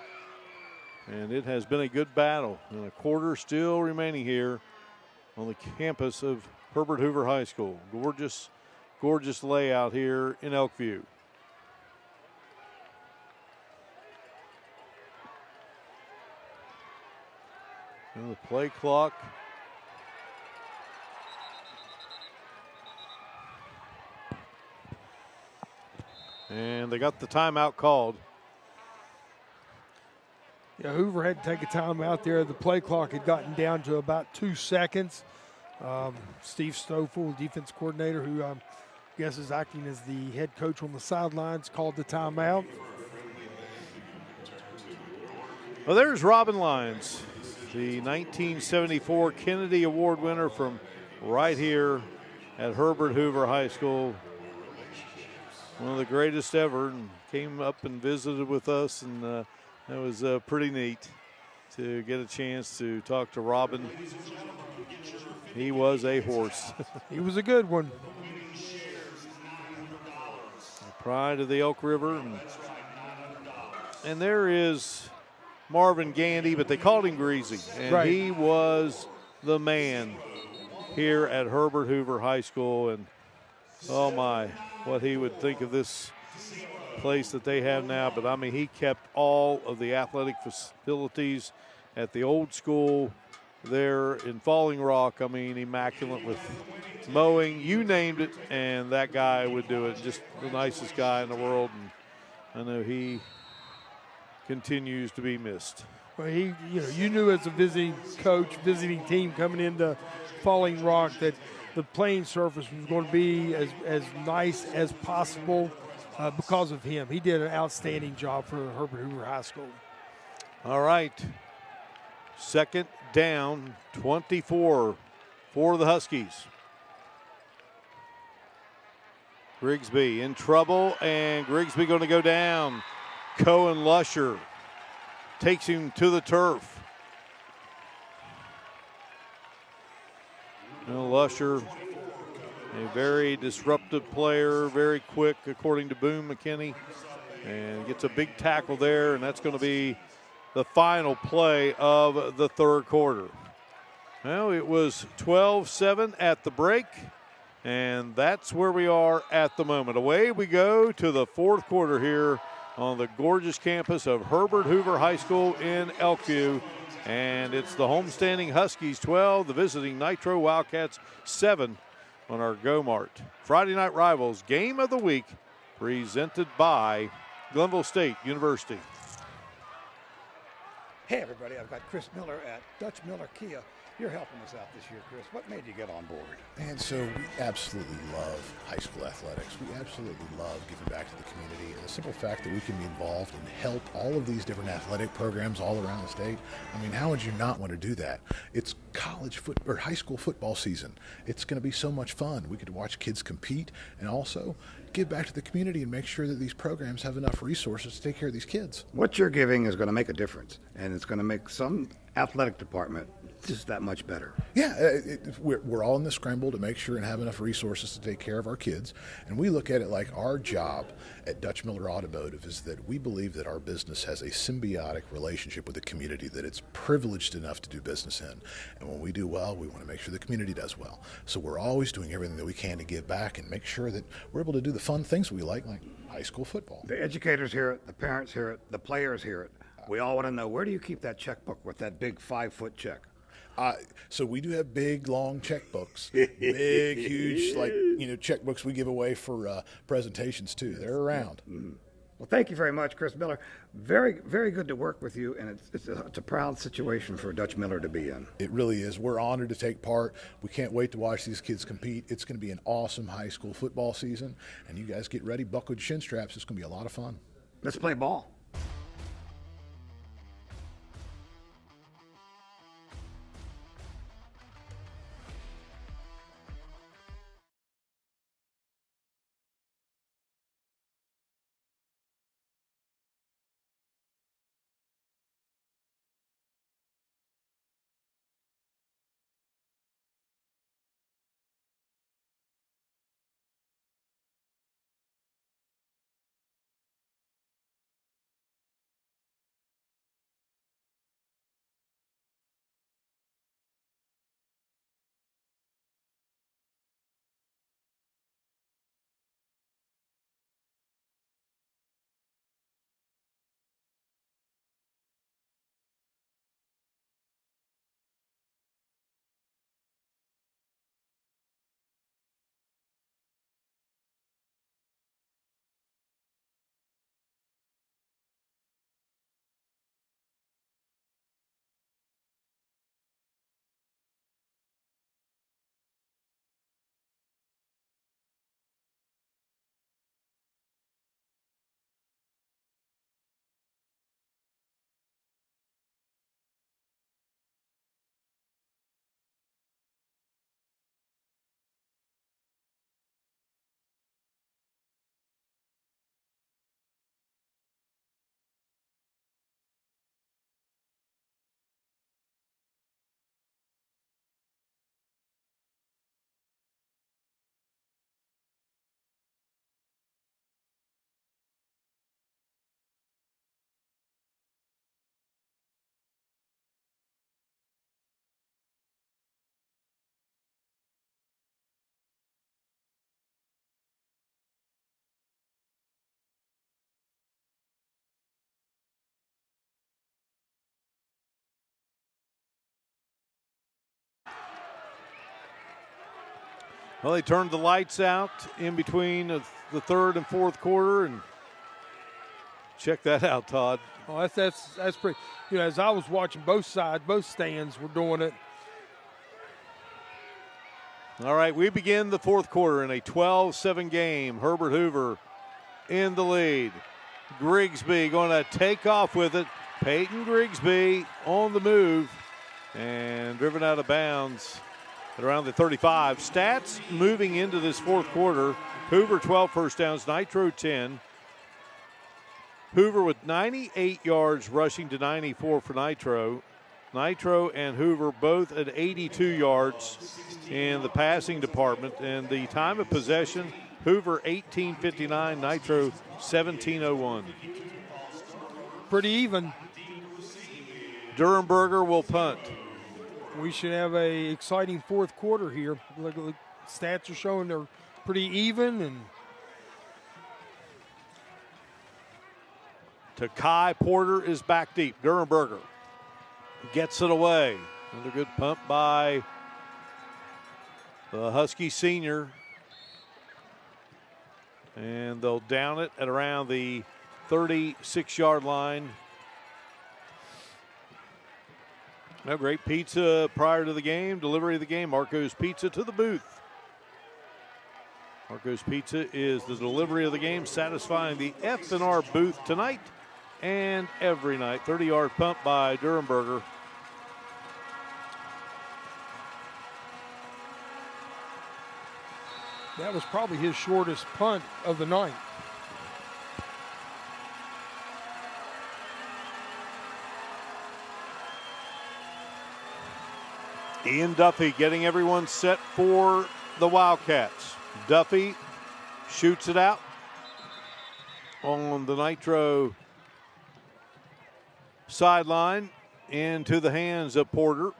A: and it has been a good battle. And a quarter still remaining here on the campus of Herbert Hoover High School. Gorgeous, gorgeous layout here in Elkview. And the play clock. And they got the timeout called.
B: Yeah, Hoover had to take a timeout there. The play clock had gotten down to about 2 seconds. Steve Stoffel, defense coordinator, who I guess is acting as the head coach on the sidelines, called the timeout.
A: Well, there's Robin Lyons, the 1974 Kennedy Award winner from right here at Herbert Hoover High School. One of the greatest ever, and came up and visited with us, and that was pretty neat to get a chance to talk to Robin. He was a horse.
B: He was a good one.
A: The pride of the Elk River. And there is Marvin Gandy, but they called him Greasy. And
B: right.
A: He was the man here at Herbert Hoover High School. And oh my, what he would think of this place that they have now. But I mean, he kept all of the athletic facilities at the old school there in Falling Rock. I mean, immaculate with mowing, you named it, and that guy would do it. Just the nicest guy in the world, and I know he continues to be missed.
B: Well, you knew as a visiting coach, visiting team coming into Falling Rock that the playing surface was going to be as nice as possible because of him. He did an outstanding job for Herbert Hoover High School.
A: All right. Second down, 24 for the Huskies. Grigsby in trouble, and Grigsby going to go down. Cohen Lusher takes him to the turf. Lusher, a very disruptive player, very quick according to Boone McKinney, and gets a big tackle there, and that's going to be the final play of the third quarter. Well, it was 12-7 at the break, and that's where we are at the moment. Away we go to the fourth quarter here on the gorgeous campus of Herbert Hoover High School in Elkview. And it's the homestanding Huskies 12, the visiting Nitro Wildcats 7 on our Go-Mart Friday Night Rivals Game of the Week, presented by Glenville State University.
G: Hey everybody, I've got Chris Miller at Dutch Miller Kia. You're helping us out this year, Chris. What made you get on board?
P: And so we absolutely love high school athletics. We absolutely love giving back to the community. And the simple fact that we can be involved and help all of these different athletic programs all around the state, I mean, how would you not want to do that? It's high school football season. It's going to be so much fun. We could watch kids compete and also give back to the community and make sure that these programs have enough resources to take care of these kids.
G: What you're giving is going to make a difference, and it's going to make some athletic department just that much better.
P: Yeah, we're all in the scramble to make sure and have enough resources to take care of our kids. And we look at it like our job at Dutch Miller Automotive is that we believe that our business has a symbiotic relationship with the community that it's privileged enough to do business in. And when we do well, we want to make sure the community does well. So we're always doing everything that we can to give back and make sure that we're able to do the fun things we like high school football.
G: The educators hear it, the parents hear it, the players hear it. We all want to know, where do you keep that checkbook with that big 5-foot check?
P: So we do have big, long checkbooks, big, huge, checkbooks we give away for presentations too. They're around.
G: Mm-hmm. Well, thank you very much, Chris Miller. Very, very good to work with you, and it's a proud situation for Dutch Miller to be in.
P: It really is. We're honored to take part. We can't wait to watch these kids compete. It's going to be an awesome high school football season, and you guys get ready, buckle your shin straps. It's going to be a lot of fun.
G: Let's play ball.
A: Well, they turned the lights out in between the third and fourth quarter, and check that out, Todd.
B: Oh, that's pretty. You know, as I was watching both sides, both stands were doing it.
A: All right, we begin the fourth quarter in a 12-7 game. Herbert Hoover in the lead. Grigsby going to take off with it. Peyton Grigsby on the move and driven out of bounds at around the 35. Stats moving into this fourth quarter. Hoover 12 first downs, Nitro 10. Hoover with 98 yards rushing to 94 for Nitro. Nitro and Hoover both at 82 yards in the passing department. And the time of possession, Hoover 18:59, Nitro 17:01.
B: Pretty even.
A: Durenberger will punt.
B: We should have a exciting fourth quarter here. Look, the stats are showing they're pretty even. And
A: Takai Porter is back deep. Durenberger gets it away. Another good pump by the Husky senior. And they'll down it at around the 36-yard line. No great pizza prior to the game. Delivery of the game. Marco's Pizza to the booth. Marco's Pizza is the delivery of the game, satisfying the FNR booth tonight and every night. 30-yard pump by Durenberger.
B: that was probably his shortest punt of the night.
A: Ian Duffy getting everyone set for the Wildcats. Duffy shoots it out on the Nitro sideline into the hands of Porter.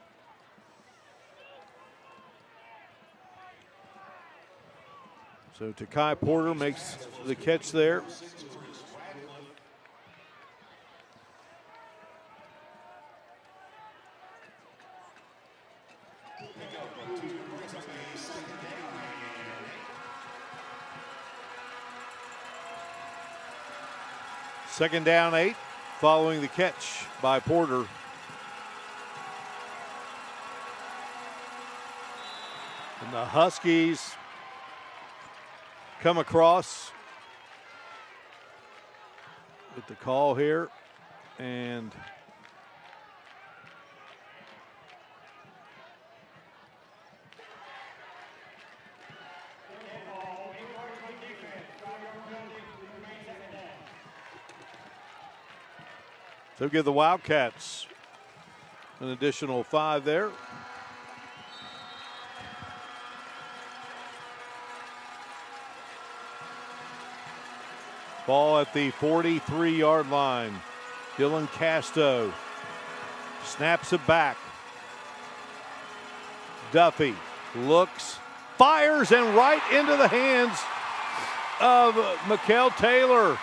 A: So Takai Porter makes the catch there. Second down 8, following the catch by Porter. And the Huskies come across with the call here. And they'll give the Wildcats an additional 5 there. Ball at the 43-yard line. Dylan Casto snaps it back. Duffy looks, fires, and right into the hands of Mikael Taylor.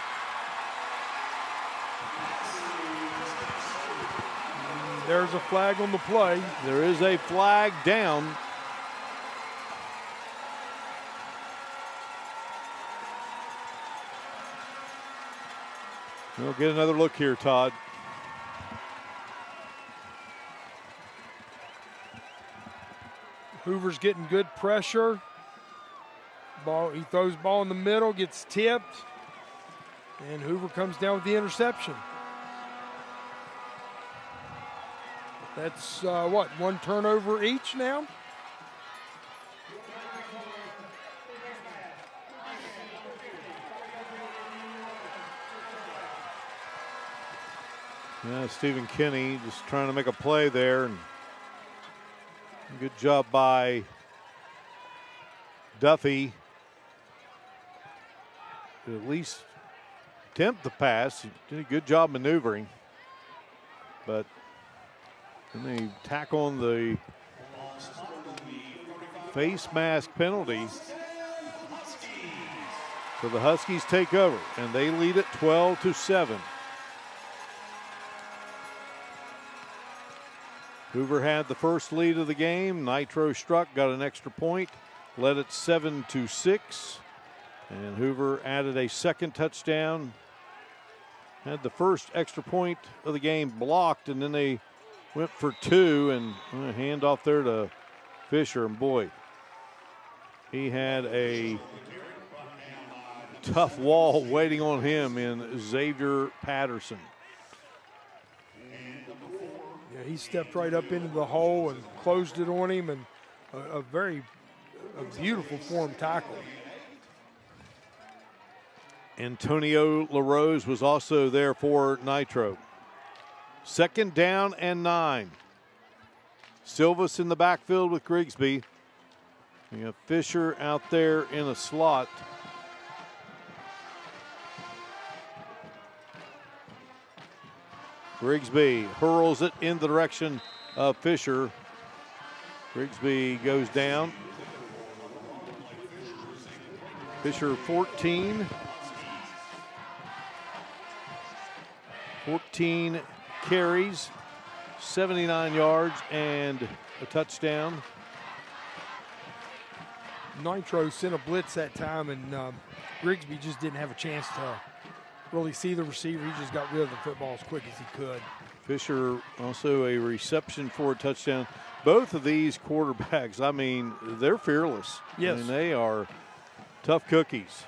B: There's a flag on the play.
A: There is a flag down. We'll get another look here, Todd.
B: Hoover's getting good pressure. He throws the ball in the middle, gets tipped, and Hoover comes down with the interception. That's one turnover each now?
A: Yeah, Stephen Kinney just trying to make a play there. And good job by Duffy to at least attempt the pass. He did a good job maneuvering. But then they tack on the face mask penalty. So the Huskies take over, and they lead it 12-7. Hoover had the first lead of the game. Nitro struck, got an extra point, led it 7-6. And Hoover added a second touchdown. Had the first extra point of the game blocked, and then they went for 2, and a handoff there to Fisher. And boy, he had a tough wall waiting on him in Xavier Patterson.
B: Yeah, he stepped right up into the hole and closed it on him, and a beautiful form tackle.
A: Antonio LaRose was also there for Nitro. 2nd down and 9. Silvas in the backfield with Grigsby. You have Fisher out there in a slot. Grigsby hurls it in the direction of Fisher. Grigsby goes down. Fisher 14 carries, 79 yards, and a touchdown.
B: Nitro sent a blitz that time, and Grigsby just didn't have a chance to really see the receiver. He just got rid of the football as quick as he could.
A: Fisher also a reception for a touchdown. Both of these quarterbacks, I mean, they're fearless.
B: Yes.
A: I mean, they are tough cookies.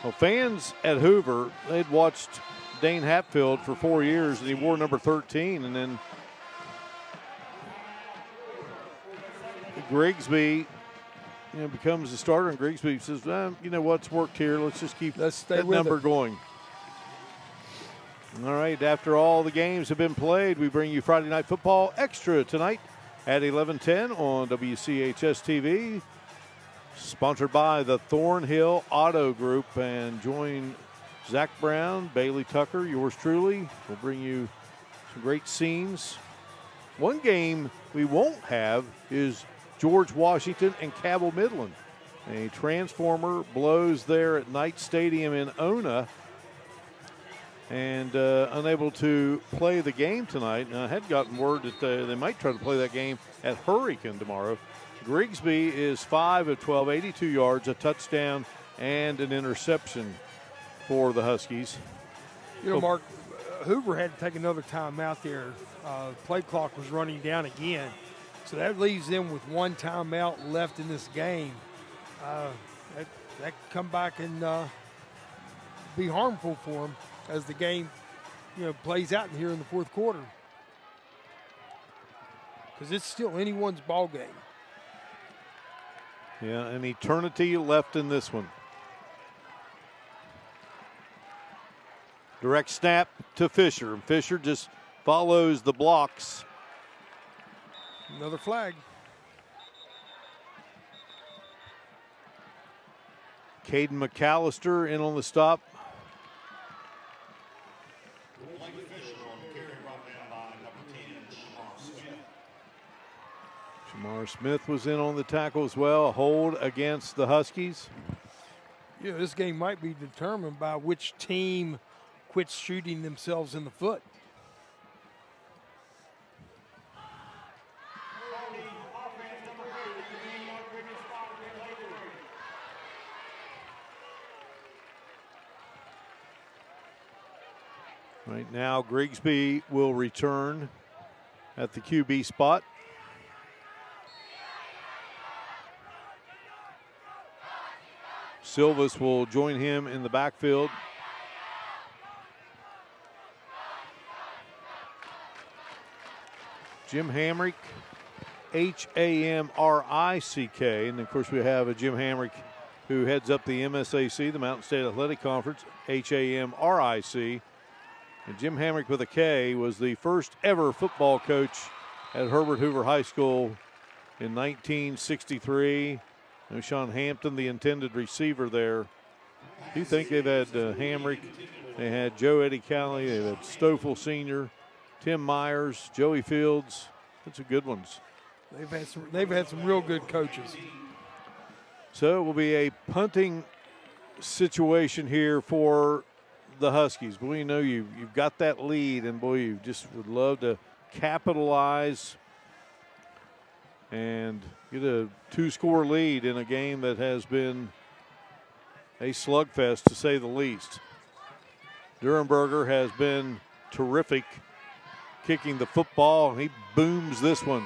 A: Well, fans at Hoover, they'd watched Dane Hatfield for 4 years, and he wore number 13, and then Grigsby becomes the starter, and Grigsby says, you know what's worked here. Let's just keep that number going. All right, after all the games have been played, we bring you Friday Night Football Extra tonight at 11:10 on WCHS-TV. Sponsored by the Thornhill Auto Group, and join Zach Brown, Bailey Tucker, yours truly. We'll bring you some great scenes. One game we won't have is George Washington and Cabell Midland. A transformer blows there at Knight Stadium in Ona, and unable to play the game tonight. Now, I had gotten word that they might try to play that game at Hurricane tomorrow. Grigsby is 5 of 12, 82 yards, a touchdown, and an interception for the Huskies.
B: You know, Mark, Hoover had to take another timeout there. Play clock was running down again. So that leaves them with one timeout left in this game. That could come back and be harmful for them as the game, plays out here in the fourth quarter. Because it's still anyone's ball game.
A: Yeah, an eternity left in this one. Direct snap to Fisher. And Fisher just follows the blocks.
B: Another flag.
A: Caden McAllister in on the stop. Shamar Smith was in on the tackle as well. A hold against the Huskies.
B: Yeah, this game might be determined by which team quits shooting themselves in the foot.
A: Right now, Grigsby will return at the QB spot. Silvas will join him in the backfield. Jim Hamrick, Hamrick, and of course we have a Jim Hamrick who heads up the MSAC, the Mountain State Athletic Conference, Hamric. And Jim Hamrick with a K was the first ever football coach at Herbert Hoover High School in 1963. Sean Hampton, the intended receiver there. Do you think they've had Hamrick? They had Joe Eddie Calley. They've had Stoffel Sr., Tim Myers, Joey Fields. That's some good ones.
B: They've had some real good coaches.
A: So it will be a punting situation here for the Huskies. Boy, you've got that lead, and boy, you just would love to capitalize and get a 2-score lead in a game that has been a slugfest, to say the least. Durenberger has been terrific kicking the football. He booms this one.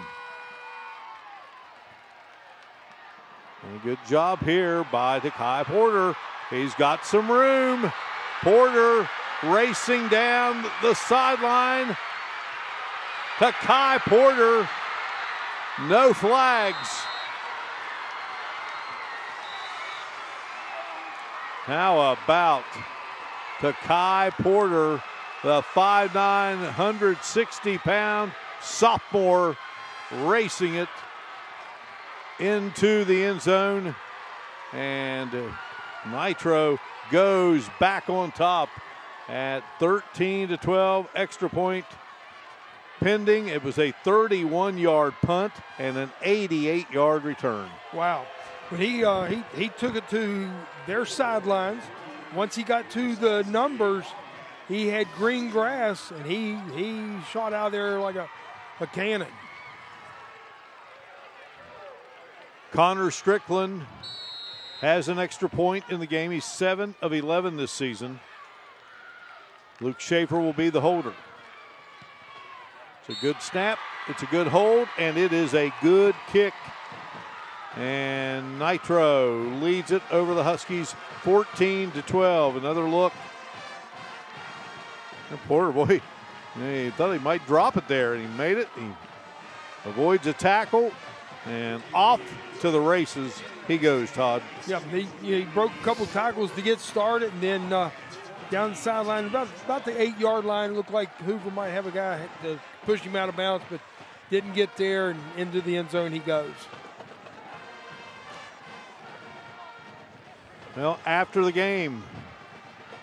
A: And a good job here by Takai Porter. He's got some room. Porter racing down the sideline. Takai Porter, no flags. How about Takai Porter, the 5'9", 160-pound sophomore, racing it into the end zone. And Nitro goes back on top at 13-12, extra point pending. It was a 31-yard punt and an 88-yard return.
B: Wow. But he took it to their sidelines. Once he got to the numbers, he had green grass, and he shot out there like a cannon.
A: Connor Strickland has an extra point in the game. He's 7 of 11 this season. Luke Schaefer will be the holder. It's a good snap, it's a good hold, and it is a good kick. And Nitro leads it over the Huskies 14-12. Another look. And Porter, boy, he thought he might drop it there, and he made it. He avoids a tackle, and off to the races he goes, Todd.
B: Yeah, he broke a couple tackles to get started, and then down the sideline, about the 8-yard line, looked like Hoover might have a guy to push him out of bounds, but didn't get there, and into the end zone he goes.
A: Well, after the game,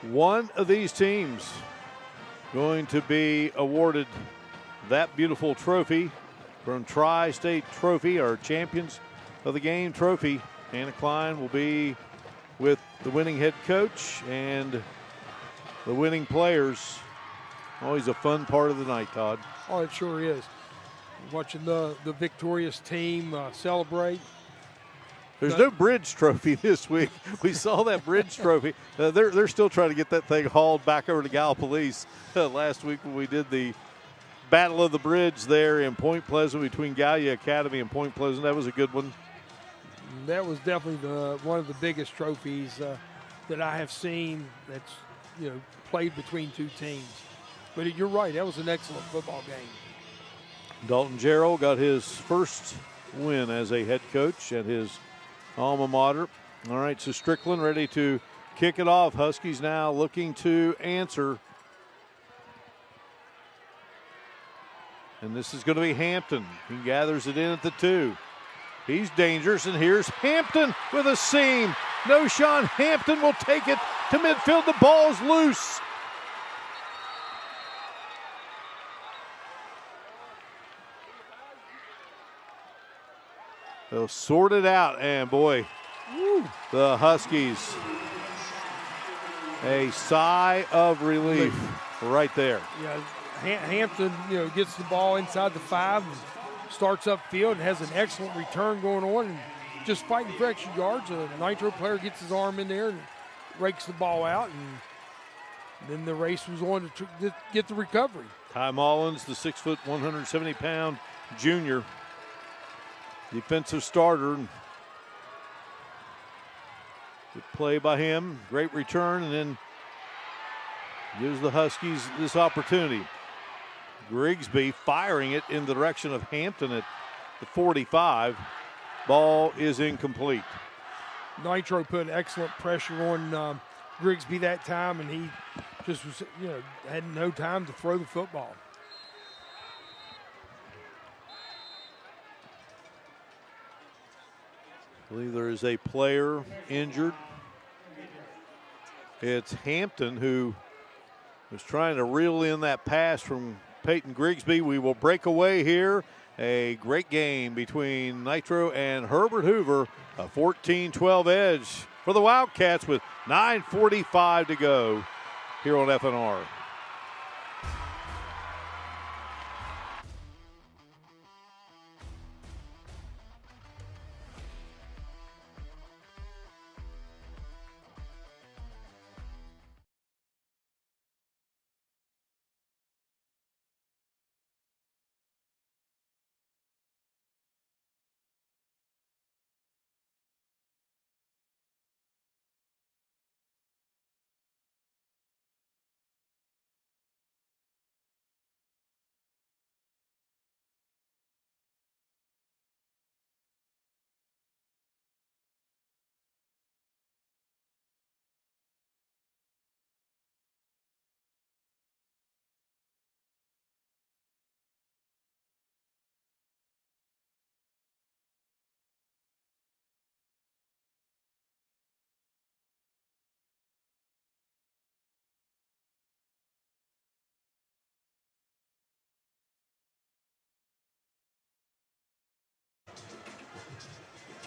A: one of these teams going to be awarded that beautiful trophy from Tri-State Trophy, our champions of the game trophy. Anna Klein will be with the winning head coach and the winning players. Always a fun part of the night, Todd.
B: Oh, it sure is. Watching the victorious team celebrate.
A: There's no bridge trophy this week. We saw that bridge trophy. They're still trying to get that thing hauled back over to Gallipolis. Last week when we did the Battle of the Bridge there in Point Pleasant between Gallia Academy and Point Pleasant, that was a good one.
B: That was definitely one of the biggest trophies that I have seen that's played between two teams. But you're right, that was an excellent football game.
A: Dalton Jarrell got his first win as a head coach at his alma mater. All right, so Strickland ready to kick it off. Huskies now looking to answer. And this is going to be Hampton. He gathers it in at the 2. He's dangerous, and here's Hampton with a seam. Noshawn Hampton will take it to midfield. The ball's loose. They'll sort it out, and boy, the Huskies, a sigh of relief right there.
B: Yeah, Hampton, gets the ball inside the 5 and starts upfield and has an excellent return going on, and just fighting for extra yards. A Nitro player gets his arm in there and rakes the ball out, and then the race was on to get the recovery.
A: Ty Mullins, the 6', 170-pound junior, defensive starter. Good play by him. Great return, and then gives the Huskies this opportunity. Grigsby firing it in the direction of Hampton at the 45. Ball is incomplete.
B: Nitro put excellent pressure on Grigsby that time, and he just was, had no time to throw the football.
A: I believe there is a player injured. It's Hampton who was trying to reel in that pass from Peyton Grigsby. We will break away here. A great game between Nitro and Herbert Hoover. A 14-12 edge for the Wildcats with 9:45 to go here on FNR.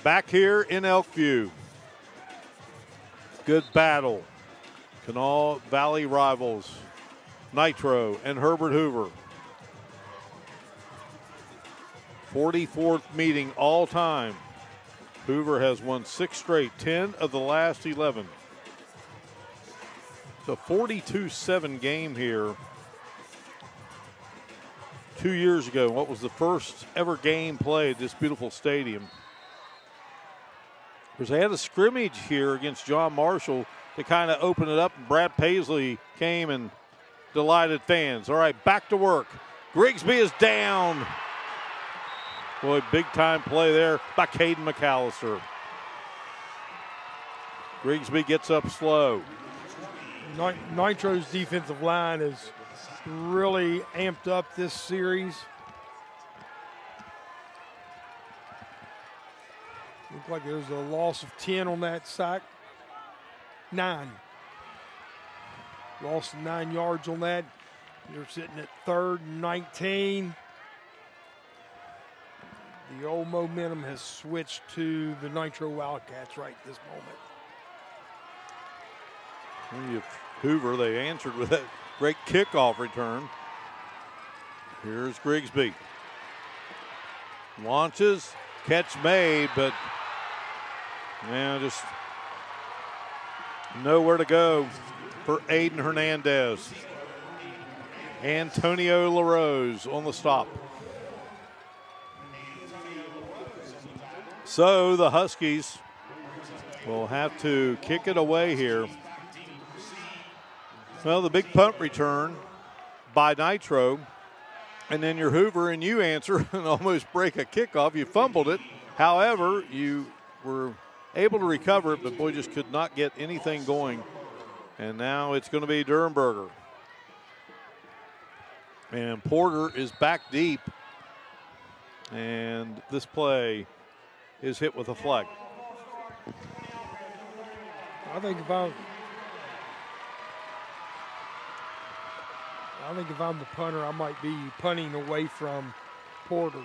A: back here in Elkview. Good battle. Kanawha Valley rivals, Nitro and Herbert Hoover. 44th meeting all time. Hoover has won 6 straight, 10 of the last 11. It's a 42-7 game here. 2 years ago, what was the first ever game played at this beautiful stadium? Because they had a scrimmage here against John Marshall to kind of open it up, and Brad Paisley came and delighted fans. All right, back to work. Grigsby is down. Boy, big-time play there by Caden McAllister. Grigsby gets up slow.
B: Nitro's defensive line has really amped up this series. Looked like there was a loss of 10 on that sack. 9. Lost 9 yards on that. You're sitting at 3rd and 19. The old momentum has switched to the Nitro Wildcats right this moment.
A: Hoover, they answered with that great kickoff return. Here's Grigsby. Launches, catch made, but just nowhere to go for Aiden Hernandez. Antonio LaRose on the stop. So the Huskies will have to kick it away here. Well, the big punt return by Nitro, and then your Hoover and you answer and almost break a kickoff. You fumbled it. However, you were able to recover it, but boy, just could not get anything going. And now it's going to be Durenberger. And Porter is back deep. And this play is hit with a flag.
B: I think if I'm the punter, I might be punting away from Porter.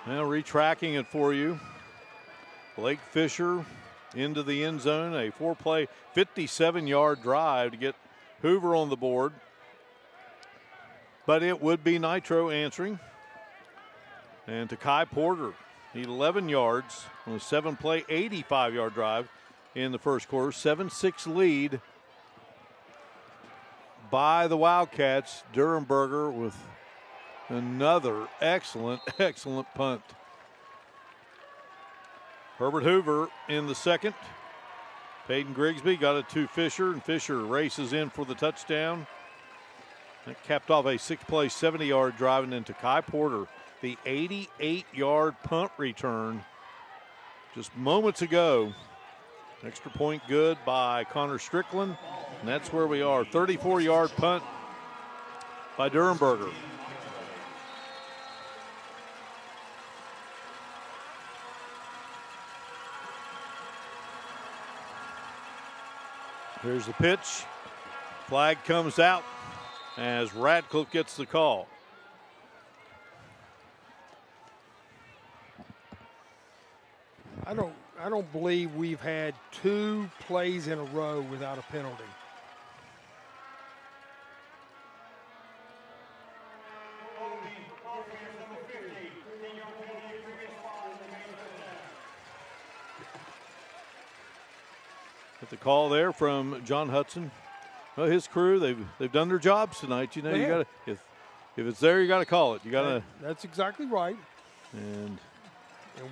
A: Now retracking it for you. Blake Fisher into the end zone. A 4-play, 57-yard drive to get Hoover on the board. But it would be Nitro answering. And to Kai Porter, 11 yards on a 7-play, 85-yard drive in the first quarter. 7-6 lead by the Wildcats. Durenberger with another excellent punt. Herbert Hoover in the second. Peyton Grigsby got it to Fisher, and Fisher races in for the touchdown. That capped off a 6-play, 70-yard drive, and then to Kai Porter, the 88-yard punt return just moments ago. Extra point good by Connor Strickland, and that's where we are. 34-yard punt by Durenberger. Here's the pitch. Flag comes out as Radcliffe gets the call.
B: I don't believe we've had 2 plays in a row without a penalty.
A: Get the call there from John Hudson. Well, his crew, they've done their jobs tonight. You know, you got to if it's there, you got to call it. You got to.
B: That's exactly right.
A: And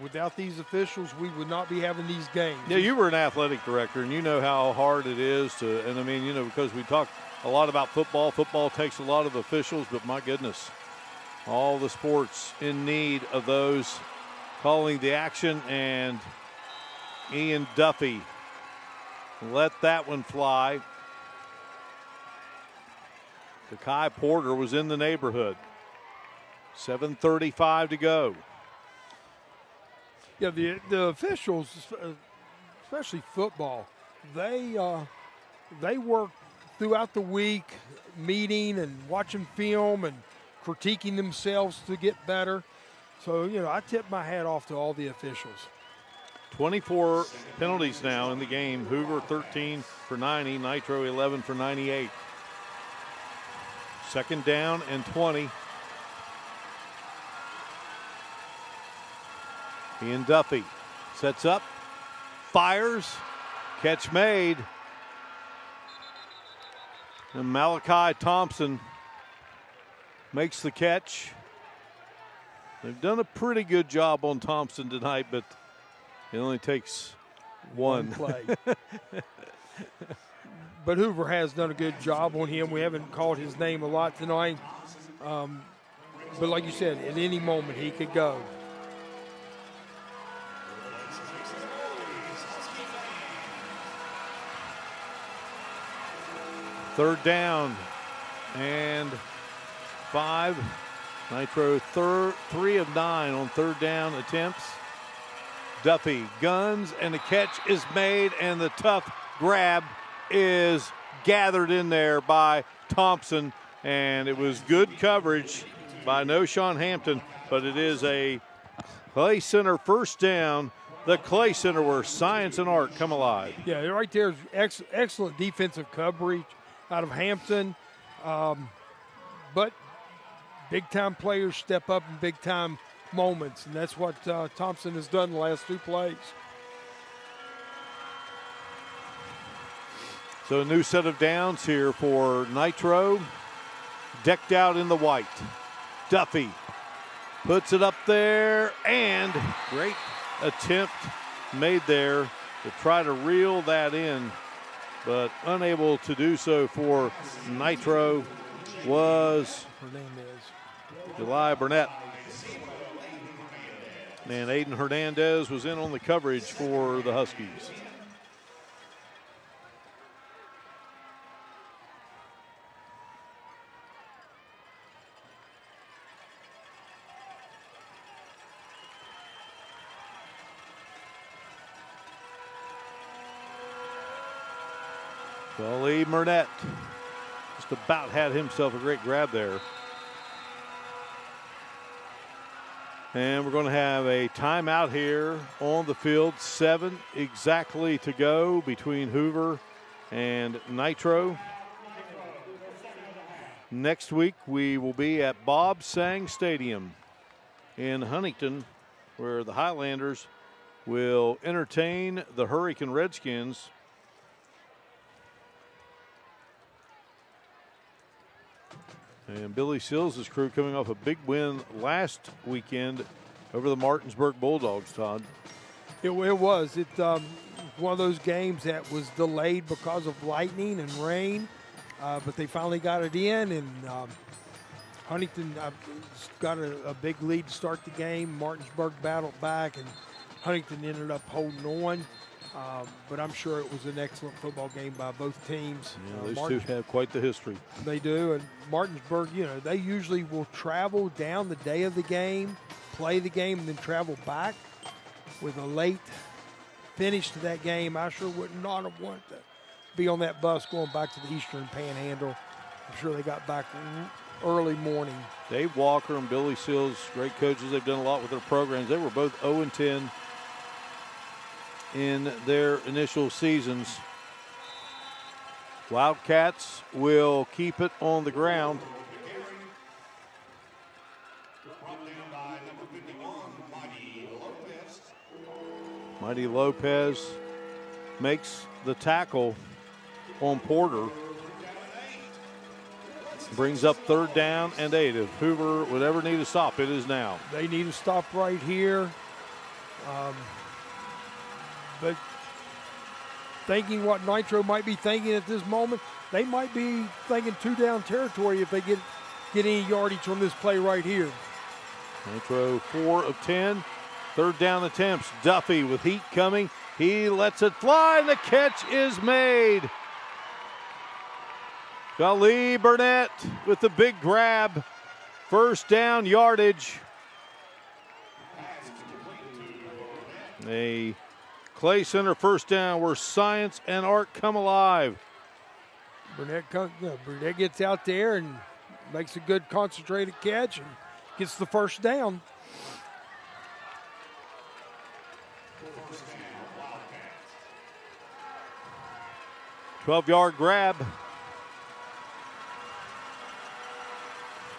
B: without these officials, we would not be having these games.
A: Yeah, you were an athletic director, and you know how hard it is to. And I mean, you know, because we talk a lot about football. Football takes a lot of officials, but my goodness, all the sports in need of those calling the action. And Ian Duffy let that one fly. Kai Porter was in the neighborhood. 7:35 to go.
B: Yeah, the officials, especially football, they work throughout the week, meeting and watching film and critiquing themselves to get better. So, you know, I tip my hat off to all the officials.
A: 24 penalties now in the game. Hoover 13 for 90, Nitro 11 for 98. Second down and 20. Ian Duffy sets up, fires, catch made. And Malachi Thompson makes the catch. They've done a pretty good job on Thompson tonight, but it only takes one
B: play. But Hoover has done a good job on him. We haven't called his name a lot tonight. But like you said, at any moment he could go.
A: Third down and 5. Nitro 3 of 9 on third down attempts. Duffy guns, and the catch is made, and the tough grab is gathered in there by Thompson, and it was good coverage by Noshawn Hampton, but it is a Clay Center first down. The Clay Center where science and art come alive.
B: Yeah, right there is excellent defensive coverage out of Hampton, but big-time players step up in big-time moments, and that's what Thompson has done the last 2 plays.
A: So a new set of downs here for Nitro, decked out in the white. Duffy puts it up there, and great attempt made there to try to reel that in, but unable to do so for Nitro was July Burnett. And Aiden Hernandez was in on the coverage for the Huskies. Well, Lee Burnett just about had himself a great grab there. And we're going to have a timeout here on the field. 7 exactly to go between Hoover and Nitro. Next week, we will be at Bob Sang Stadium in Huntington, where the Highlanders will entertain the Hurricane Redskins. And Billy Sills' crew coming off a big win last weekend over the Martinsburg Bulldogs, Todd.
B: It was. One of those games that was delayed because of lightning and rain, but they finally got it in, and Huntington got a big lead to start the game. Martinsburg battled back, and Huntington ended up holding on. But I'm sure it was an excellent football game by both teams.
A: Yeah, those two have quite the history.
B: They do, and Martinsburg, you know, they usually will travel down the day of the game, play the game, and then travel back. With a late finish to that game, I sure would not have wanted to be on that bus going back to the Eastern Panhandle. I'm sure they got back early morning.
A: Dave Walker and Billy Sills, great coaches. They've done a lot with their programs. They were both 0-10 in their initial seasons. Wildcats will keep it on the ground. Mighty Lopez makes the tackle on Porter. Brings up 3rd down and 8. If Hoover would ever need a stop, it is now.
B: They need a stop right here. But thinking what Nitro might be thinking at this moment, they might be thinking 2-down territory if they get any yardage on this play right here.
A: Nitro 4 of 10. 3rd down attempts. Duffy with heat coming. He lets it fly, and the catch is made. Lee Burnett with the big grab. 1st down yardage. A Clay Center 1st down where science and art come alive.
B: Burnett gets out there and makes a good concentrated catch and gets the 1st down.
A: 12-yard grab.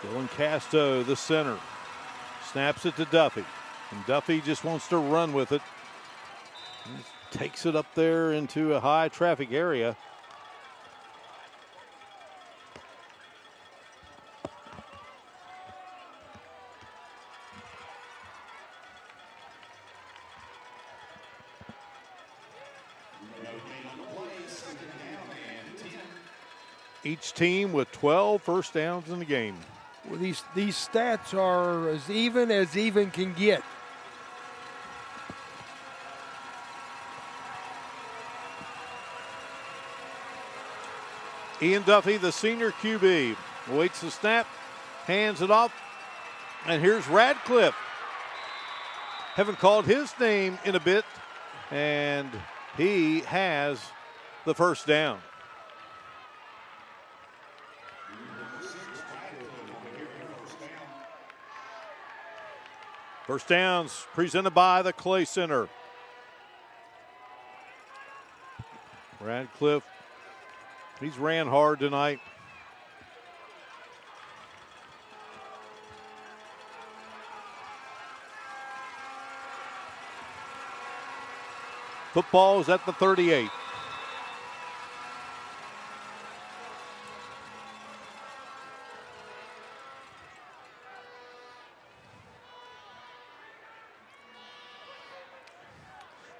A: Dylan Casto, the center, snaps it to Duffy. And Duffy just wants to run with it. He takes it up there into a high traffic area. Each team with 12 first downs in the game.
B: Well, these stats are as even can get.
A: Ian Duffy, the senior QB, waits the snap, hands it off, and here's Radcliffe. Haven't called his name in a bit, and he has the first down. First downs presented by the Clay Center. Radcliffe, he's ran hard tonight. Football is at the 38.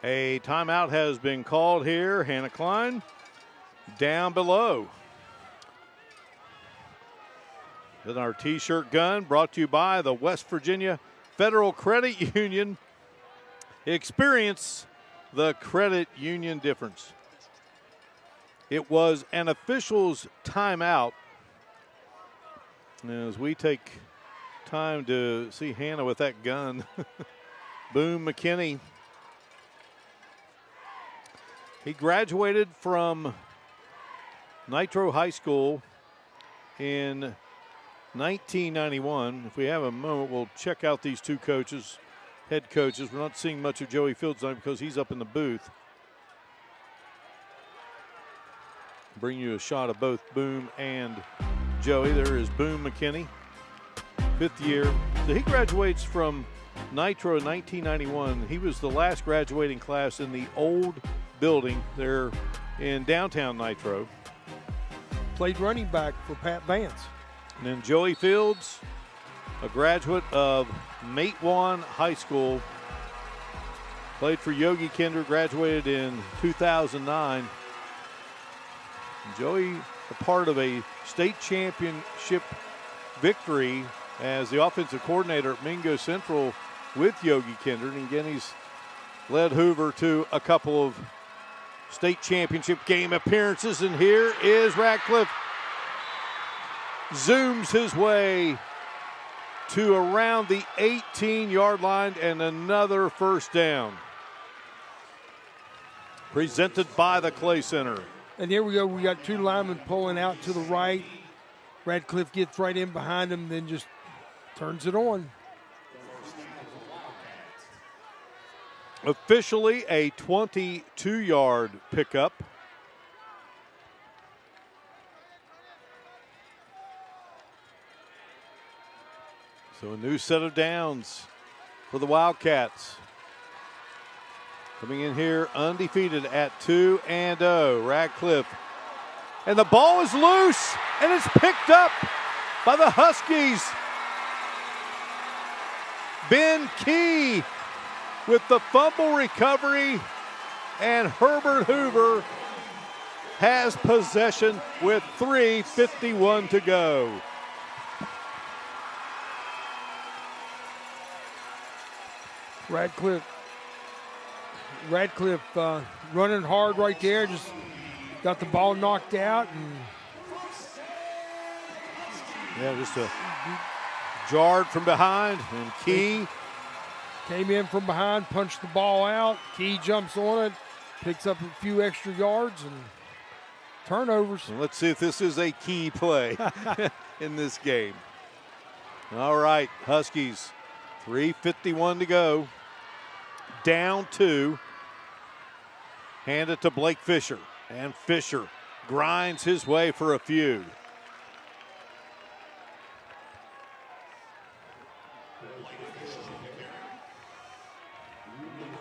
A: A timeout has been called here. Hannah Klein down below. Then our T-shirt gun brought to you by the West Virginia Federal Credit Union. Experience the credit union difference. It was an official's timeout as we take time to see Hannah with that gun. Boone McKinney. He graduated from Nitro High School in 1991. If we have a moment, we'll check out these two coaches, head coaches. We're not seeing much of Joey Fields tonight because he's up in the booth. Bring you a shot of both Boom and Joey. There is Boone McKinney, fifth year. So he graduates from Nitro in 1991. He was the last graduating class in the old building there in downtown Nitro.
B: Played running back for Pat Vance.
A: And then Joey Fields, a graduate of Matewan High School, played for Yogi Kinder, graduated in 2009. And Joey, a part of a state championship victory as the offensive coordinator at Mingo Central with Yogi Kinder. And again, he's led Hoover to a couple of state championship game appearances, and here is Radcliffe. Zooms his way to around the 18-yard line and another first down. Presented by the Clay Center.
B: And here we go. We got two linemen pulling out to the right. Radcliffe gets right in behind him, then just turns it on.
A: Officially a 22-yard pickup. So a new set of downs for the Wildcats. Coming in here undefeated at 2-0. Radcliffe. And the ball is loose, and it's picked up by the Huskies. Ben Key with the fumble recovery, and Herbert Hoover has possession with 3:51 to go.
B: Radcliffe running hard right there, just got the ball knocked out. And
A: yeah, just a jarred from behind, and Key
B: came in from behind, punched the ball out. Key jumps on it, picks up a few extra yards, and turnovers.
A: And let's see if this is a key play in this game. All right, Huskies, 3:51 to go. down 2. Hand it to Blake Fisher. And Fisher grinds his way for a few.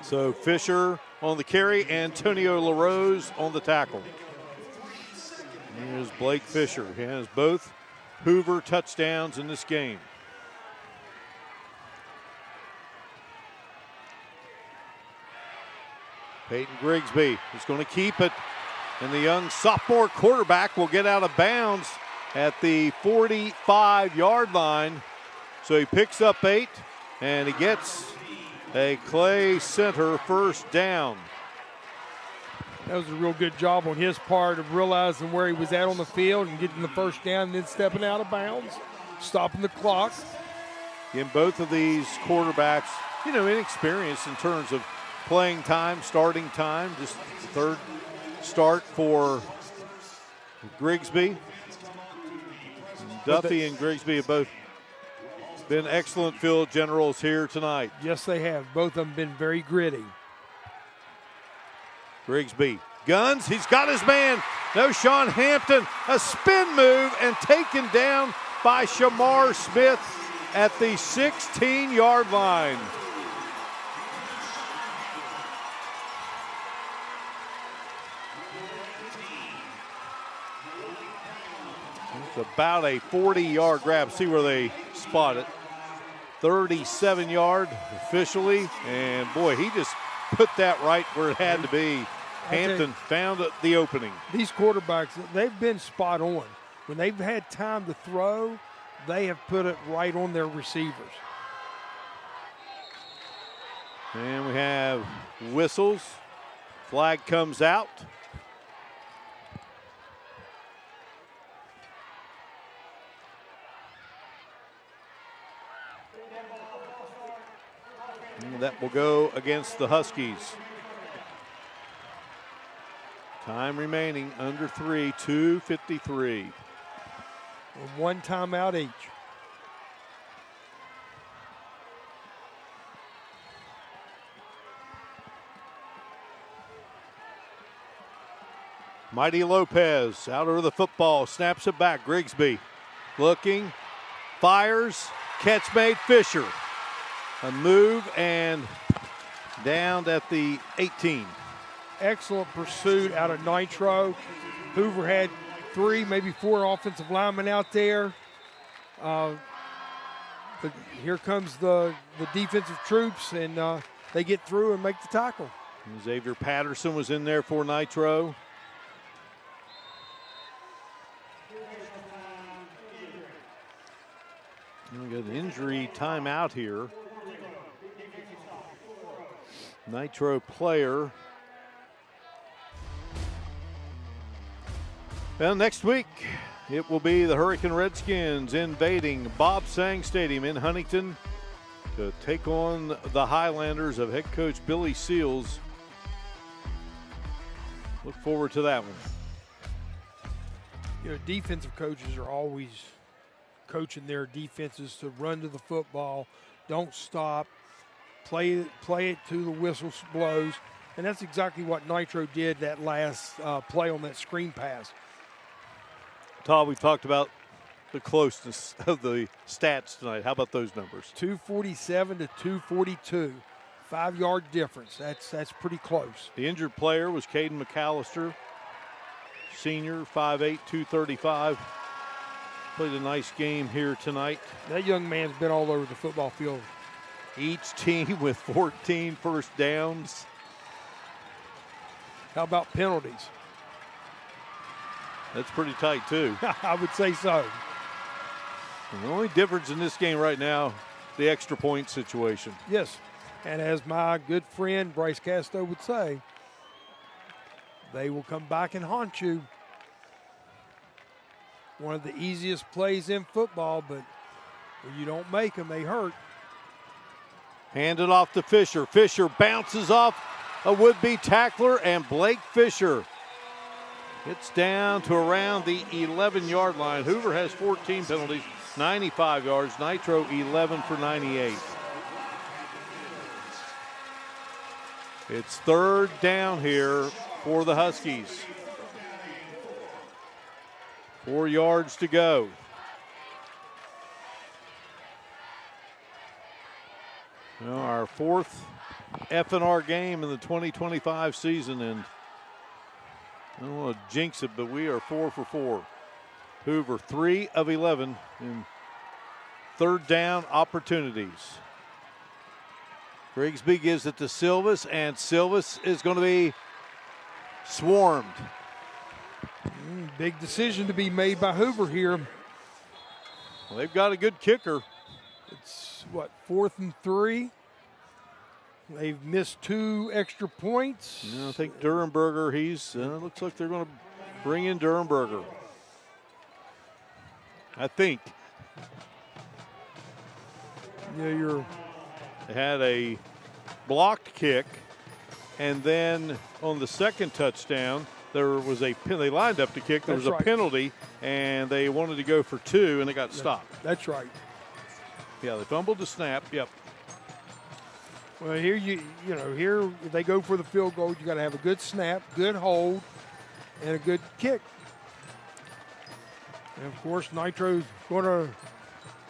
A: So Fisher on the carry, Antonio LaRose on the tackle. Here's Blake Fisher. He has both Hoover touchdowns in this game. Peyton Grigsby is going to keep it, and the young sophomore quarterback will get out of bounds at the 45-yard line. So he picks up 8, and he gets a Clay Center first down.
B: That was a real good job on his part of realizing where he was at on the field and getting the first down and then stepping out of bounds, stopping the clock.
A: In both of these quarterbacks, inexperienced in terms of playing time, starting time, just third start for Grigsby. Duffy and Grigsby have both been excellent field generals here tonight.
B: Yes, they have. Both of them been very gritty.
A: Grigsby guns. He's got his man. No, Sean Hampton. A spin move and taken down by Shamar Smith at the 16-yard line. It's about a 40-yard grab. See where they spot it. 37-yard officially. And, boy, he just put that right where it had to be. Hampton found the opening.
B: These quarterbacks, they've been spot on. When they've had time to throw, they have put it right on their receivers.
A: And we have whistles. Flag comes out. And that will go against the Huskies. Time remaining under 3, 2:53.
B: One timeout each.
A: Mighty Lopez out over the football, snaps it back. Grigsby looking, fires, catch made. Fisher. A move and down at the 18.
B: Excellent pursuit out of Nitro. Hoover had 3, maybe 4 offensive linemen out there. But here comes the defensive troops, and they get through and make the tackle.
A: And Xavier Patterson was in there for Nitro. We got an injury timeout here. Nitro player. Well, next week it will be the Hurricane Redskins invading Bob Sang Stadium in Huntington to take on the Highlanders of head coach Billy Seals. Look forward to that one.
B: Defensive coaches are always coaching their defenses to run to the football, don't stop, play it to the whistle blows, and that's exactly what Nitro did that last play on that screen pass.
A: Todd, we talked about the closeness of the stats tonight. How about those numbers?
B: 247 to 242, 5-yard difference. That's pretty close.
A: The injured player was Caden McAllister, senior, 5'8", 235. Played a nice game here tonight.
B: That young man's been all over the football field.
A: Each team with 14 first downs.
B: How about penalties?
A: That's pretty tight, too.
B: I would say so.
A: And the only difference in this game right now, the extra point situation.
B: Yes, and as my good friend Bryce Casto would say, they will come back and haunt you. One of the easiest plays in football, but when you don't make them, they hurt.
A: Handed off to Fisher. Fisher bounces off a would-be tackler, and Blake Fisher gets down to around the 11-yard line. Hoover has 14 penalties, 95 yards. Nitro 11 for 98. It's third down here for the Huskies. 4 yards to go. Well, our fourth FNR game in the 2025 season, and I don't want to jinx it, but we are 4 for 4. Hoover 3 of 11 in third down opportunities. Grigsby gives it to Silvas, and Silvas is going to be swarmed.
B: Big decision to be made by Hoover here.
A: Well, they've got a good kicker.
B: It's, what, 4th and 3? They've missed 2 extra points.
A: Yeah, I think Durenberger, looks like they're going to bring in Durenberger. I think.
B: Yeah,
A: They had a blocked kick, and then on the second touchdown, there was they lined up to kick. There was a penalty, and they wanted to go for 2, and it got stopped.
B: That's right.
A: Yeah, they fumbled the snap. Yep.
B: Well, here here if they go for the field goal, you got to have a good snap, good hold, and a good kick. And of course, Nitro's going to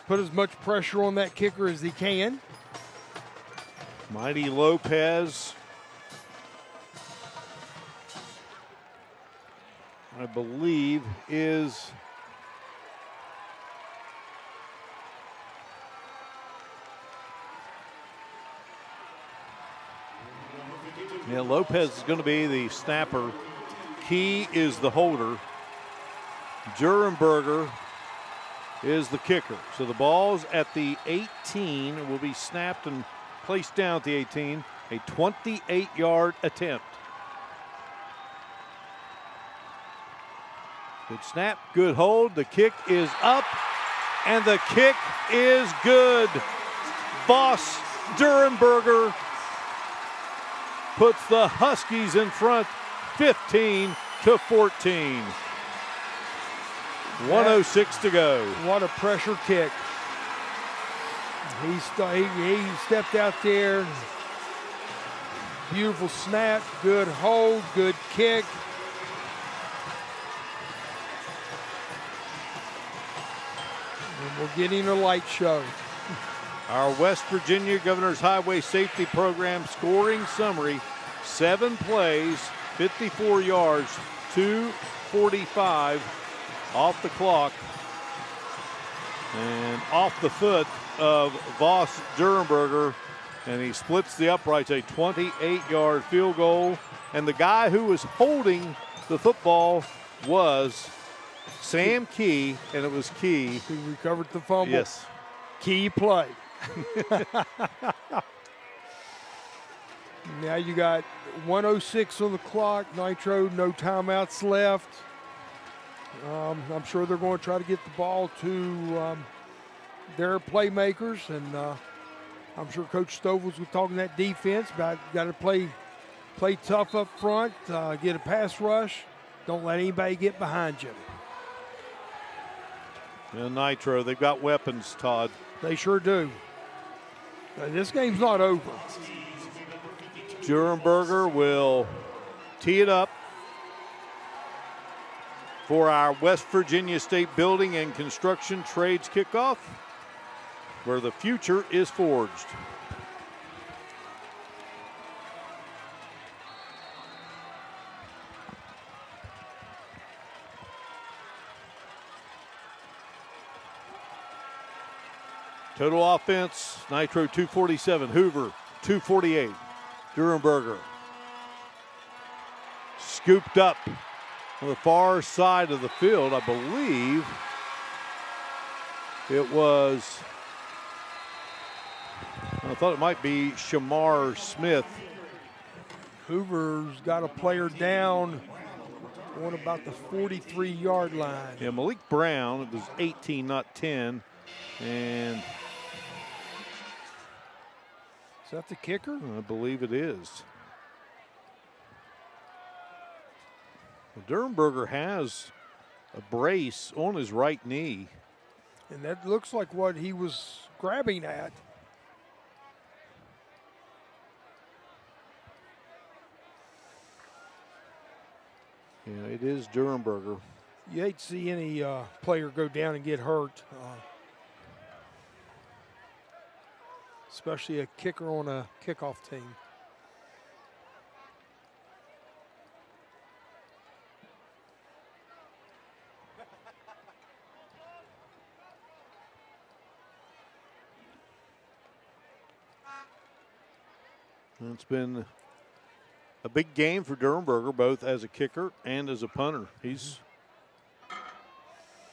B: put as much pressure on that kicker as he can.
A: Mighty Lopez, I believe, is Lopez is going to be the snapper. Key is the holder. Durenberger is the kicker. So the ball's at the 18, will be snapped and placed down at the 18. A 28-yard attempt. Good snap, good hold. The kick is up, and the kick is good. Voss Durenberger puts the Huskies in front 15-14. 1:06 to go.
B: What a pressure kick. He stepped out there. Beautiful snap, good hold, good kick. And we're getting a light show.
A: Our West Virginia Governor's Highway Safety Program scoring summary: 7 plays, 54 yards, 2:45 off the clock, and off the foot of Voss Durenberger, and he splits the uprights. A 28-yard field goal, and the guy who was holding the football was Sam Key, and it was Key
B: who recovered the fumble.
A: Yes.
B: Key play. Now you got 1:06 on the clock. Nitro, no timeouts left. I'm sure they're going to try to get the ball to their playmakers, and I'm sure Coach Stovall's talking that defense about got to play tough up front, get a pass rush. Don't let anybody get behind you.
A: And Nitro, they've got weapons, Todd.
B: They sure do. This game's not over.
A: Durenberger will tee it up for our West Virginia State Building and Construction Trades kickoff, where the future is forged. Total offense, Nitro 247, Hoover 248. Durenberger scooped up on the far side of the field. I believe it was, I thought it might be Shamar Smith.
B: Hoover's got a player down on about the 43-yard line.
A: Yeah, Malik Brown, it was 18, not 10. And
B: is that the kicker?
A: I believe it is. Well, Durenberger has a brace on his right knee.
B: And that looks like what he was grabbing at.
A: Yeah, it is Durenberger.
B: You hate to see any player go down and get hurt, especially a kicker on a kickoff team.
A: It's been a big game for Durenberger, both as a kicker and as a punter. He's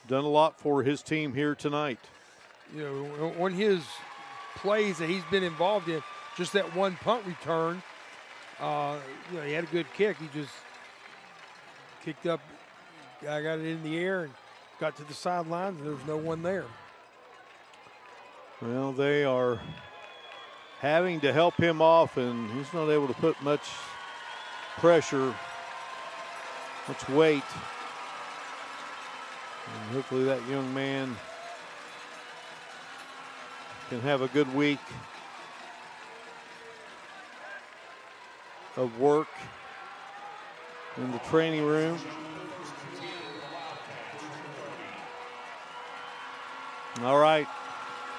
A: done a lot for his team here tonight.
B: You know, on his plays that he's been involved in, just that one punt return, you know, he had a good kick. He just kicked up, got it in the air and got to the sidelines, and there was no one there.
A: Well, they are having to help him off, and he's not able to put much pressure, much weight. And hopefully that young man can have a good week of work in the training room. All right,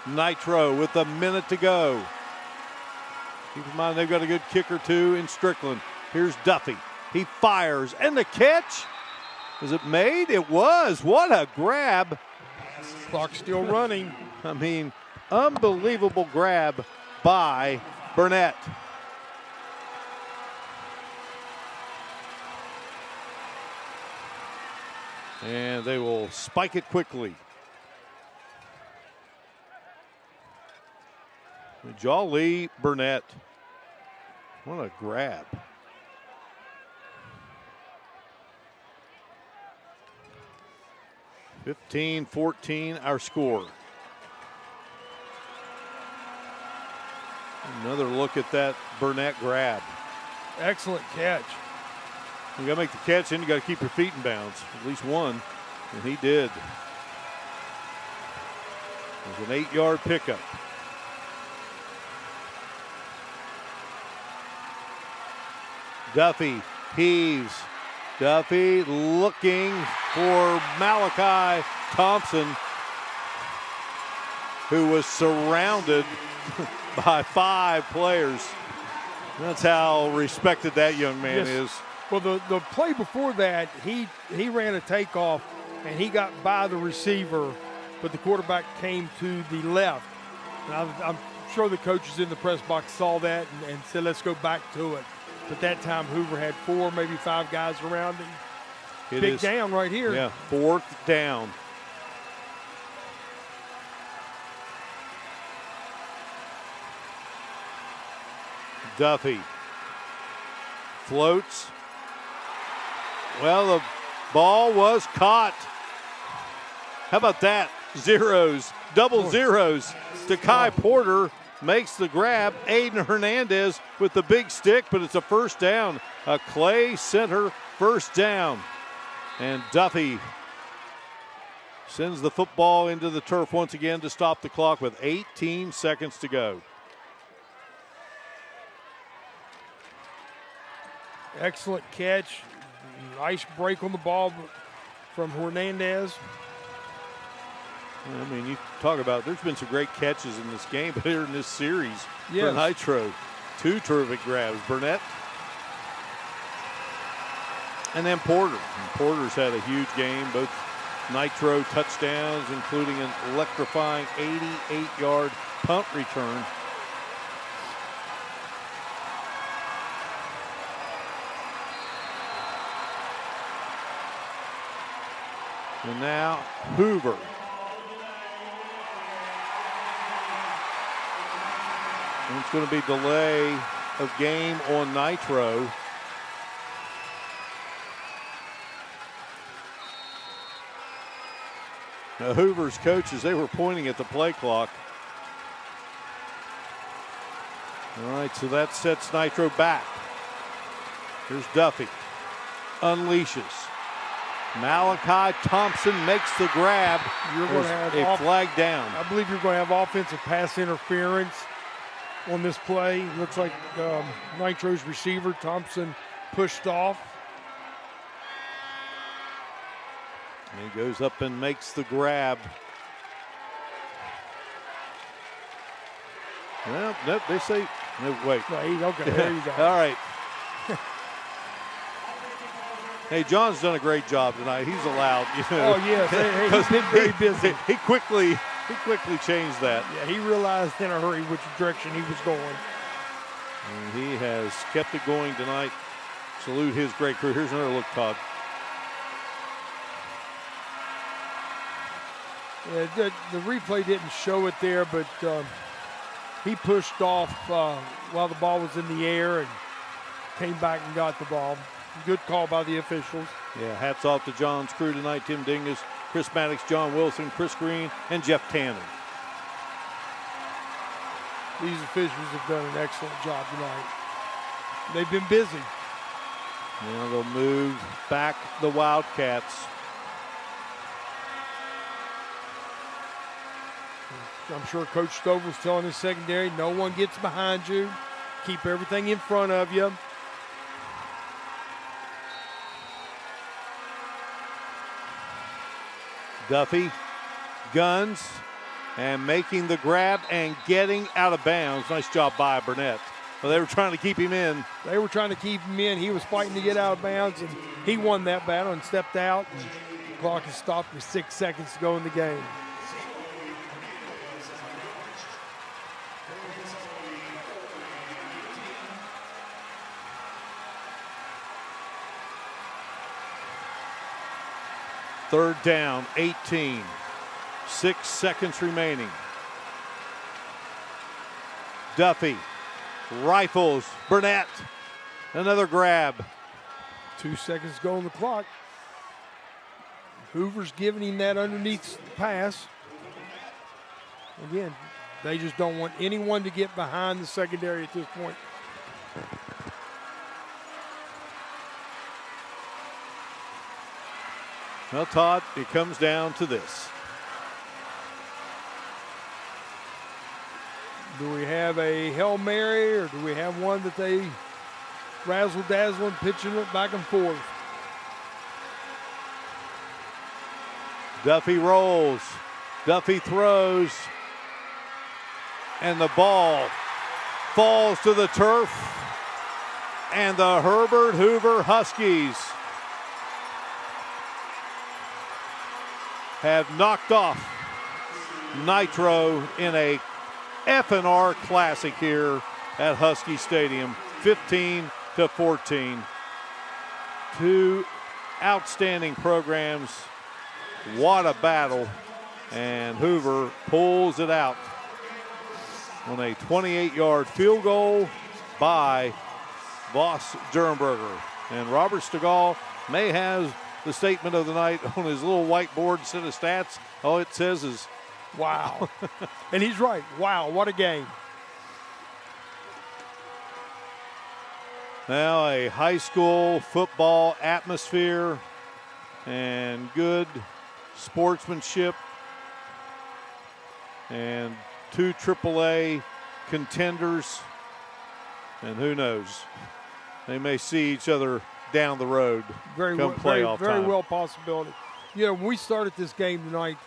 A: Nitro with a minute to go. Keep in mind they've got a good kicker too in Strickland. Here's Duffy. He fires, and the catch. Is it made? It was. What a grab.
B: Clock's still running.
A: I mean, unbelievable grab by Burnett. And they will spike it quickly. Jolly Burnett. What a grab. (15-14) our score. Another look at that Burnett grab.
B: Excellent catch.
A: You got to make the catch, and you got to keep your feet in bounds. At least one, and he did. It was an 8-yard pickup. Duffy heaves. Duffy looking for Malachi Thompson, who was surrounded by 5 players. That's how respected that young man is.
B: Well, the play before that, he ran a takeoff, and he got by the receiver, but the quarterback came to the left. And I'm sure the coaches in the press box saw that and said, let's go back to it. But that time, Hoover had 4, maybe 5 guys around him. Big down right here.
A: Yeah, 4th down. Duffy floats. Well, the ball was caught. How about that? Zeros, double zeros to Kai Porter. Makes the grab. Aiden Hernandez with the big stick, but it's a first down. A Clay Center first down. And Duffy sends the football into the turf once again to stop the clock with 18 seconds to go.
B: Excellent catch. Nice break on the ball from Hernandez.
A: I mean, you talk about, there's been some great catches in this game, but here in this series for Nitro. 2 terrific grabs. Burnett and then Porter. And Porter's had a huge game, both Nitro touchdowns, including an electrifying 88-yard punt return. And now Hoover. And it's going to be delay of game on Nitro. Now Hoover's coaches, they were pointing at the play clock. All right, so that sets Nitro back. Here's Duffy. Unleashes. Malachi Thompson makes the grab.
B: You're going to have
A: a flag down.
B: I believe you're going to have offensive pass interference on this play. Looks like Nitro's receiver, Thompson, pushed off.
A: And he goes up and makes the grab. Well, nope, they say, no, wait.
B: Okay, there you go.
A: All right. Hey, John's done a great job tonight. He's allowed.
B: Oh, yes. He's been very busy.
A: He quickly changed that.
B: Yeah, he realized in a hurry which direction he was going.
A: And he has kept it going tonight. Salute his great crew. Here's another look, Todd.
B: Yeah, the replay didn't show it there, but he pushed off while the ball was in the air and came back and got the ball. Good call by the officials.
A: Yeah, hats off to John's crew tonight. Tim Dingus, Chris Maddox, John Wilson, Chris Green, and Jeff Tannen.
B: These officials have done an excellent job tonight. They've been busy.
A: Now they'll move back the Wildcats.
B: I'm sure Coach Stovall's telling his secondary, no one gets behind you. Keep everything in front of you.
A: Duffy guns and making the grab and getting out of bounds. Nice job by Burnett. Well, they were trying to keep him in.
B: They were trying to keep him in. He was fighting to get out of bounds, and he won that battle and stepped out. And the clock is stopped with 6 seconds to go in the game.
A: Third down, 18. 6 seconds remaining. Duffy rifles Burnett. Another grab.
B: 2 seconds to go on the clock. Hoover's giving him that underneath pass. Again, they just don't want anyone to get behind the secondary at this point.
A: Well, Todd, it comes down to this.
B: Do we have a Hail Mary, or do we have one that they razzle-dazzle and pitching it back and forth?
A: Duffy rolls. Duffy throws. And the ball falls to the turf. And the Herbert Hoover Huskies have knocked off Nitro in a FNR Classic here at Husky Stadium, 15-14. Two outstanding programs. What a battle. And Hoover pulls it out on a 28-yard field goal by Voss Durenberger. And Robert Stegall may have the statement of the night on his little whiteboard instead of stats. All it says is,
B: wow. And he's right. Wow, what a game.
A: Now a high school football atmosphere and good sportsmanship and two AAA contenders. And who knows, they may see each other down the road
B: very
A: come playoff
B: very
A: time.
B: well possibility. You know, when we started this game tonight,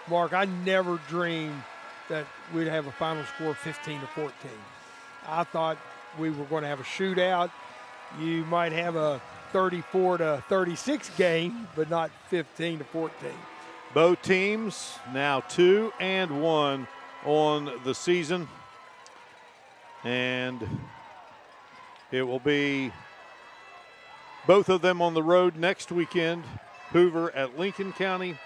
B: Mark, I never dreamed that we'd have a final score of 15-14. I thought we were going to have a shootout. You might have a 34-36 game, but not 15-14.
A: Both teams now 2-1 on the season. And it will be both of them on the road next weekend. Hoover at Lincoln County,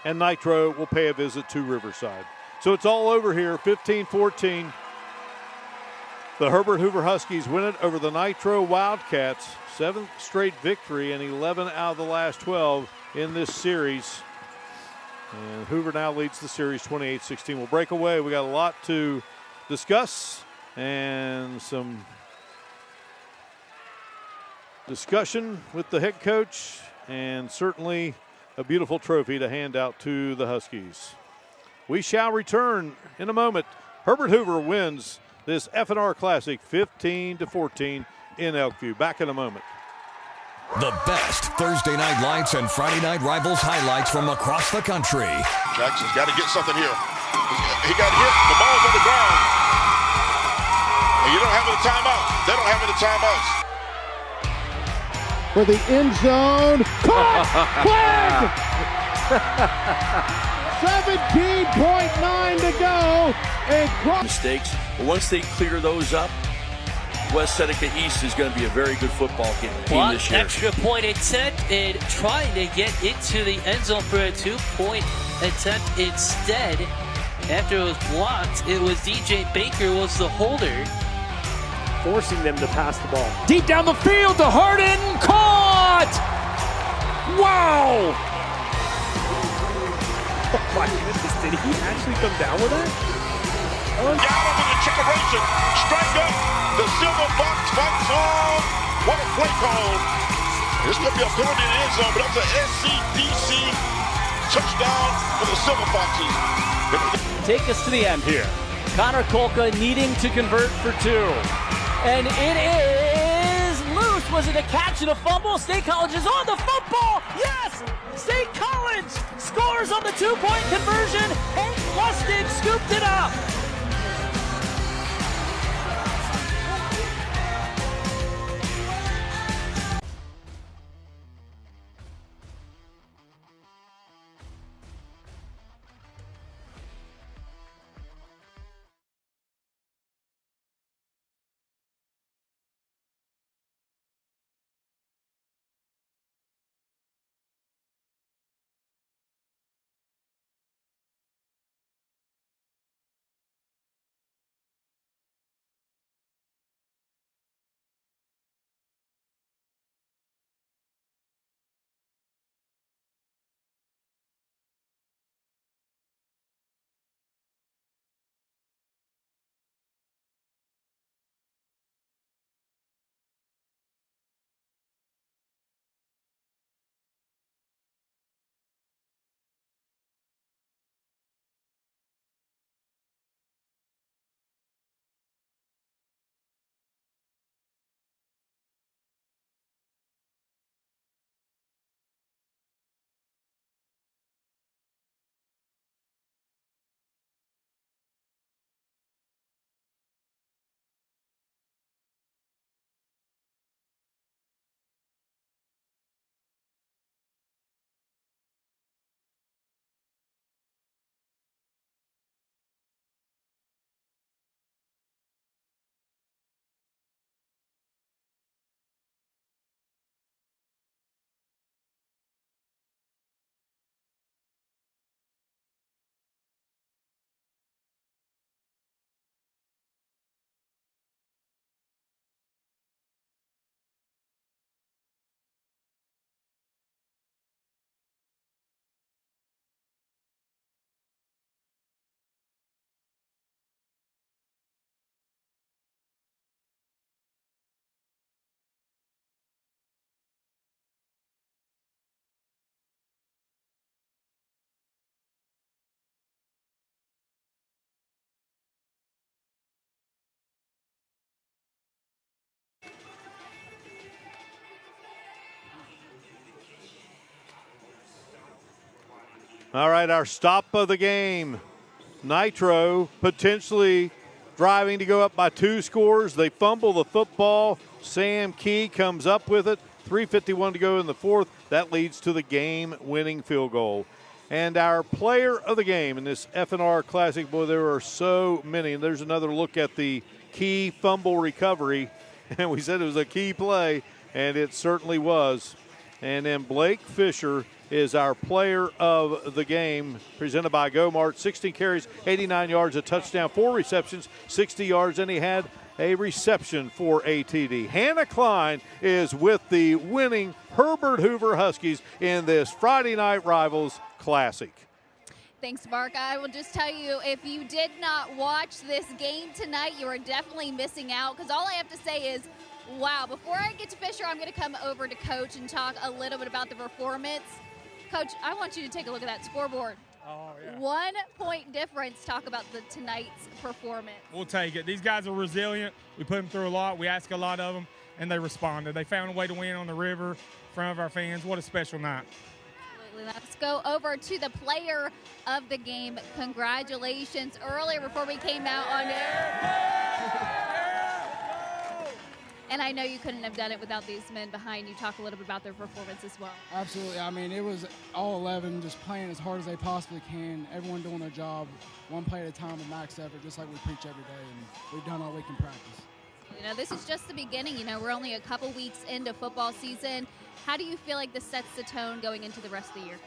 A: and Nitro will pay a visit to Riverside. So it's all over here, 15-14. The Herbert Hoover Huskies win it over the Nitro Wildcats. 7th straight victory and 11 out of the last 12 in this series. And Hoover now leads the series 28-16. We'll break away. We got a lot to discuss and some discussion with the head coach, and certainly a beautiful trophy to hand out to the Huskies. We shall return in a moment. Herbert Hoover wins this FNR Classic 15-14 in Elkview. Back in a moment.
Q: The best Thursday night lights and Friday night rivals highlights from across the country.
R: Jackson's got to get something here. He got hit. The ball's on the ground. And you don't have any timeouts. They don't have any timeouts.
S: For the end zone. Caught! Flag! 17.9 to go. And
T: mistakes. But once they clear those up, West Seneca East is going to be a very good football team this year.
U: Extra point attempt and trying to get into the end zone for a 2-point attempt instead. After it was blocked, it was DJ Baker was the holder.
V: Forcing them to pass the ball. Deep down the field to Harden. Caught! Wow! Oh my goodness, did he actually come down with that?
R: Down over the checkeration. Strike up. The Silver Fox fights on. What a play call. This could be a penalty in the end zone, but that's an SCDC touchdown for the Silver Foxes.
V: Take us to the end here. Connor Kolka needing to convert for 2. And it is loose. Was it a catch and a fumble? State College is on the football. Yes! State College scores on the 2-point conversion. And Lustig scooped it up.
A: All right, our stop of the game. Nitro potentially driving to go up by 2 scores. They fumble the football. Sam Key comes up with it. 3:51 to go in the fourth. That leads to the game-winning field goal. And our player of the game in this FNR Classic, boy, there are so many. And there's another look at the key fumble recovery. And we said it was a key play, and it certainly was. And then Blake Fisher is our player of the game, presented by Go-Mart. 16 carries, 89 yards, a touchdown, 4 receptions, 60 yards, and he had a reception for a TD. Hannah Klein is with the winning Herbert Hoover Huskies in this Friday Night Rivals Classic.
D: Thanks, Mark. I will just tell you, if you did not watch this game tonight, you are definitely missing out, because all I have to say is, wow. Before I get to Fisher, I'm going to come over to Coach and talk a little bit about the performance. Coach, I want you to take a look at that scoreboard.
C: Oh, yeah.
D: 1 point difference. Talk about tonight's performance.
C: We'll take it. These guys are resilient. We put them through a lot. We ask a lot of them, and they responded. They found a way to win on the river in front of our fans. What a special night.
D: Absolutely. Let's go over to the player of the game. Congratulations. Earlier before we came out on air. And I know you couldn't have done it without these men behind you. Talk a little bit about their performance as well.
E: Absolutely. I mean, it was all 11 just playing as hard as they possibly can. Everyone doing their job, one play at a time with max effort, just like we preach every day, and we've done all we can practice.
D: You know, this is just the beginning. You know, we're only a couple weeks into football season. How do you feel like this sets the tone going into the rest of the year?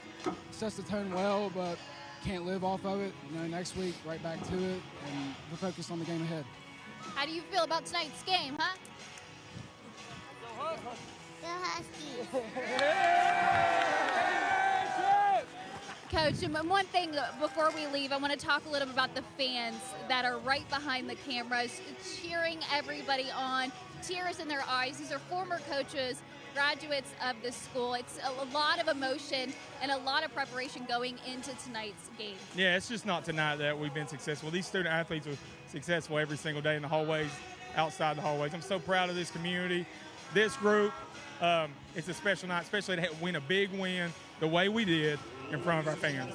E: Sets the tone well, but can't live off of it. You know, next week, right back to it, and we're focused on the game ahead.
D: How do you feel about tonight's game, huh?
W: Go Huskies.
D: Coach, one thing before we leave, I want to talk a little bit about the fans that are right behind the cameras, cheering everybody on, tears in their eyes. These are former coaches, graduates of the school. It's a lot of emotion and a lot of preparation going into tonight's game.
C: Yeah, it's just not tonight that we've been successful. These student athletes are successful every single day in the hallways, outside the hallways. I'm so proud of this community, this group. It's a special night, especially to win a big win the way we did in front of our fans.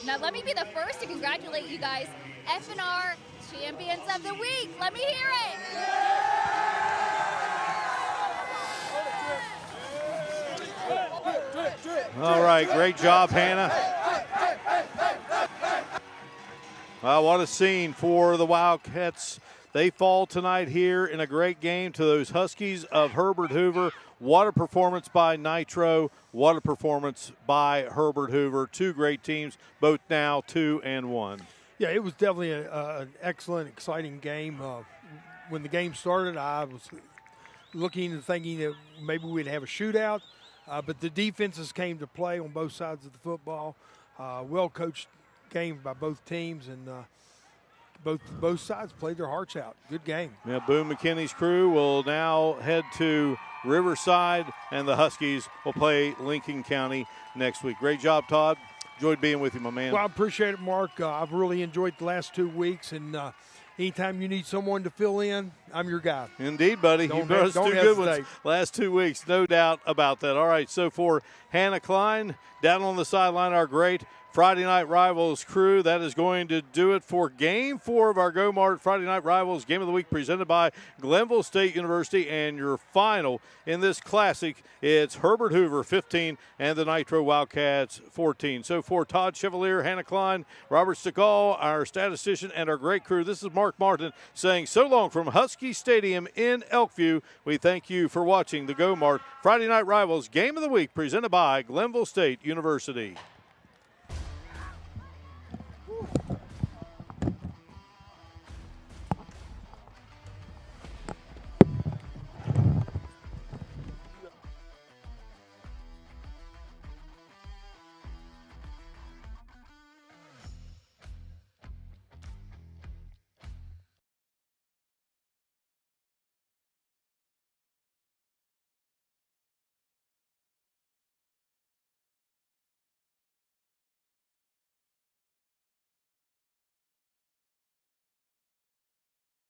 D: Now, let me be the first to congratulate you guys, FNR Champions of the Week. Let me hear it.
A: All right, great job, Hannah. Well, what a scene for the Wildcats. They fall tonight here in a great game to those Huskies of Herbert Hoover. What a performance by Nitro. What a performance by Herbert Hoover. Two great teams, both now 2-1.
B: Yeah, it was definitely an excellent, exciting game. When the game started, I was looking and thinking that maybe we'd have a shootout, but the defenses came to play on both sides of the football. Well-coached game by both teams, and both sides played their hearts out. Good game.
A: Yeah, Boone McKinney's crew will now head to Riverside, and the Huskies will play Lincoln County next week. Great job, Todd. Enjoyed being with you, my man.
B: Well, I appreciate it, Mark. I've really enjoyed the last 2 weeks, and anytime you need someone to fill in, I'm your guy.
A: Indeed, buddy. You've done us two good ones last 2 weeks, no doubt about that. All right, so for Hannah Klein, down on the sideline, our great Friday Night Rivals crew, that is going to do it for Game 4 of our Go-Mart Friday Night Rivals Game of the Week presented by Glenville State University. And your final in this classic, it's Herbert Hoover 15 and the Nitro Wildcats 14. So for Todd Chevalier, Hannah Klein, Robert Stikal, our statistician, and our great crew, this is Mark Martin saying so long from Husky Stadium in Elkview. We thank you for watching the Go-Mart Friday Night Rivals Game of the Week presented by Glenville State University.